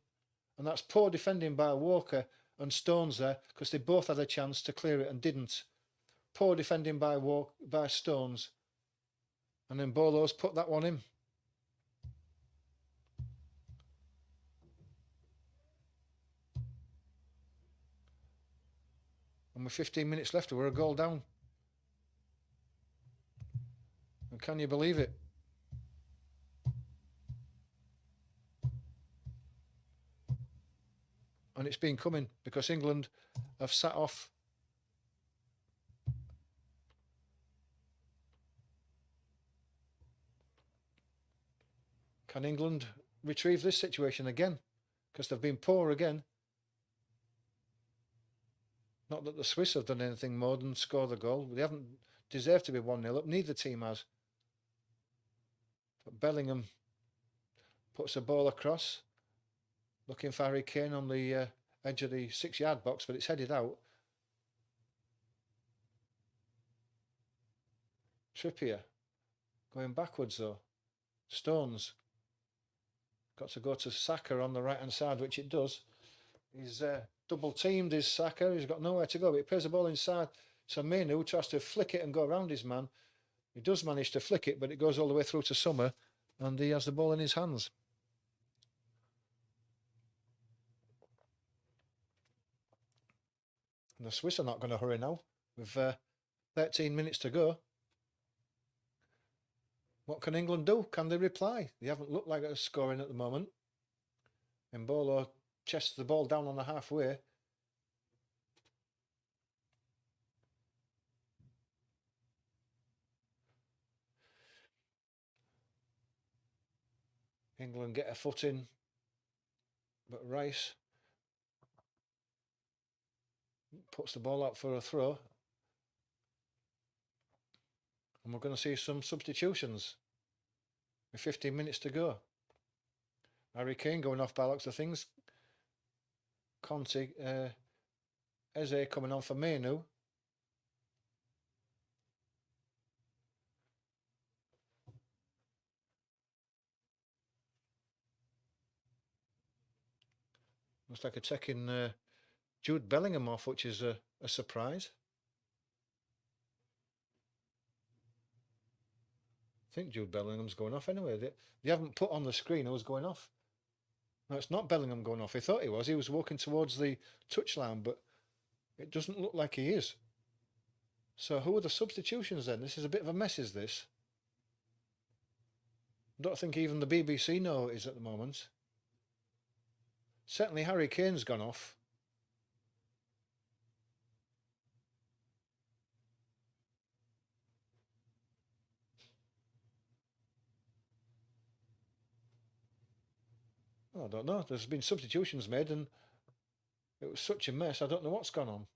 and that's poor defending by Walker and Stones there, because they both had a chance to clear it and didn't. Poor defending by Stones. And then Bolo's put that one in. And with 15 minutes left, we're a goal down. And can you believe it? And it's been coming because England have sat off. Can England retrieve this situation again? Because they've been poor again. Not that the Swiss have done anything more than score the goal. They haven't deserved to be 1-0 up. Neither team has. But Bellingham puts a ball across, looking for Harry Kane on the edge of the 6-yard box, but it's headed out. Trippier going backwards though. Stones got to go to Saka on the right hand side, which it does. He's double teamed his Saka. He's got nowhere to go, but he plays the ball inside. So Mainu tries to flick it and go around his man. He does manage to flick it, but it goes all the way through to Sommer, and he has the ball in his hands. And the Swiss are not going to hurry now. With 13 minutes to go. What can England do? Can they reply? They haven't looked like they're scoring at the moment. Mbolo chests the ball down on the halfway. England get a foot in, but Rice puts the ball out for a throw. And we're going to see some substitutions with 15 minutes to go. Harry Kane going off by looks of things. Conte, Eze coming on for Mainu. Looks like a taking Jude Bellingham off, which is a surprise. I think Jude Bellingham's going off anyway. They haven't put on the screen who was going off. No, it's not Bellingham going off. He thought he was. He was walking towards the touchline, but it doesn't look like he is. So who are the substitutions then? This is a bit of a mess, is this? I don't think even the BBC know it is at the moment. Certainly Harry Kane's gone off. I don't know. There's been substitutions made and it was such a mess. I don't know what's gone on.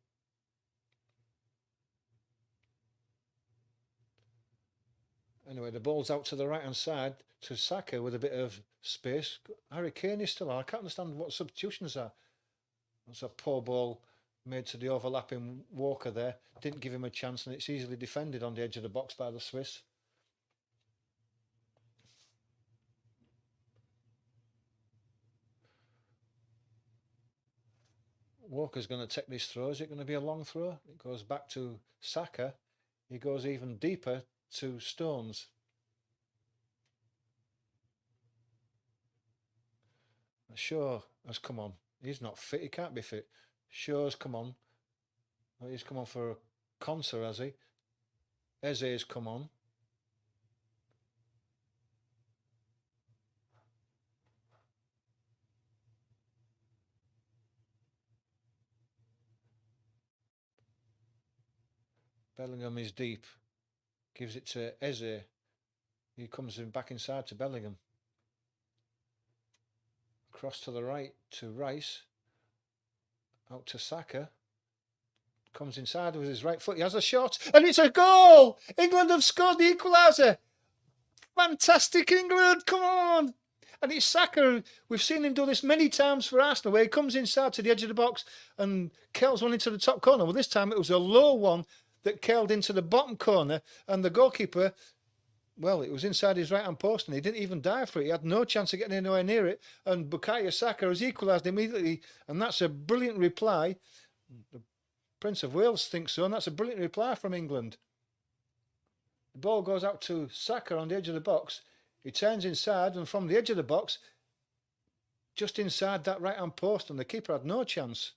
Anyway, the ball's out to the right-hand side to Saka with a bit of space. Harry Kane is still on. I can't understand what substitutions are. It's a poor ball made to the overlapping Walker there. Didn't give him a chance and it's easily defended on the edge of the box by the Swiss. Walker's going to take this throw. Is it going to be a long throw? It goes back to Saka. He goes even deeper to Stones. Shaw has come on. He's not fit. He can't be fit. Shaw's come on. Oh, he's come on for a concert, has he? Eze's come on. Bellingham is deep. Gives it to Eze. He comes in back inside to Bellingham. Cross to the right to Rice. Out to Saka. Comes inside with his right foot. He has a shot. And it's a goal! England have scored the equaliser. Fantastic, England! Come on! And it's Saka. We've seen him do this many times for Arsenal, where he comes inside to the edge of the box and curls one into the top corner. Well, this time it was a low one that curled into the bottom corner, and the goalkeeper, well, it was inside his right-hand post, and he didn't even dive for it. He had no chance of getting anywhere near it, and Bukayo Saka has equalised immediately, and that's a brilliant reply. The Prince of Wales thinks so, and that's a brilliant reply from England. The ball goes out to Saka on the edge of the box. He turns inside, and from the edge of the box, just inside that right-hand post, and the keeper had no chance.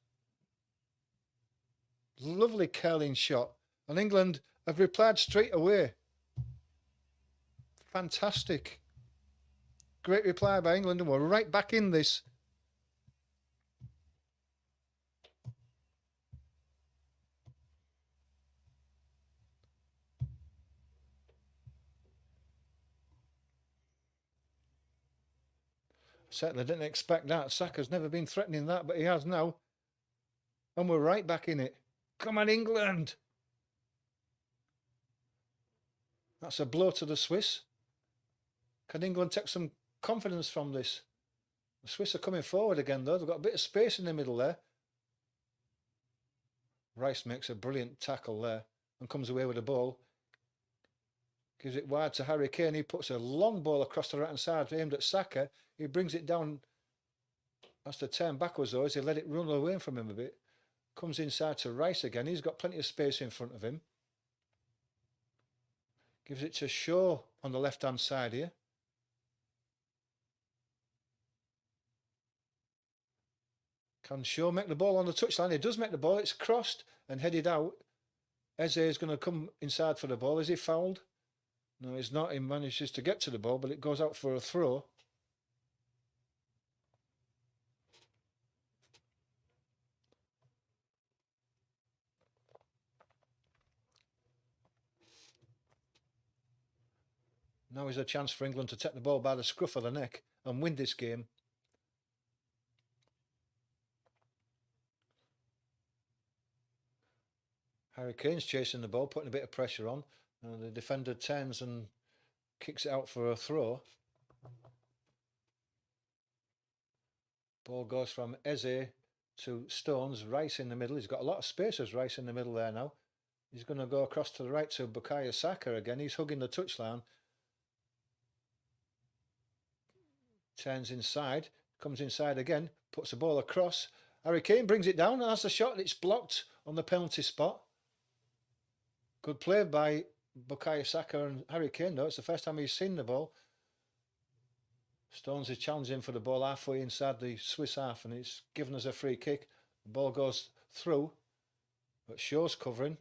Lovely curling shot, and England have replied straight away. Fantastic. Great reply by England, and we're right back in this. Certainly didn't expect that. Saka's never been threatening that, but he has now. And we're right back in it. Come on, England! That's a blow to the Swiss. Can England take some confidence from this? The Swiss are coming forward again, though. They've got a bit of space in the middle there. Rice makes a brilliant tackle there and comes away with the ball. Gives it wide to Harry Kane. He puts a long ball across the right-hand side aimed at Saka. He brings it down. That's the turn backwards, though, as he let it run away from him a bit. Comes inside to Rice again. He's got plenty of space in front of him. Gives it to Shaw on the left-hand side here. Can Shaw make the ball on the touchline? He does make the ball. It's crossed and headed out. Eze is going to come inside for the ball. Is he fouled? No, he's not. He manages to get to the ball, but it goes out for a throw. Now is a chance for England to take the ball by the scruff of the neck and win this game. Harry Kane's chasing the ball, putting a bit of pressure on. And the defender turns and kicks it out for a throw. Ball goes from Eze to Stones. Rice in the middle. He's got a lot of space as Rice in the middle there now. He's going to go across to the right to Bukayo Saka again. He's hugging the touchline. Turns inside, comes inside again, puts the ball across. Harry Kane brings it down, and that's a shot. It's blocked on the penalty spot. Good play by Bukayo Saka and Harry Kane, though. It's the first time he's seen the ball. Stones is challenging for the ball halfway inside the Swiss half, and it's given us a free kick. The ball goes through, but Shaw's covering.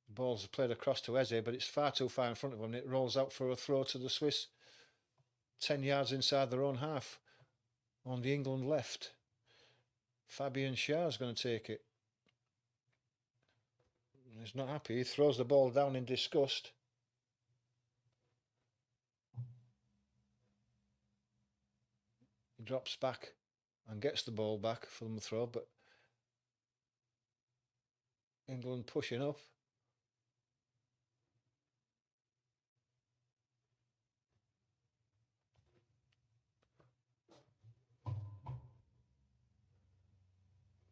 The ball's played across to Eze, but it's far too far in front of him. It rolls out for a throw to the Swiss. 10 yards inside their own half on the England left. Fabian Schär's going to take it. He's not happy. He throws the ball down in disgust. He drops back and gets the ball back from the throw, but England pushing up.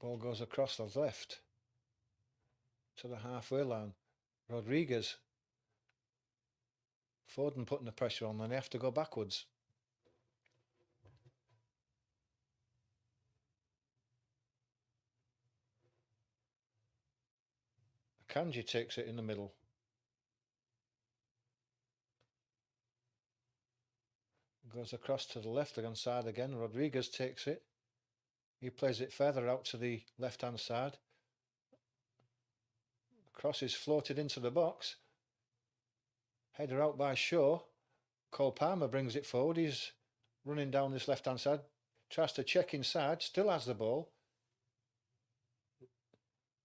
Ball goes across the left to the halfway line. Rodriguez. Foden putting the pressure on, and they have to go backwards. Kanji takes it in the middle. Goes across to the left-hand side again. Rodriguez takes it. He plays it further out to the left-hand side. Cross is floated into the box. Header out by Shaw. Cole Palmer brings it forward. He's running down this left-hand side. Tries to check inside. Still has the ball.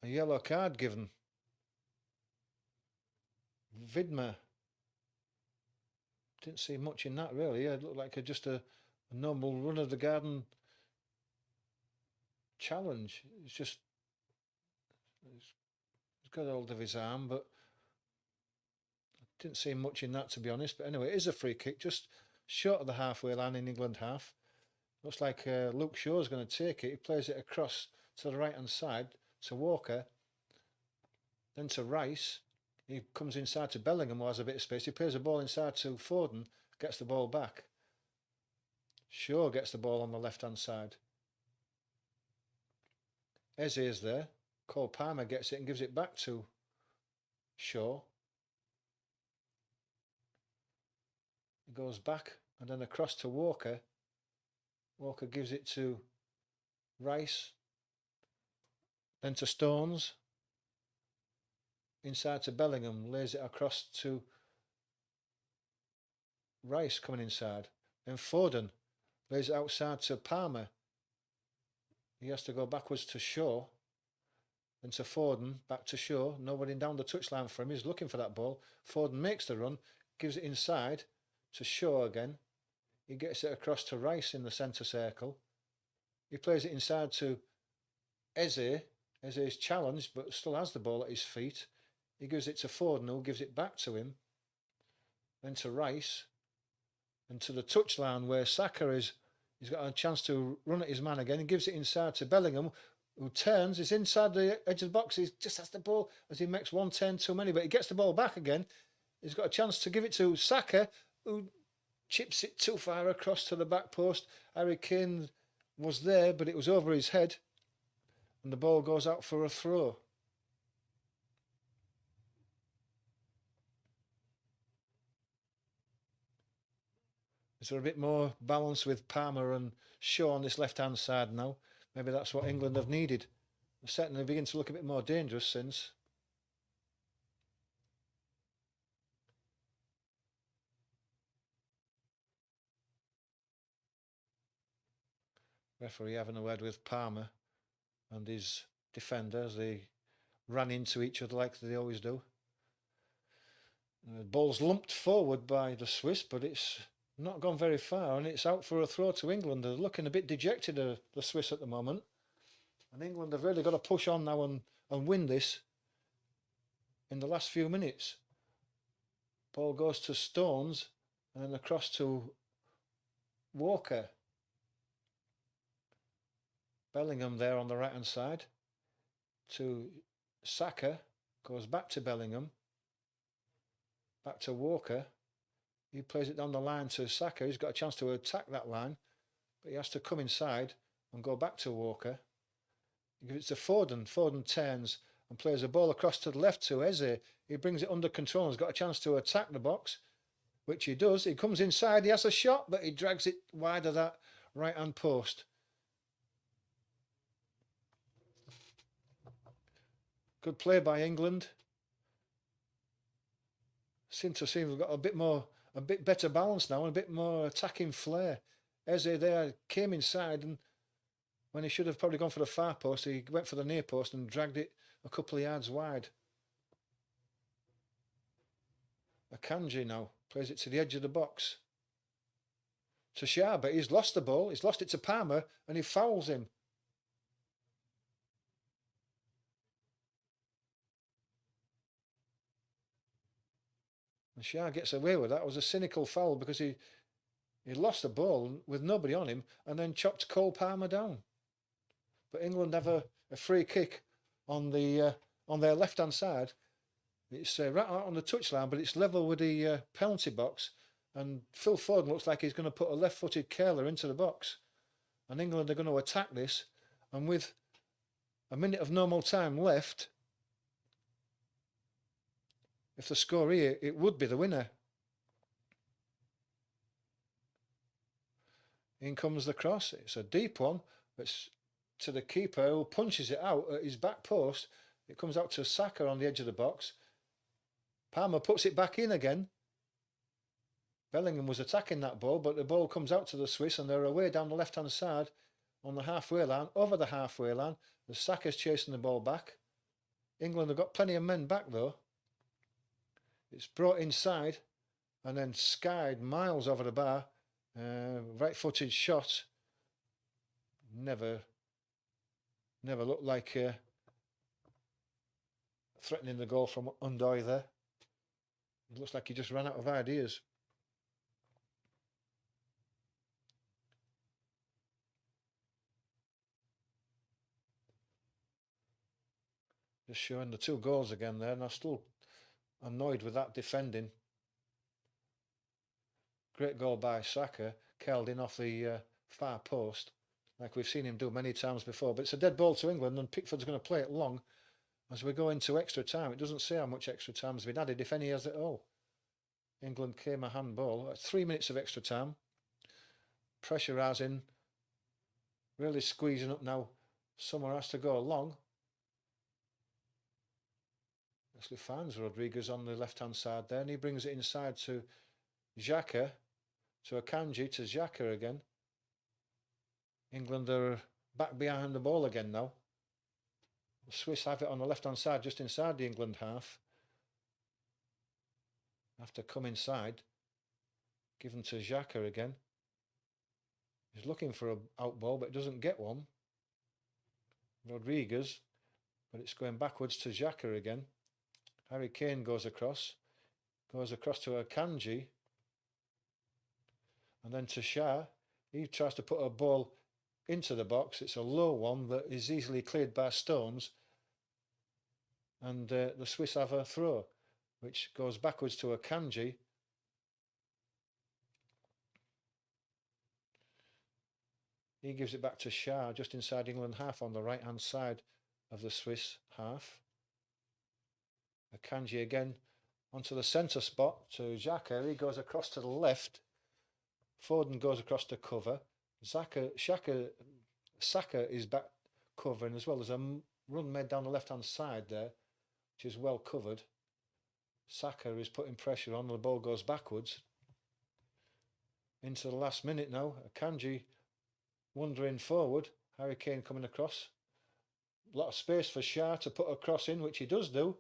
A yellow card given. Vidma. Didn't see much in that really. It looked like just a normal run of the garden challenge. He's got hold of his arm, but I didn't see much in that, to be honest. But anyway, it is a free kick, just short of the halfway line in England half. Looks like Luke Shaw's going to take it. He plays it across to the right-hand side to Walker, then to Rice. He comes inside to Bellingham, who has a bit of space. He plays the ball inside to Foden, gets the ball back. Shaw gets the ball on the left-hand side. Eze is there. Cole Palmer gets it and gives it back to Shaw. It goes back and then across to Walker. Walker gives it to Rice. Then to Stones. Inside to Bellingham. Lays it across to Rice coming inside. Then Foden lays it outside to Palmer. He has to go backwards to Shaw. Then to Foden, back to Shaw. Nobody down the touchline for him. He's looking for that ball. Foden makes the run, gives it inside to Shaw again. He gets it across to Rice in the centre circle. He plays it inside to Eze. Eze is challenged but still has the ball at his feet. He gives it to Foden, who gives it back to him. Then to Rice. And to the touchline where Saka is. He's got a chance to run at his man again. He gives it inside to Bellingham, who turns. He's inside the edge of the box. He just has the ball as he makes one turn too many, but he gets the ball back again. He's got a chance to give it to Saka, who chips it too far across to the back post. Harry Kane was there, but it was over his head. And the ball goes out for a throw. Is there a bit more balance with Palmer and Shaw on this left-hand side now? Maybe that's what England have needed. They're certainly beginning to look a bit more dangerous since. Referee having a word with Palmer and his defenders. They ran into each other like they always do. The ball's lumped forward by the Swiss, but it's not gone very far, and it's out for a throw to England. They're looking a bit dejected, the Swiss, at the moment. And England have really got to push on now and win this in the last few minutes. Ball goes to Stones and then across to Walker. Bellingham there on the right hand side to Saka. Goes back to Bellingham. Back to Walker. He plays it down the line to Saka. He's got a chance to attack that line, but he has to come inside and go back to Walker. He gives it to Foden. Foden turns and plays a ball across to the left to Eze. He brings it under control. He's got a chance to attack the box, which he does. He comes inside. He has a shot, but he drags it wide of that right-hand post. Good play by England. Seem we've got a bit better balance now and a bit more attacking flair. Eze there came inside, and when he should have probably gone for the far post, he went for the near post and dragged it a couple of yards wide. Akanji now plays it to the edge of the box. To Shah, but he's lost the ball. He's lost it to Palmer and he fouls him. And Shah gets away with that. It was a cynical foul because he lost the ball with nobody on him and then chopped Cole Palmer down. But England have a free kick on their left-hand side. It's right out on the touchline, but it's level with the penalty box. And Phil Foden looks like he's going to put a left-footed curler into the box. And England are going to attack this. And with a minute of normal time left, if the score here, it would be the winner. In comes the cross. It's a deep one. It's to the keeper, who punches it out at his back post. It comes out to Saka on the edge of the box. Palmer puts it back in again. Bellingham was attacking that ball, but the ball comes out to the Swiss and they're away down the left-hand side on the halfway line, over the halfway line. The Saka's chasing the ball back. England have got plenty of men back though. It's brought inside and then skied miles over the bar. Right-footed shot. Never looked like threatening the goal from Undoy there. It looks like he just ran out of ideas. Just showing the 2 goals again there, and I'm still annoyed with that defending. Great goal by Saka, curled in off the far post, like we've seen him do many times before. But it's a dead ball to England, and Pickford's going to play it long. As we go into extra time, it doesn't say how much extra time has been added, if any has at all. England claim a handball at 3 minutes of extra time. Pressurising, really squeezing up now. Somewhere has to go long. Actually finds Rodriguez on the left-hand side there, and he brings it inside to Xhaka, to Akanji, to Xhaka again. England are back behind the ball again now. The Swiss have it on the left-hand side, just inside the England half. Have to come inside. Given to Xhaka again. He's looking for an out ball, but doesn't get one. Rodriguez, but it's going backwards to Xhaka again. Harry Kane goes across to Akanji, and then to Shah. He tries to put a ball into the box. It's a low one that is easily cleared by stones, and the Swiss have a throw, which goes backwards to Akanji. He gives it back to Shah, just inside England half on the right-hand side of the Swiss half. Akanji again onto the centre spot to Xhaka. He goes across to the left. Foden goes across to cover. Saka is back covering as well. There's a run made down the left-hand side there, which is well covered. Saka is putting pressure on. The ball goes backwards. Into the last minute now. Akanji wandering forward. Harry Kane coming across. A lot of space for Shah to put a cross in, which he does do.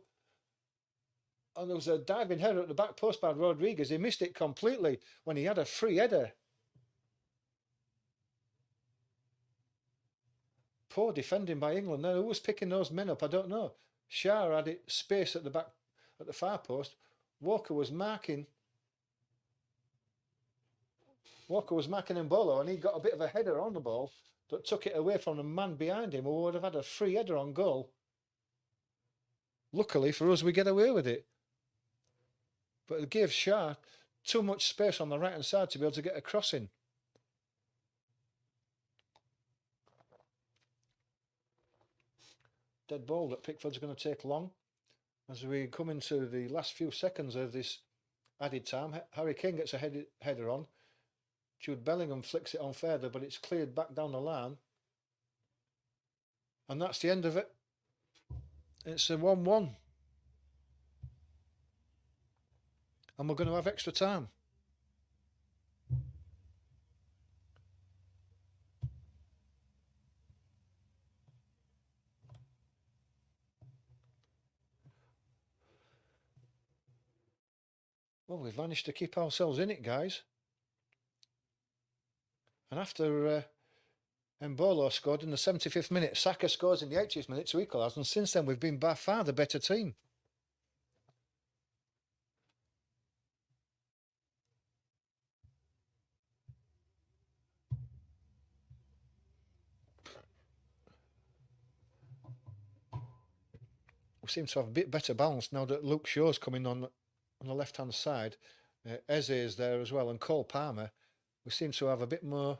And there was a diving header at the back post by Rodriguez. He missed it completely when he had a free header. Poor defending by England there. Who was picking those men up? I don't know. Shah had it space at the back, at the far post. Walker was marking Mbolo, and he got a bit of a header on the ball that took it away from the man behind him, who would have had a free header on goal. Luckily for us, we get away with it. But it gave Shah too much space on the right-hand side to be able to get a crossing. Dead ball that Pickford's going to take long. As we come into the last few seconds of this added time, Harry Kane gets a header on. Jude Bellingham flicks it on further, but it's cleared back down the line. And that's the end of it. It's a 1-1. And we're going to have extra time. Well, we've managed to keep ourselves in it, guys. And after Mbolo scored in the 75th minute, Saka scores in the 80th minute to equalise, and since then we've been by far the better team. We seem to have a bit better balance now that Luke Shaw's coming on the left-hand side. Eze is there as well, and Cole Palmer. We seem to have a bit more,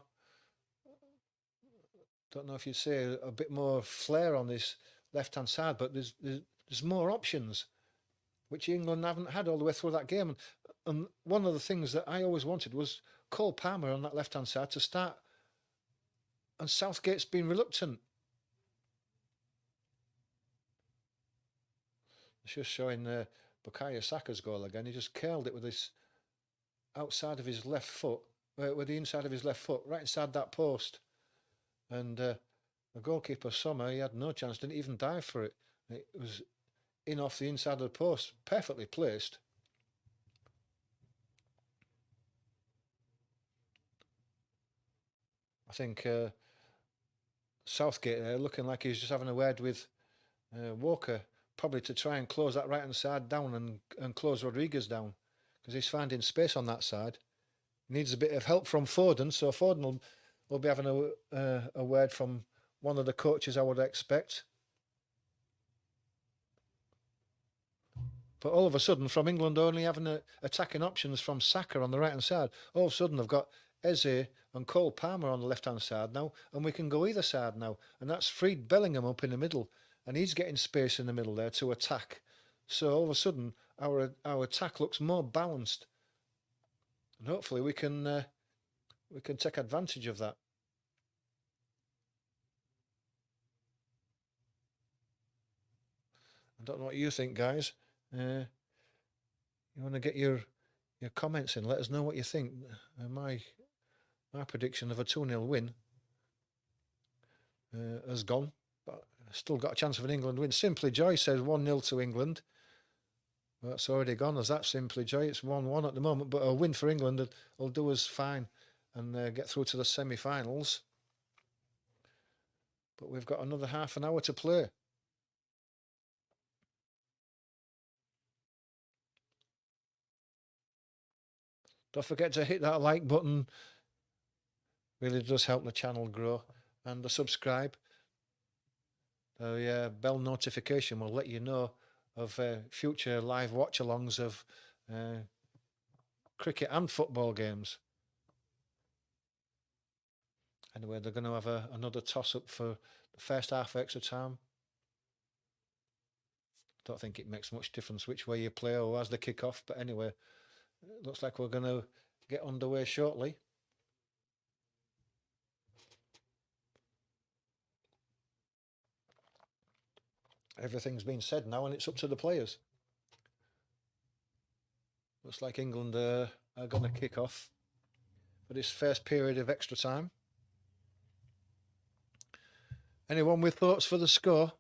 don't know if you'd say, a bit more flair on this left-hand side, but there's more options, which England haven't had all the way through that game. And one of the things that I always wanted was Cole Palmer on that left-hand side to start, and Southgate's been reluctant. It's just showing Bukayo Saka's goal again. He just curled it with his outside of his left foot, with the inside of his left foot, right inside that post. And the goalkeeper, Sommer, he had no chance, didn't even dive for it. It was in off the inside of the post, perfectly placed. I think Southgate looking like he's just having a word with Walker, probably to try and close that right-hand side down and close Rodriguez down, because he's finding space on that side. He needs a bit of help from Foden, so Foden will be having a word from one of the coaches, I would expect. But all of a sudden, from England only having attacking options from Saka on the right-hand side, all of a sudden they've got Eze and Cole Palmer on the left-hand side now, and we can go either side now. And that's freed Bellingham up in the middle. and he's getting space in the middle there to attack. So all of a sudden, our attack looks more balanced, and hopefully we can take advantage of that. I don't know what you think, guys. You want to get your comments in? Let us know what you think. My prediction of a 2-0 win has gone, but still got a chance of an England win. Simply Joy says 1-0 to England. Well, that's already gone. As that Simply Joy, it's 1-1 at the moment, but a win for England will do us fine and get through to the semi-finals. But we've got another half an hour to play. Don't forget to hit that like button. Really does help the channel grow. And the subscribe. The bell notification will let you know of future live watch-alongs of cricket and football games. Anyway, they're going to have another toss-up for the first half extra time. Don't think it makes much difference which way you play or as the kick-off, but anyway, it looks like we're going to get underway shortly. Everything's been said now and it's up to the players. Looks like England are going to kick off for this first period of extra time. Anyone with thoughts for the score?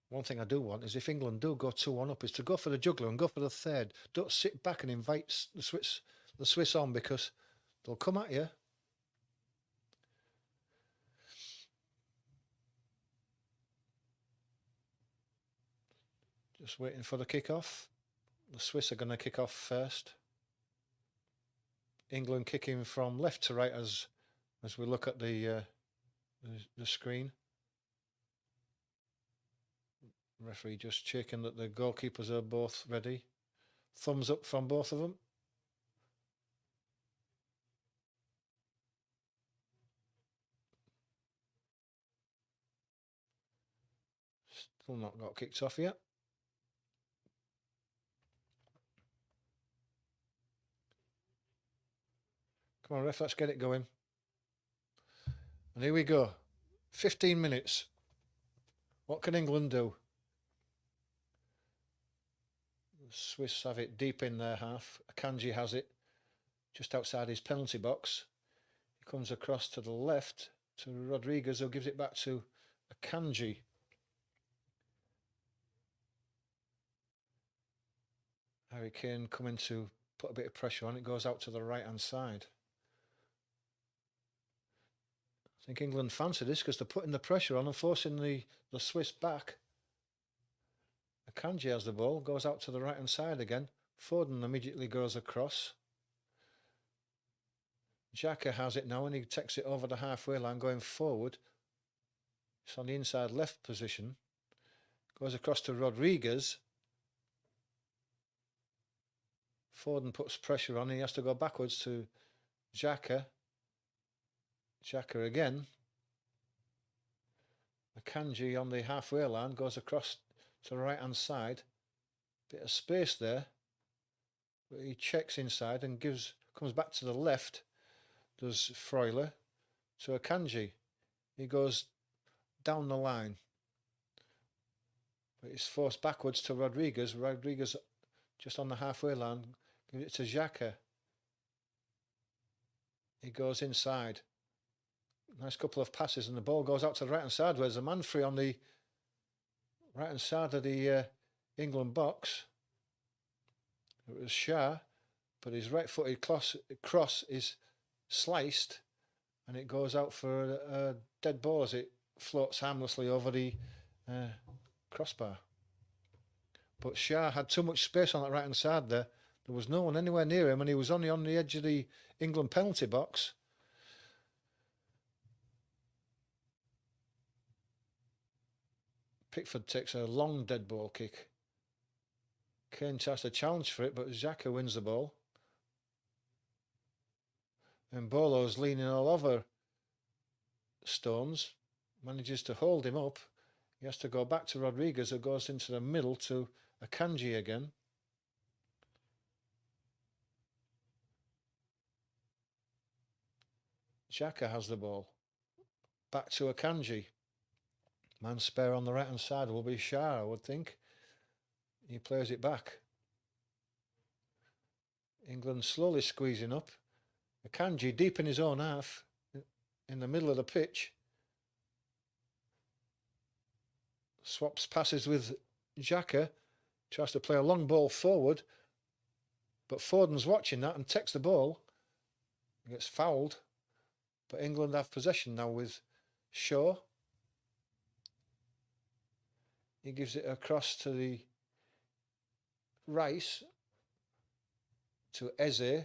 One thing I do want is if England do go 2-1 up is to go for the juggler and go for the third. Don't sit back and invite the Swiss on, because they'll come at you. Just waiting for the kick-off. The Swiss are going to kick off first. England kicking from left to right as we look at the screen. Referee just checking that the goalkeepers are both ready. Thumbs up from both of them. Still not got kicked off yet. Come on, ref, let's get it going. And here we go. 15 minutes. What can England do? The Swiss have it deep in their half. Akanji has it just outside his penalty box. He comes across to the left to Rodriguez, who gives it back to Akanji. Harry Kane coming to put a bit of pressure on. It goes out to the right-hand side. I think England fancy this because they're putting the pressure on and forcing the Swiss back. Akanji has the ball, goes out to the right-hand side again. Foden immediately goes across. Xhaka has it now and he takes it over the halfway line going forward. It's on the inside left position. Goes across to Rodriguez. Foden puts pressure on. He has to go backwards to Xhaka. Xhaka again. Akanji on the halfway line goes across to the right hand side. Bit of space there. But he checks inside and comes back to the left. Does Freuler to Akanji. He goes down the line. But it's forced backwards to Rodriguez. Rodriguez just on the halfway line. Gives it to Xhaka. He goes inside. Nice couple of passes and the ball goes out to the right hand side. Where's a man free on the right hand side of the England box. It was Shah, but his right-footed cross is sliced and it goes out for a dead ball as it floats harmlessly over the crossbar. But Shah had too much space on that right hand side there. There was no one anywhere near him and he was only on the edge of the England penalty box. Pickford takes a long dead ball kick. Kane tries to challenge for it, but Xhaka wins the ball. And Bolo's leaning all over Stones, manages to hold him up. He has to go back to Rodriguez, who goes into the middle to Akanji again. Xhaka has the ball. Back to Akanji. Man spare on the right hand side will be Shah, I would think. He plays it back. England slowly squeezing up. Akanji deep in his own half, in the middle of the pitch. Swaps passes with Xhaka. Tries to play a long ball forward. But Foden's watching that and takes the ball. He gets fouled. But England have possession now with Shaw. He gives it across to the Rice. To Eze.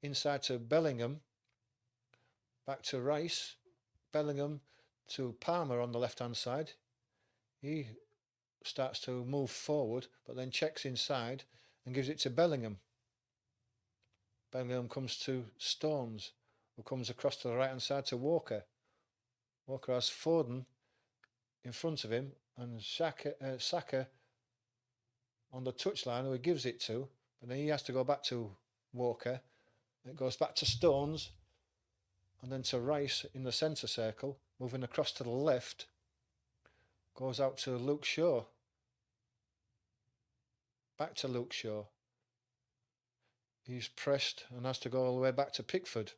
Inside to Bellingham. Back to Rice. Bellingham to Palmer on the left-hand side. He starts to move forward, but then checks inside and gives it to Bellingham. Bellingham comes to Stones, who comes across to the right-hand side to Walker. Walker has Foden in front of him, and Saka on the touchline, who he gives it to, but then he has to go back to Walker. It goes back to Stones, and then to Rice in the centre circle, moving across to the left. Goes out to Luke Shaw. Back to Luke Shaw. He's pressed and has to go all the way back to Pickford.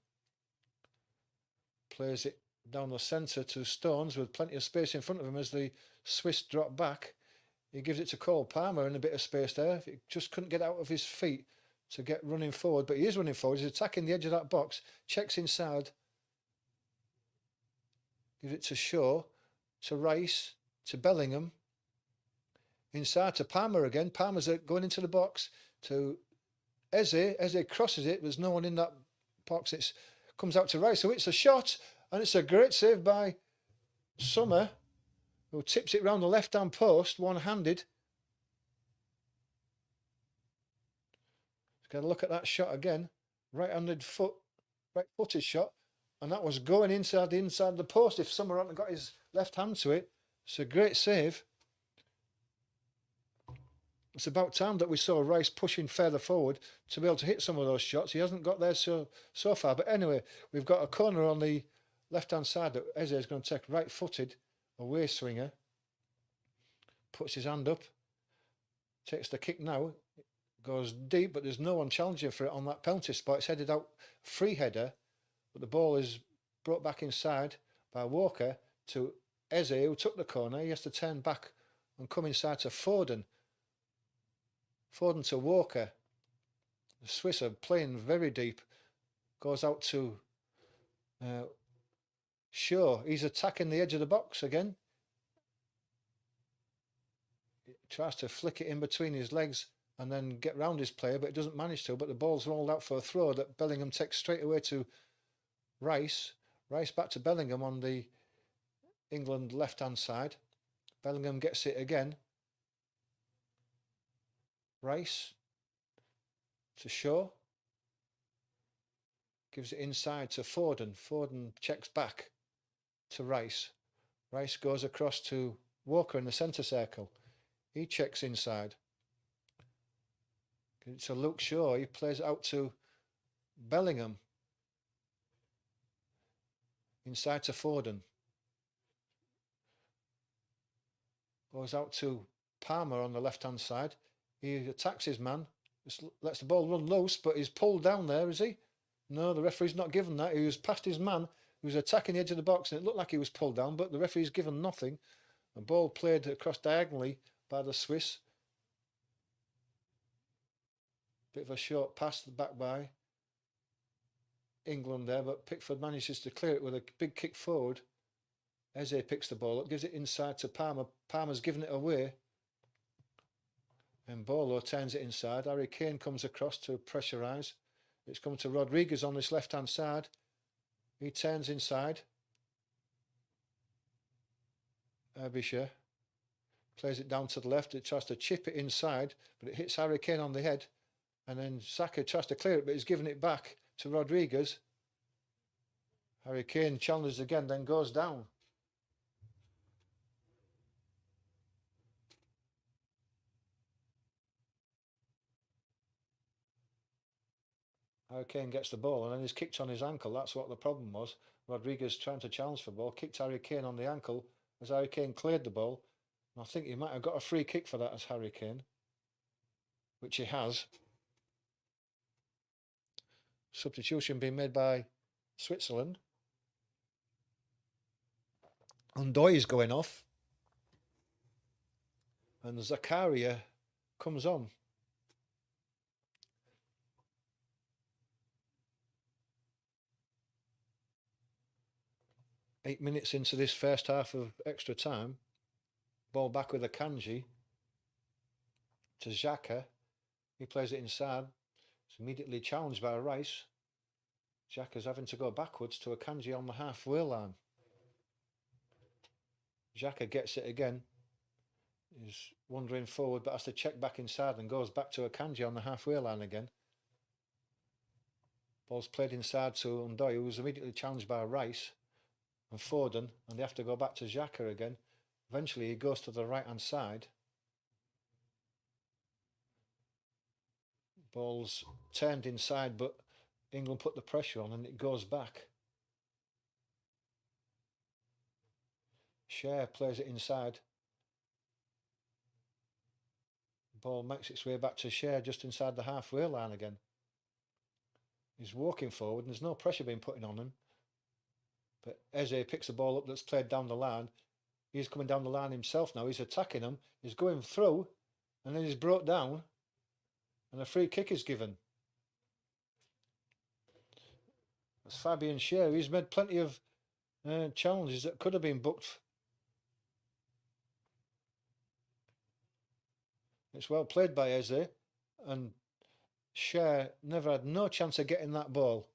Plays it down the centre to Stones with plenty of space in front of him as the Swiss drop back. He gives it to Cole Palmer in a bit of space there. He just couldn't get out of his feet to get running forward, but he is running forward. He's attacking the edge of that box. Checks inside. Gives it to Shaw, to Rice, to Bellingham. Inside to Palmer again. Palmer's going into the box to Eze. Eze crosses it. There's no one in that box. It comes out to Rice. So it's a shot, and it's a great save by Summer, who tips it round the left-hand post, one-handed. Got to look at that shot again. Right-handed foot, right-footed shot, and that was going inside the post. If Summer hadn't got his left hand to it, it's a great save. It's about time that we saw Rice pushing further forward to be able to hit some of those shots. He hasn't got there so far. But anyway, we've got a corner on the left-hand side that Eze is going to take right-footed, away swinger. Puts his hand up. Takes the kick now. Goes deep, but there's no one challenging for it on that penalty spot. It's headed out, free header. But the ball is brought back inside by Walker to Eze, who took the corner. He has to turn back and come inside to Foden. Foden to Walker. The Swiss are playing very deep. Goes out to Shaw. He's attacking the edge of the box again. He tries to flick it in between his legs and then get round his player, but it doesn't manage to. But the ball's rolled out for a throw that Bellingham takes straight away to Rice. Rice back to Bellingham on the England left-hand side. Bellingham gets it again. Rice to Shaw. Gives it inside to Foden. Foden checks back to Rice. Rice goes across to Walker in the centre circle. He checks inside. Gives it to Luke Shaw. He plays it out to Bellingham. Inside to Foden. Goes out to Palmer on the left-hand side. He attacks his man. Just lets the ball run loose, but he's pulled down there, is he? No, the referee's not given that. He was past his man. He was attacking the edge of the box, and it looked like he was pulled down, but the referee's given nothing. A ball played across diagonally by the Swiss. Bit of a short pass back by England there, but Pickford manages to clear it with a big kick forward. Eze picks the ball up, gives it inside to Palmer. Palmer's given it away. And Bolo turns it inside. Harry Kane comes across to pressurise. It's come to Rodriguez on this left-hand side. He turns inside. Abisha plays it down to the left. It tries to chip it inside, but it hits Harry Kane on the head. And then Saka tries to clear it, but he's given it back to Rodriguez. Harry Kane challenges again, then goes down. Harry Kane gets the ball and then he's kicked on his ankle. That's what the problem was. Rodriguez trying to challenge for the ball, kicked Harry Kane on the ankle as Harry Kane cleared the ball. And I think he might have got a free kick for that as Harry Kane, which he has. Substitution being made by Switzerland. Undoy is going off. And Zakaria comes on. Eight minutes into this first half of extra time. Ball back with Akanji to Xhaka. He plays it inside. It's immediately challenged by Rice. Xhaka's having to go backwards to Akanji on the halfway line. Xhaka gets it again. He's wandering forward but has to check back inside and goes back to Akanji on the halfway line again. Ball's played inside to Undoy, who was immediately challenged by Rice and Foden, and they have to go back to Xhaka again. Eventually he goes to the right hand side. Ball's turned inside, but England put the pressure on and it goes back. Cher plays it inside. Ball makes its way back to Cher just inside the halfway line again. He's walking forward and there's no pressure being put on him. But Eze picks the ball up that's played down the line. He's coming down the line himself now. He's attacking him. He's going through and then he's brought down and a free kick is given. That's Fabian Cher. He's made plenty of challenges that could have been booked. It's well played by Eze, and Cher never had no chance of getting that ball.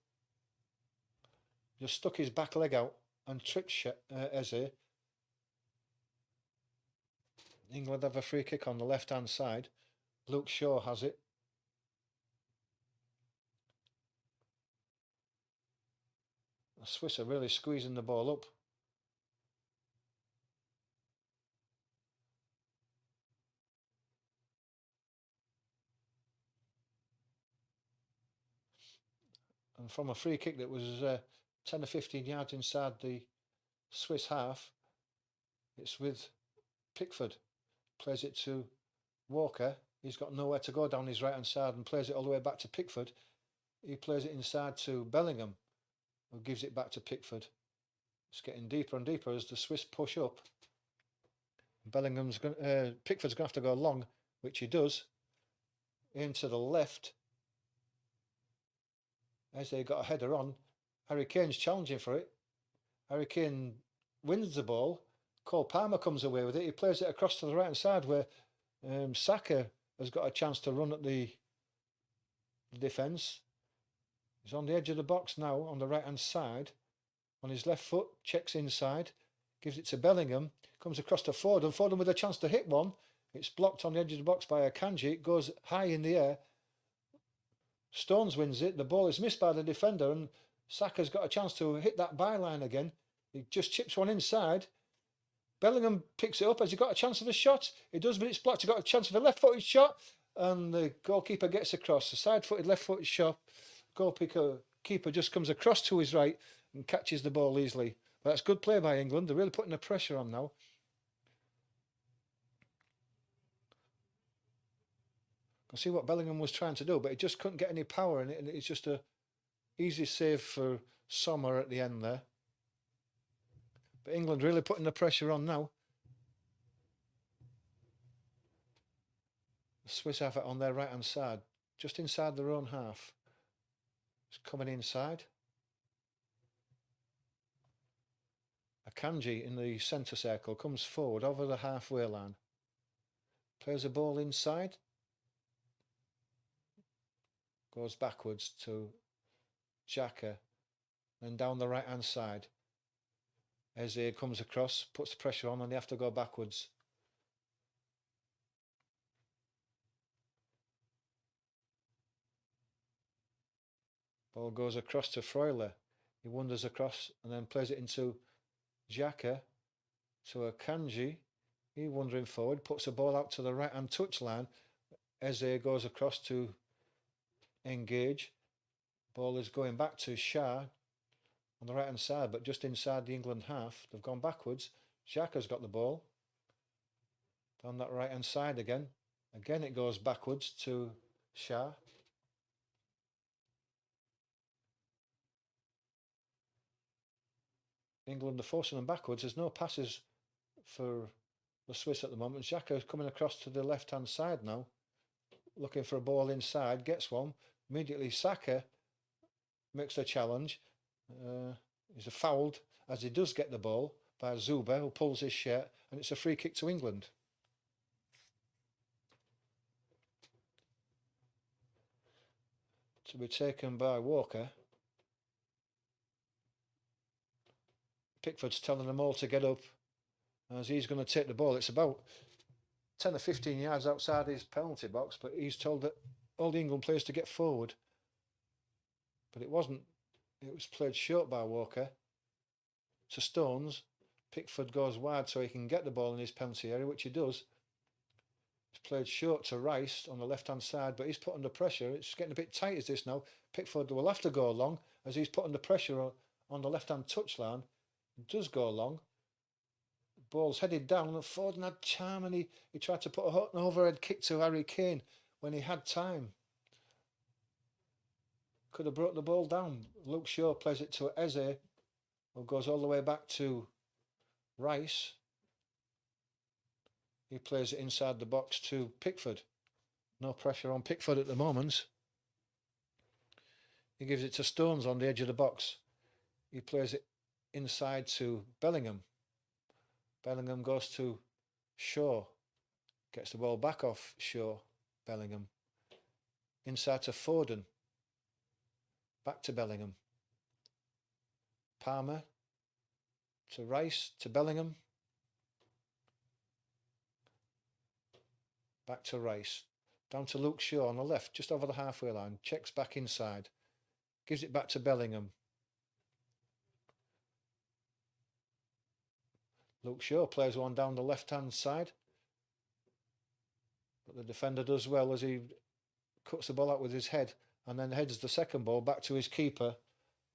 Just stuck his back leg out and tripped Eze. England have a free kick on the left hand side. Luke Shaw has it. The Swiss are really squeezing the ball up. And from a free kick that was 10 or 15 yards inside the Swiss half, it's with Pickford. Plays it to Walker. He's got nowhere to go down his right hand side and plays it all the way back to Pickford. He plays it inside to Bellingham, who gives it back to Pickford. It's getting deeper and deeper as the Swiss push up. Pickford's going to have to go long, which he does. Into the left. As they got a header on, Harry Kane's challenging for it. Harry Kane wins the ball. Cole Palmer comes away with it. He plays it across to the right hand side where Saka has got a chance to run at the defence. He's on the edge of the box now on the right hand side. On his left foot, checks inside, gives it to Bellingham, comes across to Foden. Foden with a chance to hit one. It's blocked on the edge of the box by Akanji. It goes high in the air. Stones wins it. The ball is missed by the defender and Saka's got a chance to hit that byline again. He just chips one inside. Bellingham picks it up. Has he got a chance of a shot? He does, but it's blocked. He got a chance of a left-footed shot and the goalkeeper gets across. The side-footed left-footed shot. Goalkeeper just comes across to his right and catches the ball easily. But that's good play by England. They're really putting the pressure on now. You can see what Bellingham was trying to do, but he just couldn't get any power in it, and it's just a easy save for Sommer at the end there. But England really putting the pressure on now. The Swiss have it on their right hand side, just inside their own half. It's coming inside. Akanji in the centre circle comes forward over the halfway line. Plays a ball inside. Goes backwards to Xhaka. Then down the right hand side. Eze comes across, puts the pressure on and they have to go backwards. Ball goes across to Freuler. He wanders across and then plays it into Xhaka, to a Kanji. He wandering forward, puts the ball out to the right hand touchline. Eze goes across to engage. Ball is going back to Shah on the right hand side, but just inside the England half. They've gone backwards. Xhaka's got the ball down that right hand side again. Again it goes backwards to Shah. England are forcing them backwards. There's no passes for the Swiss at the moment. Xhaka coming across to the left hand side now, looking for a ball inside, gets one. Immediately Saka makes the challenge. He's fouled as he does get the ball by Zuba, who pulls his shirt, and it's a free kick to England. To be taken by Walker. Pickford's telling them all to get up as he's going to take the ball. It's about 10 or 15 yards outside his penalty box, but he's told that all the England players to get forward. But it wasn't. It was played short by Walker to Stones. Pickford goes wide so he can get the ball in his penalty area, which he does. It's played short to Rice on the left-hand side, but he's put under pressure. It's getting a bit tight as this now. Pickford will have to go long as he's put under pressure on the left-hand touchline. It does go long. Ball's headed down, and Foden had time, and he tried to put an overhead kick to Harry Kane when he had time. Could have brought the ball down. Luke Shaw plays it to Eze, who goes all the way back to Rice. He plays it inside the box to Pickford. No pressure on Pickford at the moment. He gives it to Stones on the edge of the box. He plays it inside to Bellingham. Bellingham goes to Shaw. Gets the ball back off Shaw. Bellingham. Inside to Foden. Back to Bellingham. Palmer to Rice to Bellingham. Back to Rice. Down to Luke Shaw on the left, just over the halfway line. Checks back inside. Gives it back to Bellingham. Luke Shaw plays one down the left-hand side. But the defender does well as he cuts the ball out with his head and then heads the second ball back to his keeper.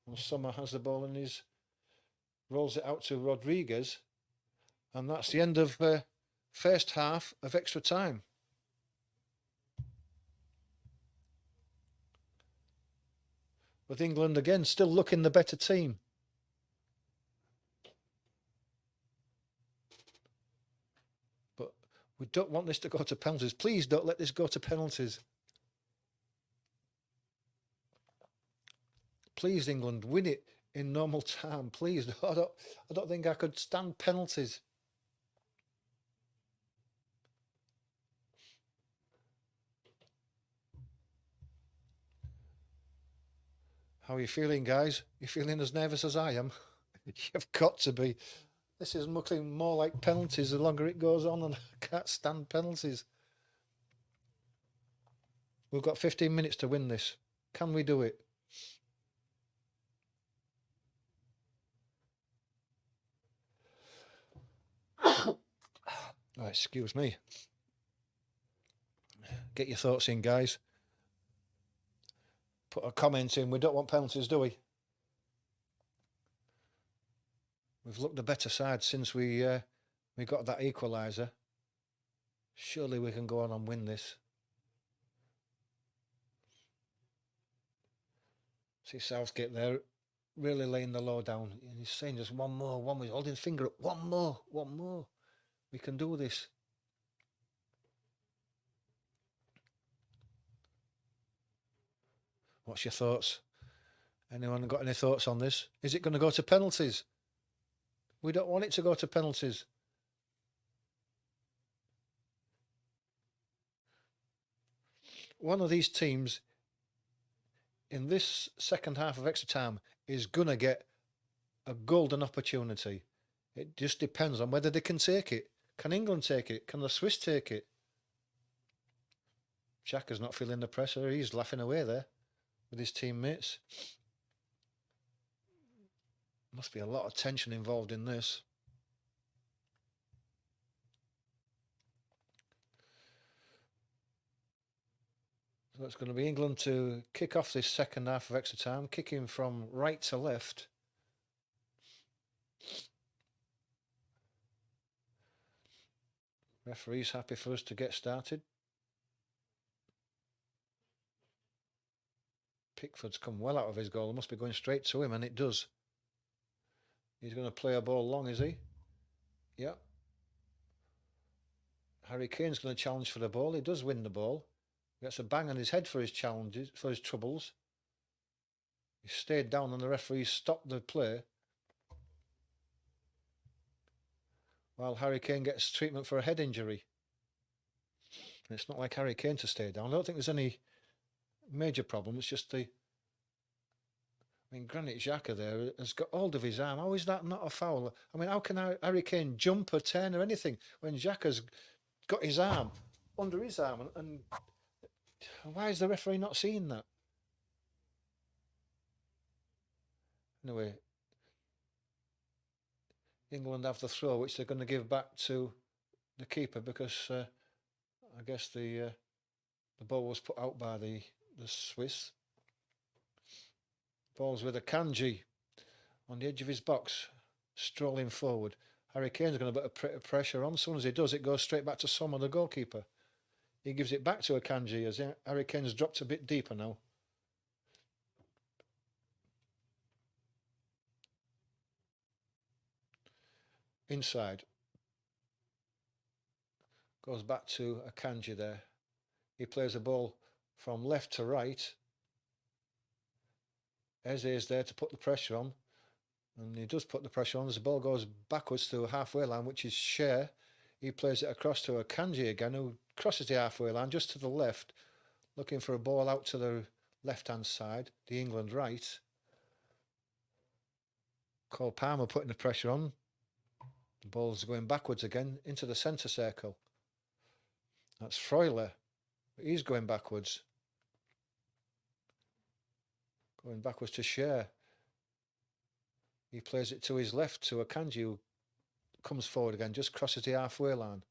And Summer has the ball and rolls it out to Rodriguez. And that's the end of first half of extra time. With England again still looking the better team. But we don't want this to go to penalties. Please don't let this go to penalties. Please, England, win it in normal time. Please. I don't think I could stand penalties. How are you feeling, guys? You feeling as nervous as I am? You've got to be. This is looking more like penalties the longer it goes on, and I can't stand penalties. We've got 15 minutes to win this. Can we do it? Oh, excuse me. Get your thoughts in, guys. Put a comment in. We don't want penalties, do we? We've looked the better side since we got that equaliser. Surely we can go on and win this. See Southgate there, really laying the law down. He's saying just one more. He's holding his finger up. One more. We can do this. What's your thoughts? Anyone got any thoughts on this? Is it going to go to penalties? We don't want it to go to penalties. One of these teams in this second half of extra time is going to get a golden opportunity. It just depends on whether they can take it. Can England take it? Can the Swiss take it? Xhaka's not feeling the pressure. He's laughing away there with his teammates. Must be a lot of tension involved in this. So it's going to be England to kick off this second half of extra time, kicking from right to left. Referee's happy for us to get started. Pickford's come well out of his goal. It must be going straight to him, and it does. He's going to play a ball long, is he? Yeah. Harry Kane's going to challenge for the ball. He does win the ball. He gets a bang on his head for his challenges, for his troubles. He stayed down and the referee stopped the play. While Harry Kane gets treatment for a head injury. And it's not like Harry Kane to stay down. I don't think there's any major problem. It's just the... I mean, Granit Xhaka there has got hold of his arm. How is that not a foul? I mean, how can Harry Kane jump or turn or anything when Xhaka's got his arm under his arm? And why is the referee not seeing that? Anyway, England have the throw, which they're going to give back to the keeper because I guess the ball was put out by the Swiss. Ball's with Akanji on the edge of his box, strolling forward. Harry Kane's going to put a bit of pressure on. As soon as he does, it goes straight back to Sommer, the goalkeeper. He gives it back to Akanji as Harry Kane's dropped a bit deeper now. Inside. Goes back to Akanji there. He plays the ball from left to right. Eze is there to put the pressure on. And he does put the pressure on as the ball goes backwards to a halfway line, which is Cher. He plays it across to Akanji again, who crosses the halfway line just to the left, looking for a ball out to the left-hand side, the England right. Cole Palmer putting the pressure on. The ball's going backwards again into the centre circle. That's Freuler. He's going backwards. Going backwards to Cher. He plays it to his left to Akanji, who comes forward again, just crosses the halfway line.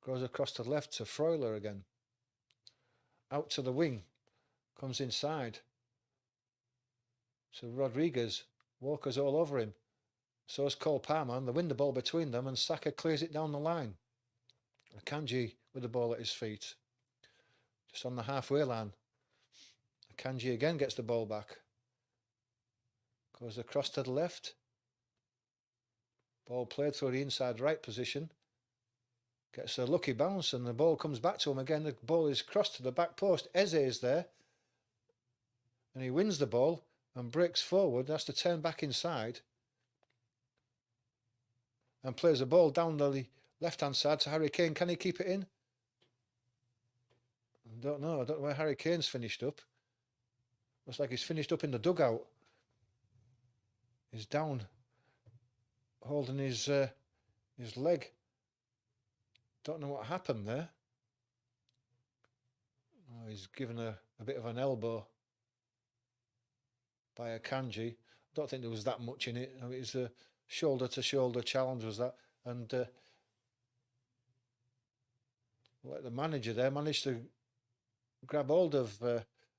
Goes across to the left to Freuler again. Out to the wing. Comes inside. To Rodriguez. Walker's all over him. So is Cole Palmer, and they win the ball between them, and Saka clears it down the line. Akanji with the ball at his feet. Just on the halfway line. Akanji again gets the ball back. Goes across to the left. Ball played through the inside right position. Gets a lucky bounce and the ball comes back to him again. The ball is crossed to the back post. Eze is there. And he wins the ball and breaks forward. Has to turn back inside. And plays the ball down the left-hand side to Harry Kane. Can he keep it in? I don't know. I don't know where Harry Kane's finished up. Looks like he's finished up in the dugout. He's down, holding his leg. Don't know what happened there. Oh, he's given a bit of an elbow by Akanji. Don't think there was that much in it. I mean, it was a shoulder-to-shoulder challenge, was that? And the manager there managed to grab hold of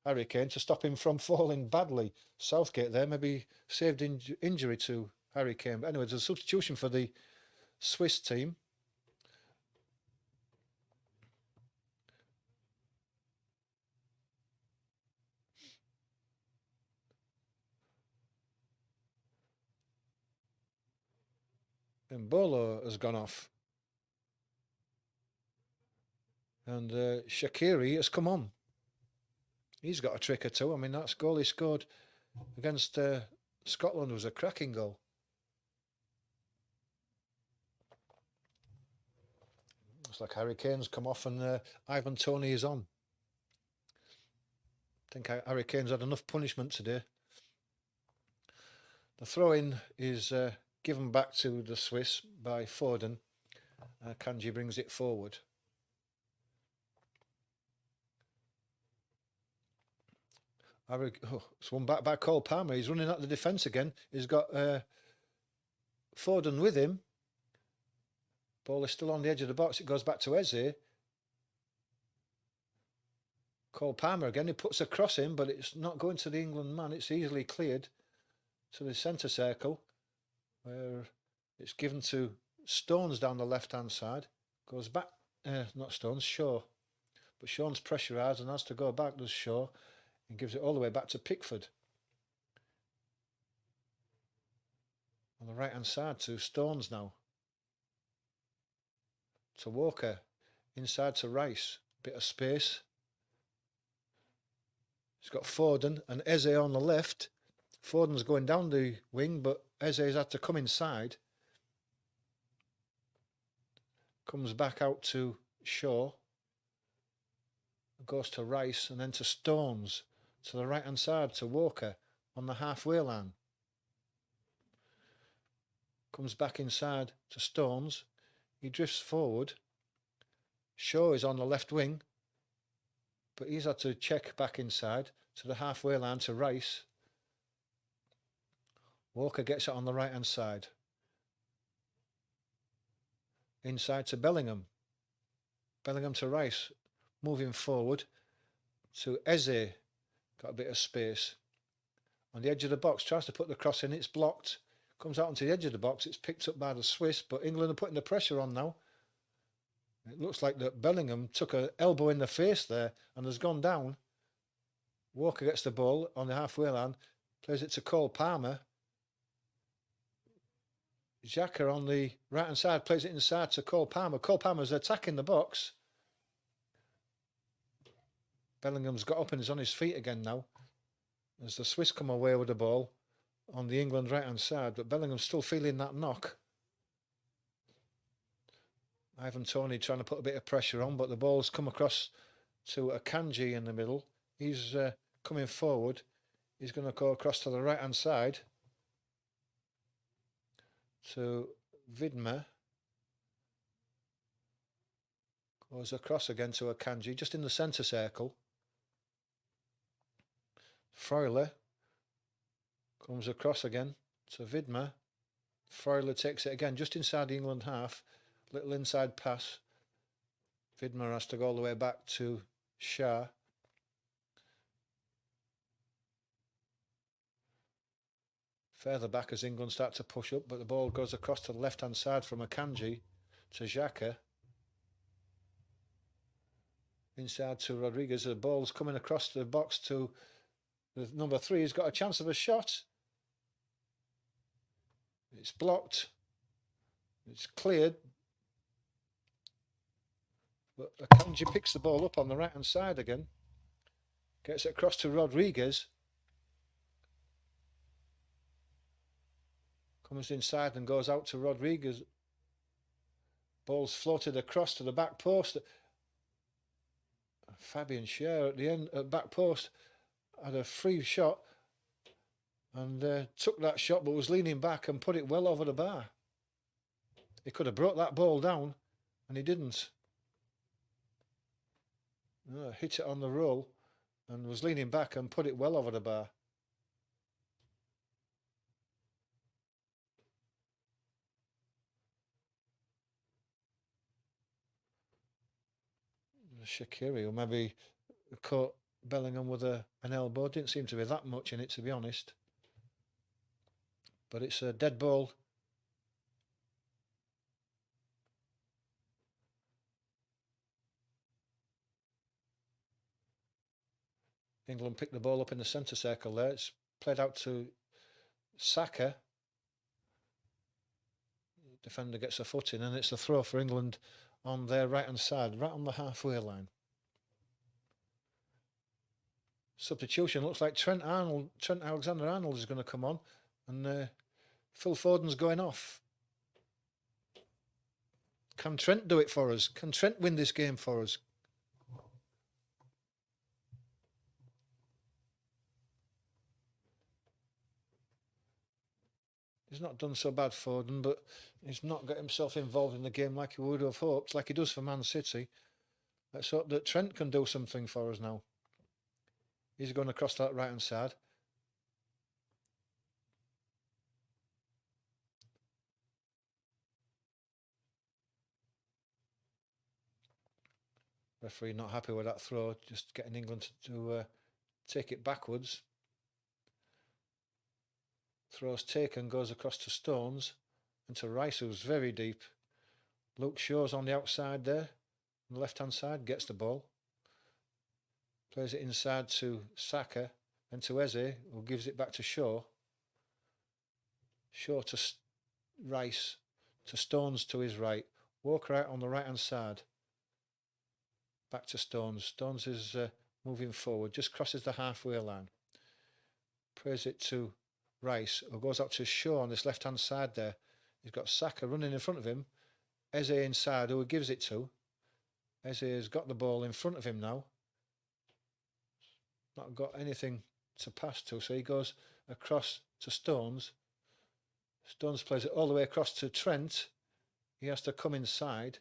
Harry Kane to stop him from falling badly. Southgate there maybe saved injury to Harry Kane. But anyway, there's a substitution for the Swiss team. Mbolo has gone off. And Shaqiri has come on. He's got a trick or two. I mean, that goal he scored against Scotland was a cracking goal. Looks like Harry Kane's come off and Ivan Toney is on. I think Harry Kane's had enough punishment today. The throw-in is given back to the Swiss by Foden. Kanji brings it forward. It's one back by Cole Palmer. He's running at the defence again. He's got Foden with him. Ball is still on the edge of the box. It goes back to Eze. Cole Palmer again. He puts a cross in, but it's not going to the England man. It's easily cleared to the centre circle, where it's given to Stones down the left-hand side. Goes back, not Stones, Shaw. But Sean's pressurised and has to go back, does Shaw, and gives it all the way back to Pickford. On the right-hand side to Stones now. To Walker. Inside to Rice. Bit of space. He's got Foden and Eze on the left. Foden's going down the wing, but Eze's had to come inside. Comes back out to Shaw. Goes to Rice and then to Stones. To the right-hand side to Walker on the halfway line. Comes back inside to Stones. He drifts forward. Shaw is on the left wing, but he's had to check back inside to the halfway line to Rice. Walker gets it on the right hand side. Inside to Bellingham. Bellingham to Rice. Moving forward to Eze. Got a bit of space. On the edge of the box. Tries to put the cross in. It's blocked. Comes out onto the edge of the box. It's picked up by the Swiss, but England are putting the pressure on now. It looks like that Bellingham took an elbow in the face there and has gone down. Walker gets the ball on the halfway line. Plays it to Cole Palmer. Xhaka on the right hand side plays it inside to Cole Palmer. Cole Palmer's attacking the box. Bellingham's got up and is on his feet again now. As the Swiss come away with the ball on the England right hand side, but Bellingham's still feeling that knock. Ivan Toney trying to put a bit of pressure on, but the ball's come across to Akanji in the middle. He's coming forward. He's going to go across to the right hand side to Vidma. Goes across again to Akanji, just in the centre circle. Freuler comes across again to Vidma. Freuler takes it again, just inside the England half. Little inside pass. Vidma has to go all the way back to Shah. Further back as England start to push up, but the ball goes across to the left-hand side from Akanji to Xhaka. Inside to Rodriguez. The ball's coming across the box to the number 3. He's got a chance of a shot. It's blocked. It's cleared. But Akanji picks the ball up on the right-hand side again. Gets it across to Rodriguez. Comes inside and goes out to Rodriguez. Ball's floated across to the back post. Fabian Schär at the end, at back post, had a free shot and took that shot, but was leaning back and put it well over the bar. He could have brought that ball down, and he didn't. Hit it on the roll and was leaning back and put it well over the bar. Shaqiri, who maybe caught Bellingham with an elbow. Didn't seem to be that much in it, to be honest. But it's a dead ball. England picked the ball up in the centre circle there. It's played out to Saka. The defender gets a foot in, and it's a throw for England on their right-hand side, right on the halfway line. Substitution looks like Trent Alexander-Arnold is going to come on, and Phil Foden's going off. Can Trent do it for us? Can Trent win this game for us? He's not done so bad, Foden, but he's not got himself involved in the game like he would have hoped, like he does for Man City. Let's hope that Trent can do something for us now. He's going across that right-hand side. Referee not happy with that throw, just getting England to take it backwards. Throw's taken, goes across to Stones and to Rice, who's very deep. Luke Shaw's on the outside there, on the left hand side, gets the ball. Plays it inside to Saka and to Eze, who gives it back to Shaw. Shaw to Rice, to Stones to his right. Walker out on the right hand side. Back to Stones. Stones is moving forward, just crosses the halfway line. Plays it to Rice, who goes out to Shaw on this left hand side there. He's got Saka running in front of him. Eze inside, who he gives it to. Eze has got the ball in front of him now. Not got anything to pass to, so he goes across to Stones. Stones plays it all the way across to Trent. He has to come inside.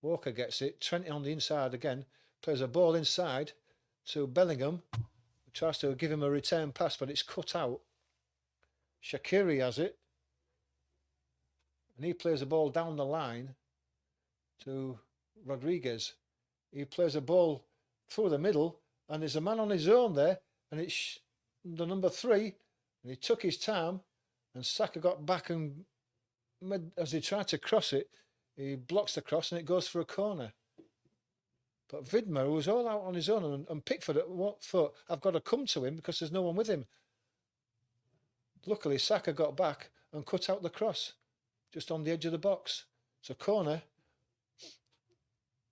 Walker gets it. Trent on the inside again. Plays a ball inside to Bellingham. Tries to give him a return pass, but it's cut out. Shaqiri has it. And he plays the ball down the line to Rodriguez. He plays a ball through the middle, and there's a man on his own there, and it's the number 3, and he took his time, and Saka got back, and as he tried to cross it, he blocks the cross, and it goes for a corner. But Vidmer, who was all out on his own, and Pickford at what thought, I've got to come to him because there's no one with him. Luckily, Saka got back and cut out the cross, just on the edge of the box. It's a corner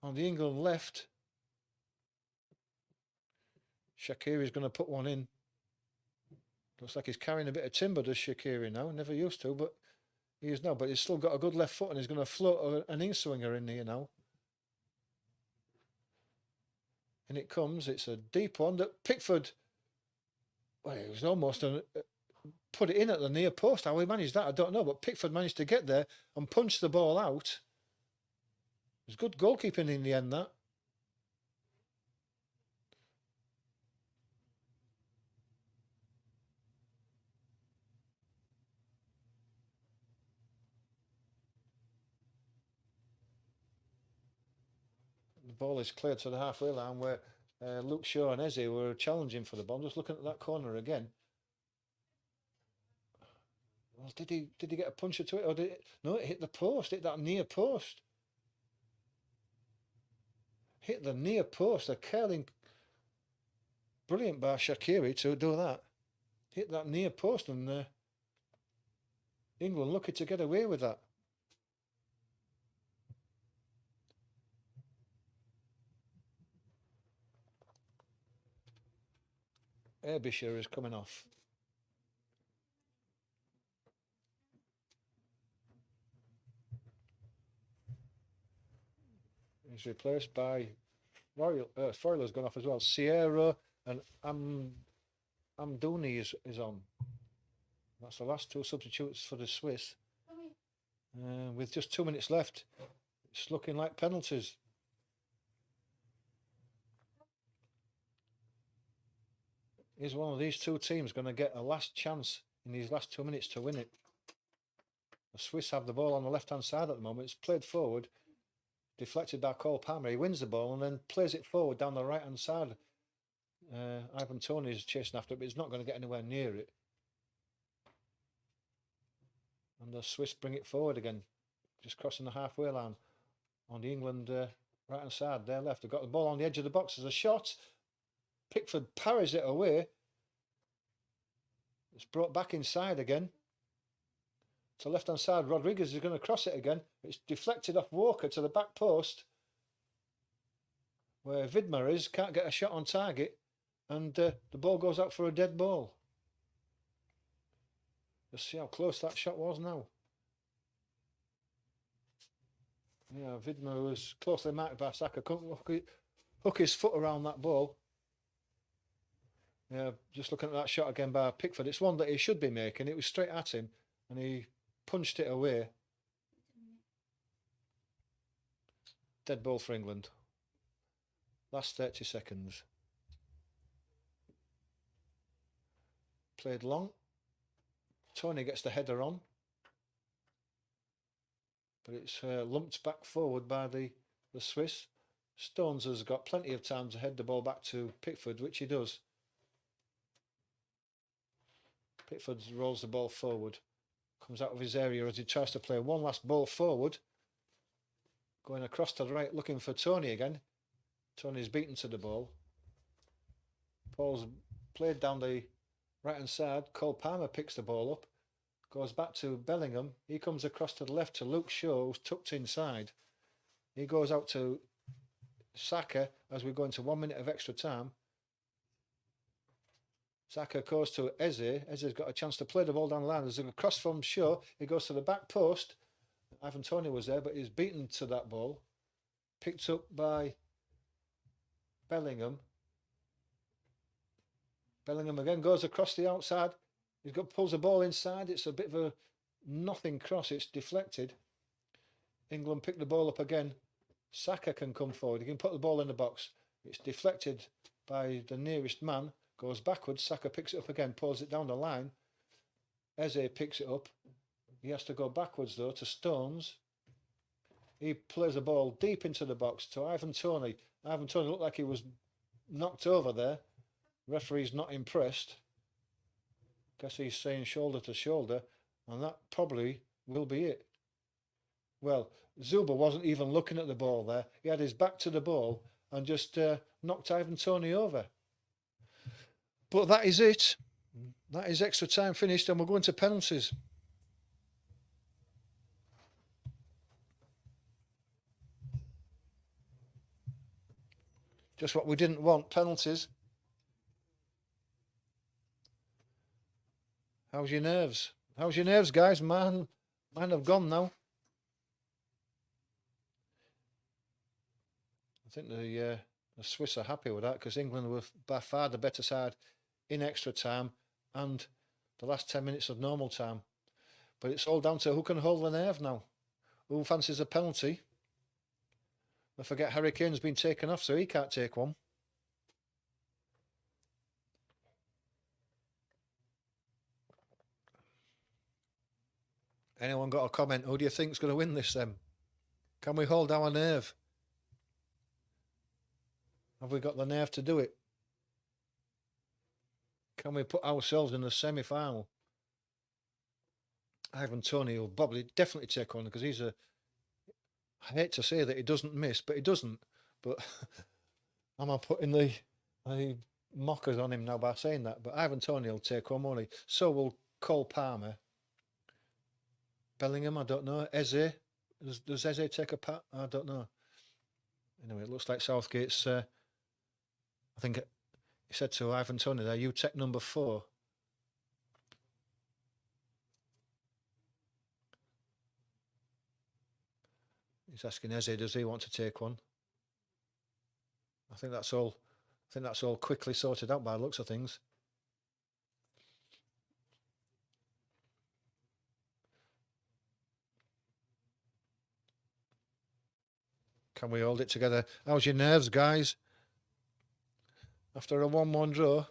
on the England left. Shaqiri's going to put one in. Looks like he's carrying a bit of timber, does Shaqiri now? Never used to, but he is now. But he's still got a good left foot, and he's going to float an in-swinger in here now. And it comes. It's a deep one that Pickford, well, it was almost put it in at the near post. How he managed that, I don't know. But Pickford managed to get there and punch the ball out. It was good goalkeeping in the end, that. The ball is cleared to the halfway line where Luke Shaw and Eze were challenging for the ball. I'm just looking at that corner again. Well, did he get a puncher to it, or did it? No, it hit the post. Hit that near post. Hit the near post. A curling, brilliant by Shaqiri to do that. Hit that near post, and England lucky to get away with that. Ayrshire is coming off. He's replaced by Froiler's gone off as well. Sierra and Amdouni is on. That's the last 2 substitutes for the Swiss. With just 2 minutes left, it's looking like penalties. Is one of these 2 teams going to get a last chance in these last 2 minutes to win it? The Swiss have the ball on the left-hand side at the moment. It's played forward, deflected by Cole Palmer. He wins the ball and then plays it forward down the right-hand side. Ivan Toney is chasing after it, but he's not going to get anywhere near it. And the Swiss bring it forward again, just crossing the halfway line on the England right-hand side. They're left. They've got the ball on the edge of the box. There's a shot. Pickford parries it away. It's brought back inside again. To left-hand side, Rodriguez is going to cross it again. It's deflected off Walker to the back post, where Vidmer is. Can't get a shot on target, and the ball goes out for a dead ball. Let's see how close that shot was now. Yeah, Vidmer was closely marked by Saka. Couldn't hook his foot around that ball. Yeah, just looking at that shot again by Pickford. It's one that he should be making. It was straight at him, and he punched it away. Dead ball for England. Last 30 seconds. Played long. Toney gets the header on, but it's lumped back forward by the Swiss. Stones has got plenty of time to head the ball back to Pickford, which he does. Pickford rolls the ball forward, comes out of his area as he tries to play one last ball forward. Going across to the right, looking for Tony again. Tony's beaten to the ball. Paul's played down the right-hand side. Cole Palmer picks the ball up, goes back to Bellingham. He comes across to the left to Luke Shaw, who's tucked inside. He goes out to Saka as we go into 1 minute of extra time. Saka goes to Eze. Eze's got a chance to play the ball down the line. There's a cross from Shaw. He goes to the back post. Ivan Toney was there, but he's beaten to that ball. Picked up by Bellingham. Bellingham again goes across the outside. He's got pulls the ball inside. It's a bit of a nothing cross. It's deflected. England pick the ball up again. Saka can come forward. He can put the ball in the box. It's deflected by the nearest man. Goes backwards. Saka picks it up again. Pulls it down the line. Eze picks it up. He has to go backwards though to Stones. He plays the ball deep into the box to Ivan Toney. Ivan Toney looked like he was knocked over there. Referee's not impressed. Guess he's saying shoulder to shoulder, and that probably will be it. Well, Zuba wasn't even looking at the ball there. He had his back to the ball and just knocked Ivan Toney over. But that is it. That is extra time finished, and we're going to penalties. Just what we didn't want, penalties. How's your nerves? How's your nerves, guys? Mine have gone now. I think the Swiss are happy with that because England were by far the better side in extra time and the last 10 minutes of normal time. But it's all down to who can hold the nerve now. Who fancies a penalty? I forget Harry Kane's been taken off, so he can't take one. Anyone got a comment? Who do you think's going to win this then? Can we hold our nerve? Have we got the nerve to do it? Can we put ourselves in the semi-final? Ivan Toney will probably definitely take one because he's a... I hate to say that he doesn't miss, but he doesn't. But am I putting the mockers on him now by saying that? But Ivan Toney will take one, won't he? So will Cole Palmer. Bellingham, I don't know. Eze. Does Eze take a pat? I don't know. Anyway, it looks like Southgate's... I think he said to Ivan Toney there, you take number 4. He's asking Eze, does he want to take one? I think that's all. I think that's all quickly sorted out by the looks of things. Can we hold it together? How's your nerves, guys? After a 1-1 draw.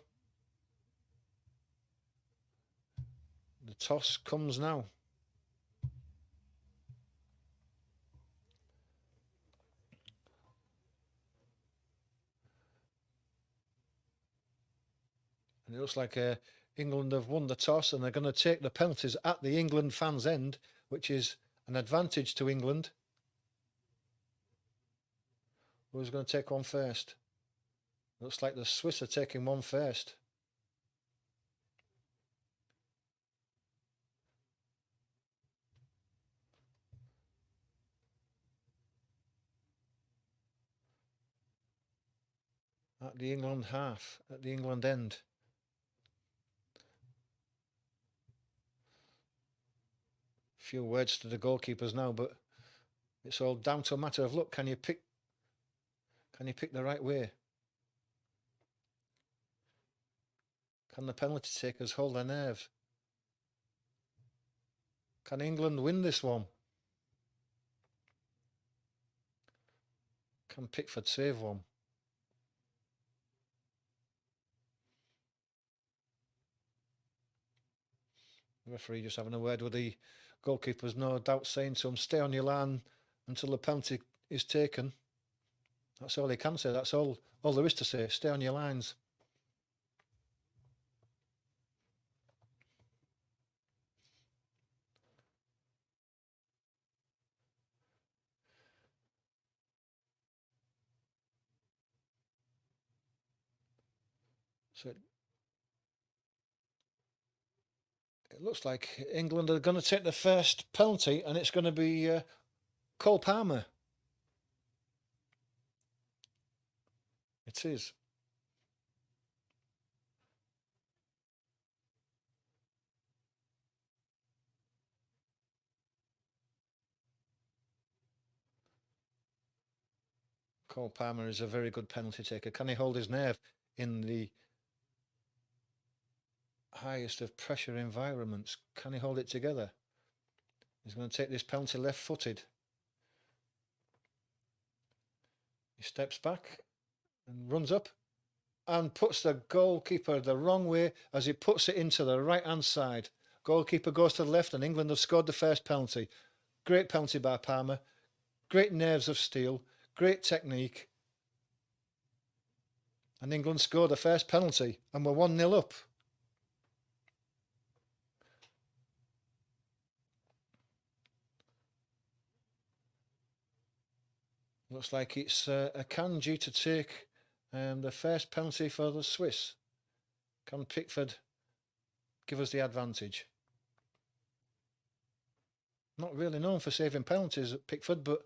The toss comes now. And it looks like England have won the toss and they're going to take the penalties at the England fans' end, which is an advantage to England. Who's going to take one first? Looks like the Swiss are taking one first. At the England half, at the England end. Few words to the goalkeepers now, but it's all down to a matter of luck. Can you pick the right way? Can the penalty takers hold their nerve? Can England win this one? Can Pickford save one? The referee just having a word with the goalkeepers, no doubt saying to him, stay on your line until the penalty is taken. That's all he can say. That's all there is to say. Stay on your lines. So it looks like England are going to take the first penalty, and it's going to be Cole Palmer. It is. Cole Palmer is a very good penalty taker. Can he hold his nerve in the highest of pressure environments? Can he hold it together? He's going to take this penalty left-footed. He steps back and runs up and puts the goalkeeper the wrong way as he puts it into the right-hand side. Goalkeeper goes to the left, and England have scored the first penalty. Great penalty by Palmer. Great nerves of steel. Great technique. And England scored the first penalty, and we're 1-0 up. Looks like it's Akanji to take the first penalty for the Swiss. Can Pickford give us the advantage? Not really known for saving penalties at Pickford, but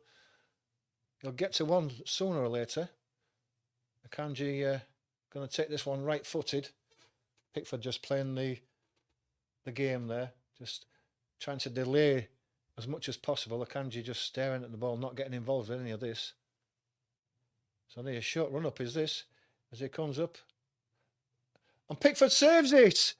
he'll get to one sooner or later. Akanji going to take this one right-footed. Pickford just playing the game there, just trying to delay as much as possible. Akanji just staring at the ball, not getting involved in any of this. So the short run-up is this, as he comes up. And Pickford saves it!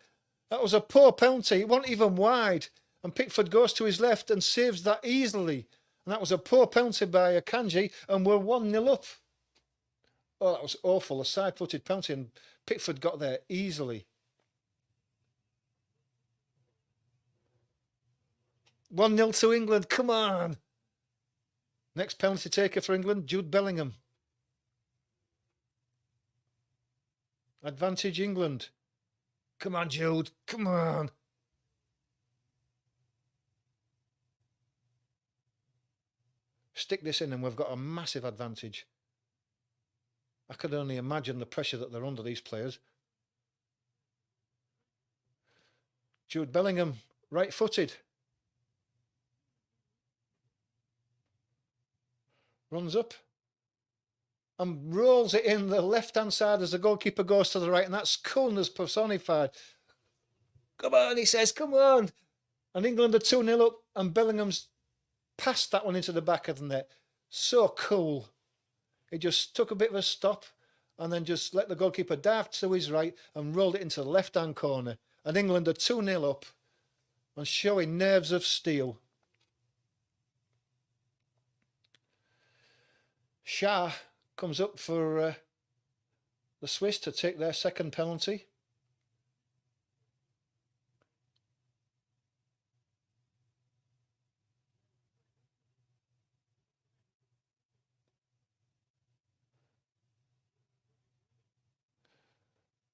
That was a poor penalty. It wasn't even wide. And Pickford goes to his left and saves that easily. And that was a poor penalty by Akanji, and we're 1-0 up. Oh, that was awful. A side-footed penalty, and Pickford got there easily. 1-0 to England. Come on. Next penalty taker for England, Jude Bellingham. Advantage England. Come on, Jude. Come on. Stick this in and we've got a massive advantage. I could only imagine the pressure that they're under, these players. Jude Bellingham, right-footed. Runs up and rolls it in the left-hand side as the goalkeeper goes to the right, and that's coolness personified. Come on, he says, come on. And England are 2-0 up, and Bellingham's passed that one into the back of the net. So cool. He just took a bit of a stop and then just let the goalkeeper dive to his right and rolled it into the left-hand corner. And England are 2-0 up and showing nerves of steel. Shah comes up for the Swiss to take their second penalty.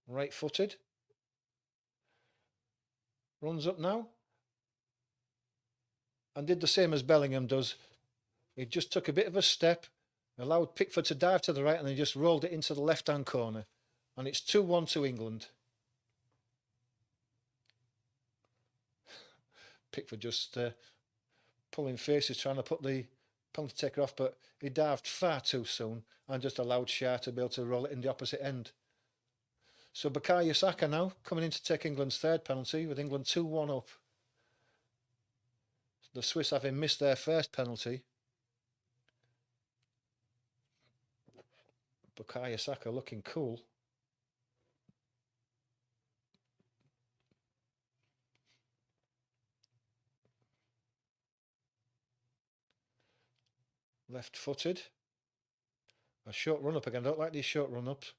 Right-footed. Runs up now. And did the same as Bellingham does. He just took a bit of a step, allowed Pickford to dive to the right, and then just rolled it into the left-hand corner. And it's 2-1 to England. Pickford just pulling faces, trying to put the penalty taker off, but he dived far too soon and just allowed Shah to be able to roll it in the opposite end. So Bukayo Saka now coming in to take England's third penalty, with England 2-1 up. The Swiss having missed their first penalty. Bukayo Saka looking cool. Left-footed. A short run-up again. I don't like these short run-ups.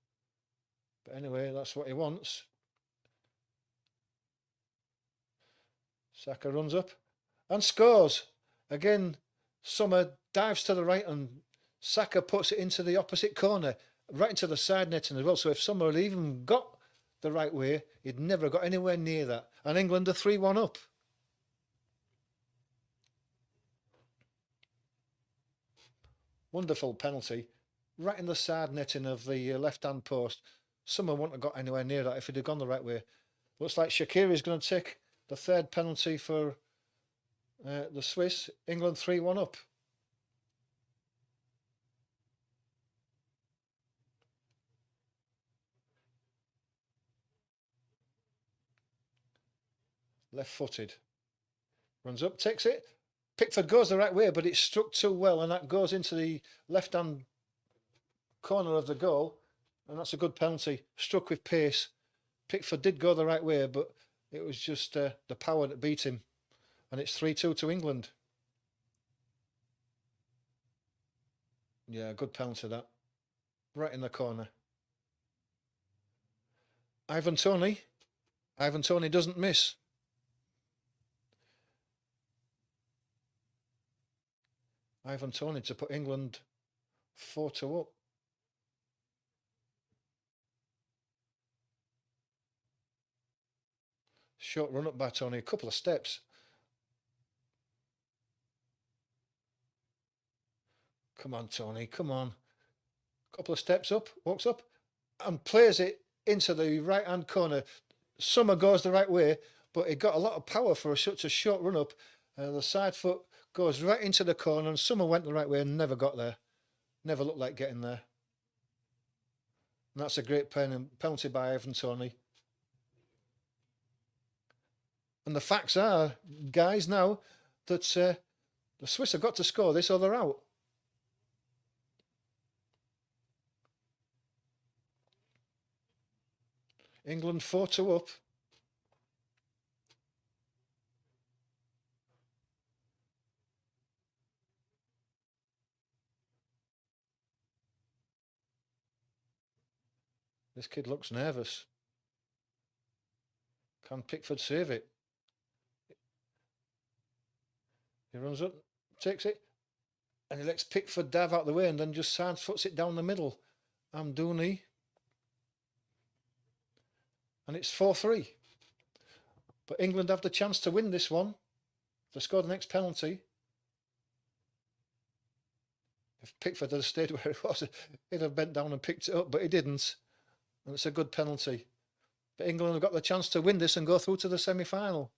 But anyway, that's what he wants. Saka runs up and scores. Again, Sommer dives to the right and Saka puts it into the opposite corner, right into the side netting as well. So if someone had even got the right way, he'd never got anywhere near that. And England are 3-1 up. Wonderful penalty, right in the side netting of the left-hand post. Someone wouldn't have got anywhere near that if it had gone the right way. Looks like Shaqiri is going to take the third penalty for the Swiss. England 3-1 up. Left-footed. Runs up, takes it. Pickford goes the right way, but it's struck too well, and that goes into the left-hand corner of the goal, and that's a good penalty. Struck with pace. Pickford did go the right way, but it was just the power that beat him, and it's 3-2 to England. Yeah, good penalty that. Right in the corner. Ivan Toney doesn't miss. Ivan Toney to put England 4-2 up. Short run up by Toney, a couple of steps. Come on, Toney, come on. Couple of steps up, walks up, and plays it into the right-hand corner. Summer goes the right way, but it got a lot of power for such a short run up. The side foot goes right into the corner, and Summer went the right way and never got there. Never looked like getting there. And that's a great penalty by Ivan Toney. And the facts are, guys, now that the Swiss have got to score this or they're out. England 4-2 up. This kid looks nervous. Can Pickford save it? He runs up, takes it, and he lets Pickford dive out the way and then just side foots it down the middle. Amdouni. And it's 4-3. But England have the chance to win this one. If they score the next penalty. If Pickford had stayed where it was, he'd have bent down and picked it up, but he didn't. And it's a good penalty. But England have got the chance to win this and go through to the semi-final.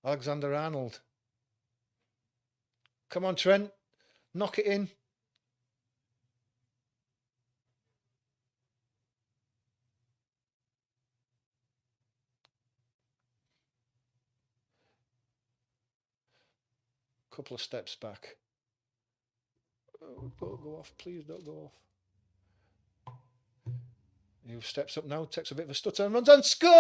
Alexander-Arnold. Come on, Trent. Knock it in. Couple of steps back. Oh, don't go off, please don't go off. He steps up now, takes a bit of a stutter and runs and scores!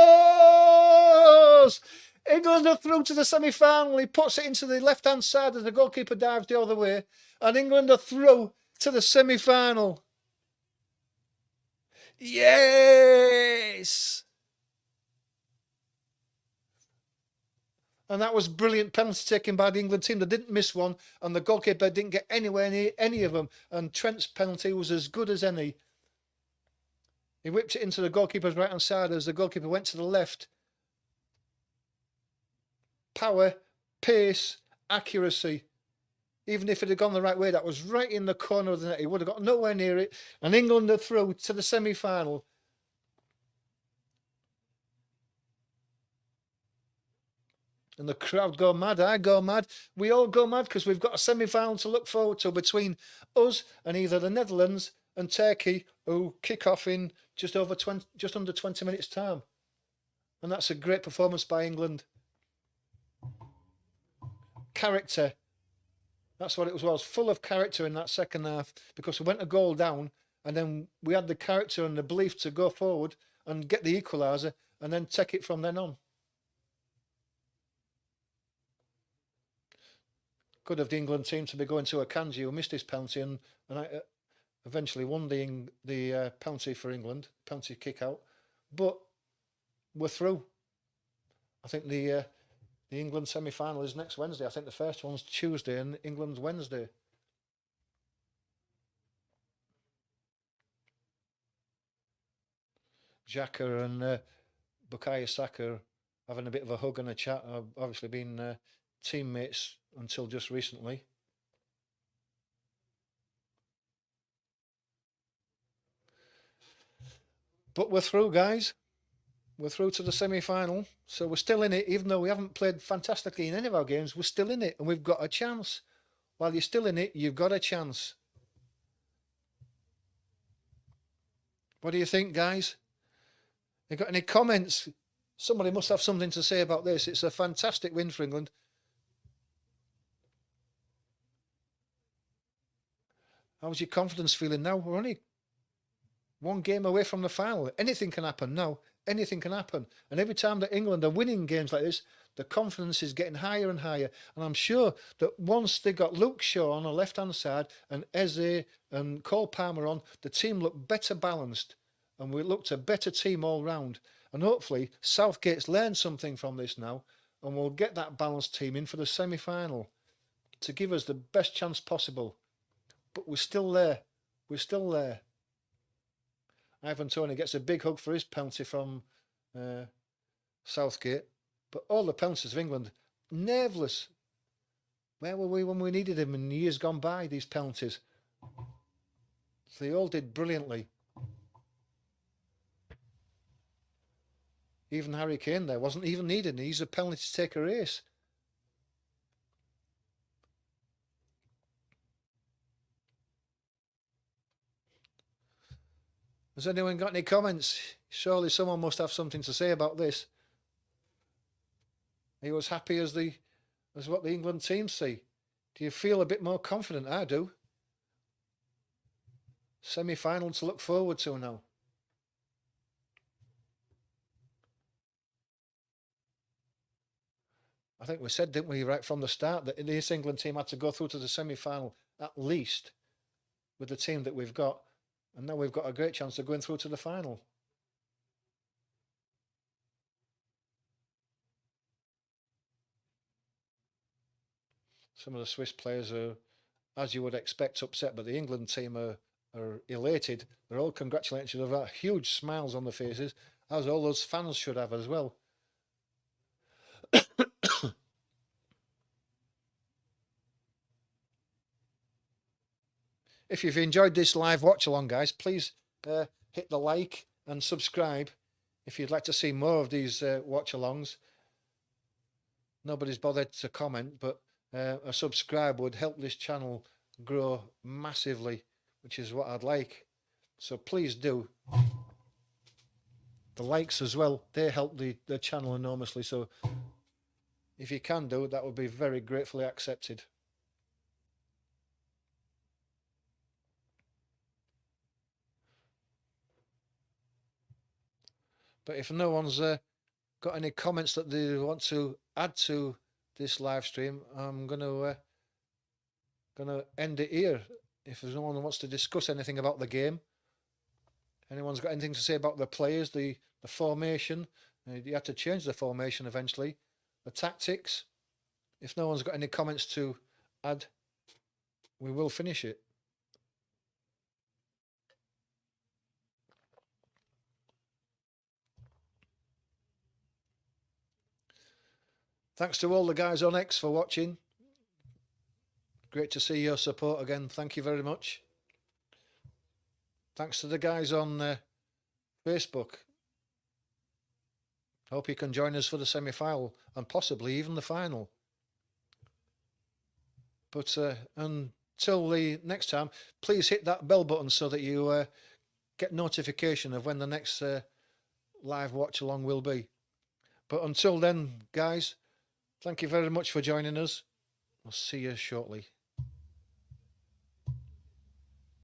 England are through to the semi-final. He puts it into the left-hand side as the goalkeeper dives the other way. And England are through to the semi-final. Yes! And that was brilliant penalty taken by the England team. They didn't miss one, and the goalkeeper didn't get anywhere near any of them. And Trent's penalty was as good as any. He whipped it into the goalkeeper's right-hand side as the goalkeeper went to the left. Power, pace, accuracy. Even if it had gone the right way, that was right in the corner of the net. He would have got nowhere near it. And England are through to the semi-final. And the crowd go mad. I go mad. We all go mad because we've got a semi-final to look forward to between us and either the Netherlands and Turkey, who kick off in just under 20 minutes' time. And that's a great performance by England. Character. That's what it was. Well, it was full of character in that second half because we went a goal down and then we had the character and the belief to go forward and get the equaliser and then take it from then on. Good of the England team to be going to Akanji, who missed his penalty and eventually won the penalty for England, penalty kick out. But we're through. I think the The England semi-final is next Wednesday. I think the first one's Tuesday and England's Wednesday. Xhaka and Bukayo Saka having a bit of a hug and a chat. Have obviously been teammates until just recently. But we're through, guys. We're through to the semi-final. So we're still in it, even though we haven't played fantastically in any of our games. We're still in it, and we've got a chance. While you're still in it, you've got a chance. What do you think, guys? You got any comments? Somebody must have something to say about this. It's a fantastic win for England. How's your confidence feeling now? We're only one game away from the final. Anything can happen now. Anything can happen. And every time that England are winning games like this, the confidence is getting higher and higher. And I'm sure that once they got Luke Shaw on the left-hand side and Eze and Cole Palmer on, the team looked better balanced. And we looked a better team all round. And hopefully Southgate's learned something from this now. And we'll get that balanced team in for the semi-final to give us the best chance possible. But we're still there. We're still there. Ivan Toney gets a big hug for his penalty from Southgate. But all the penalties of England, nerveless. Where were we when we needed him in years gone by, these penalties? So they all did brilliantly. Even Harry Kane there wasn't even needed. He's a penalty to take a race. Has anyone got any comments? Surely someone must have something to say about this. Are you as happy as what the England team see? Do you feel a bit more confident? I do. Semi-final to look forward to now. I think we said, didn't we, right from the start, that this England team had to go through to the semi-final at least with the team that we've got. And now we've got a great chance of going through to the final. Some of the Swiss players are, as you would expect, upset, but the England team are elated. They're all congratulating each other. They've got huge smiles on their faces, as all those fans should have as well. If you've enjoyed this live watch along, guys, please hit the like and subscribe if you'd like to see more of these watch alongs. Nobody's bothered to comment, but a subscribe would help this channel grow massively, which is what I'd like. So please do. The likes as well, they help the channel enormously. So if you can do, that would be very gratefully accepted. But if no one's got any comments that they want to add to this live stream, I'm gonna end it here. If there's no one who wants to discuss anything about the game, anyone's got anything to say about the players, the formation, you had to change the formation eventually, the tactics. If no one's got any comments to add, we will finish it. Thanks to all the guys on X for watching. Great to see your support again. Thank you very much. Thanks to the guys on Facebook. Hope you can join us for the semi-final and possibly even the final. But until the next time, please hit that bell button so that you get notification of when the next live watch along will be. But until then, guys, thank you very much for joining us. I'll see you shortly.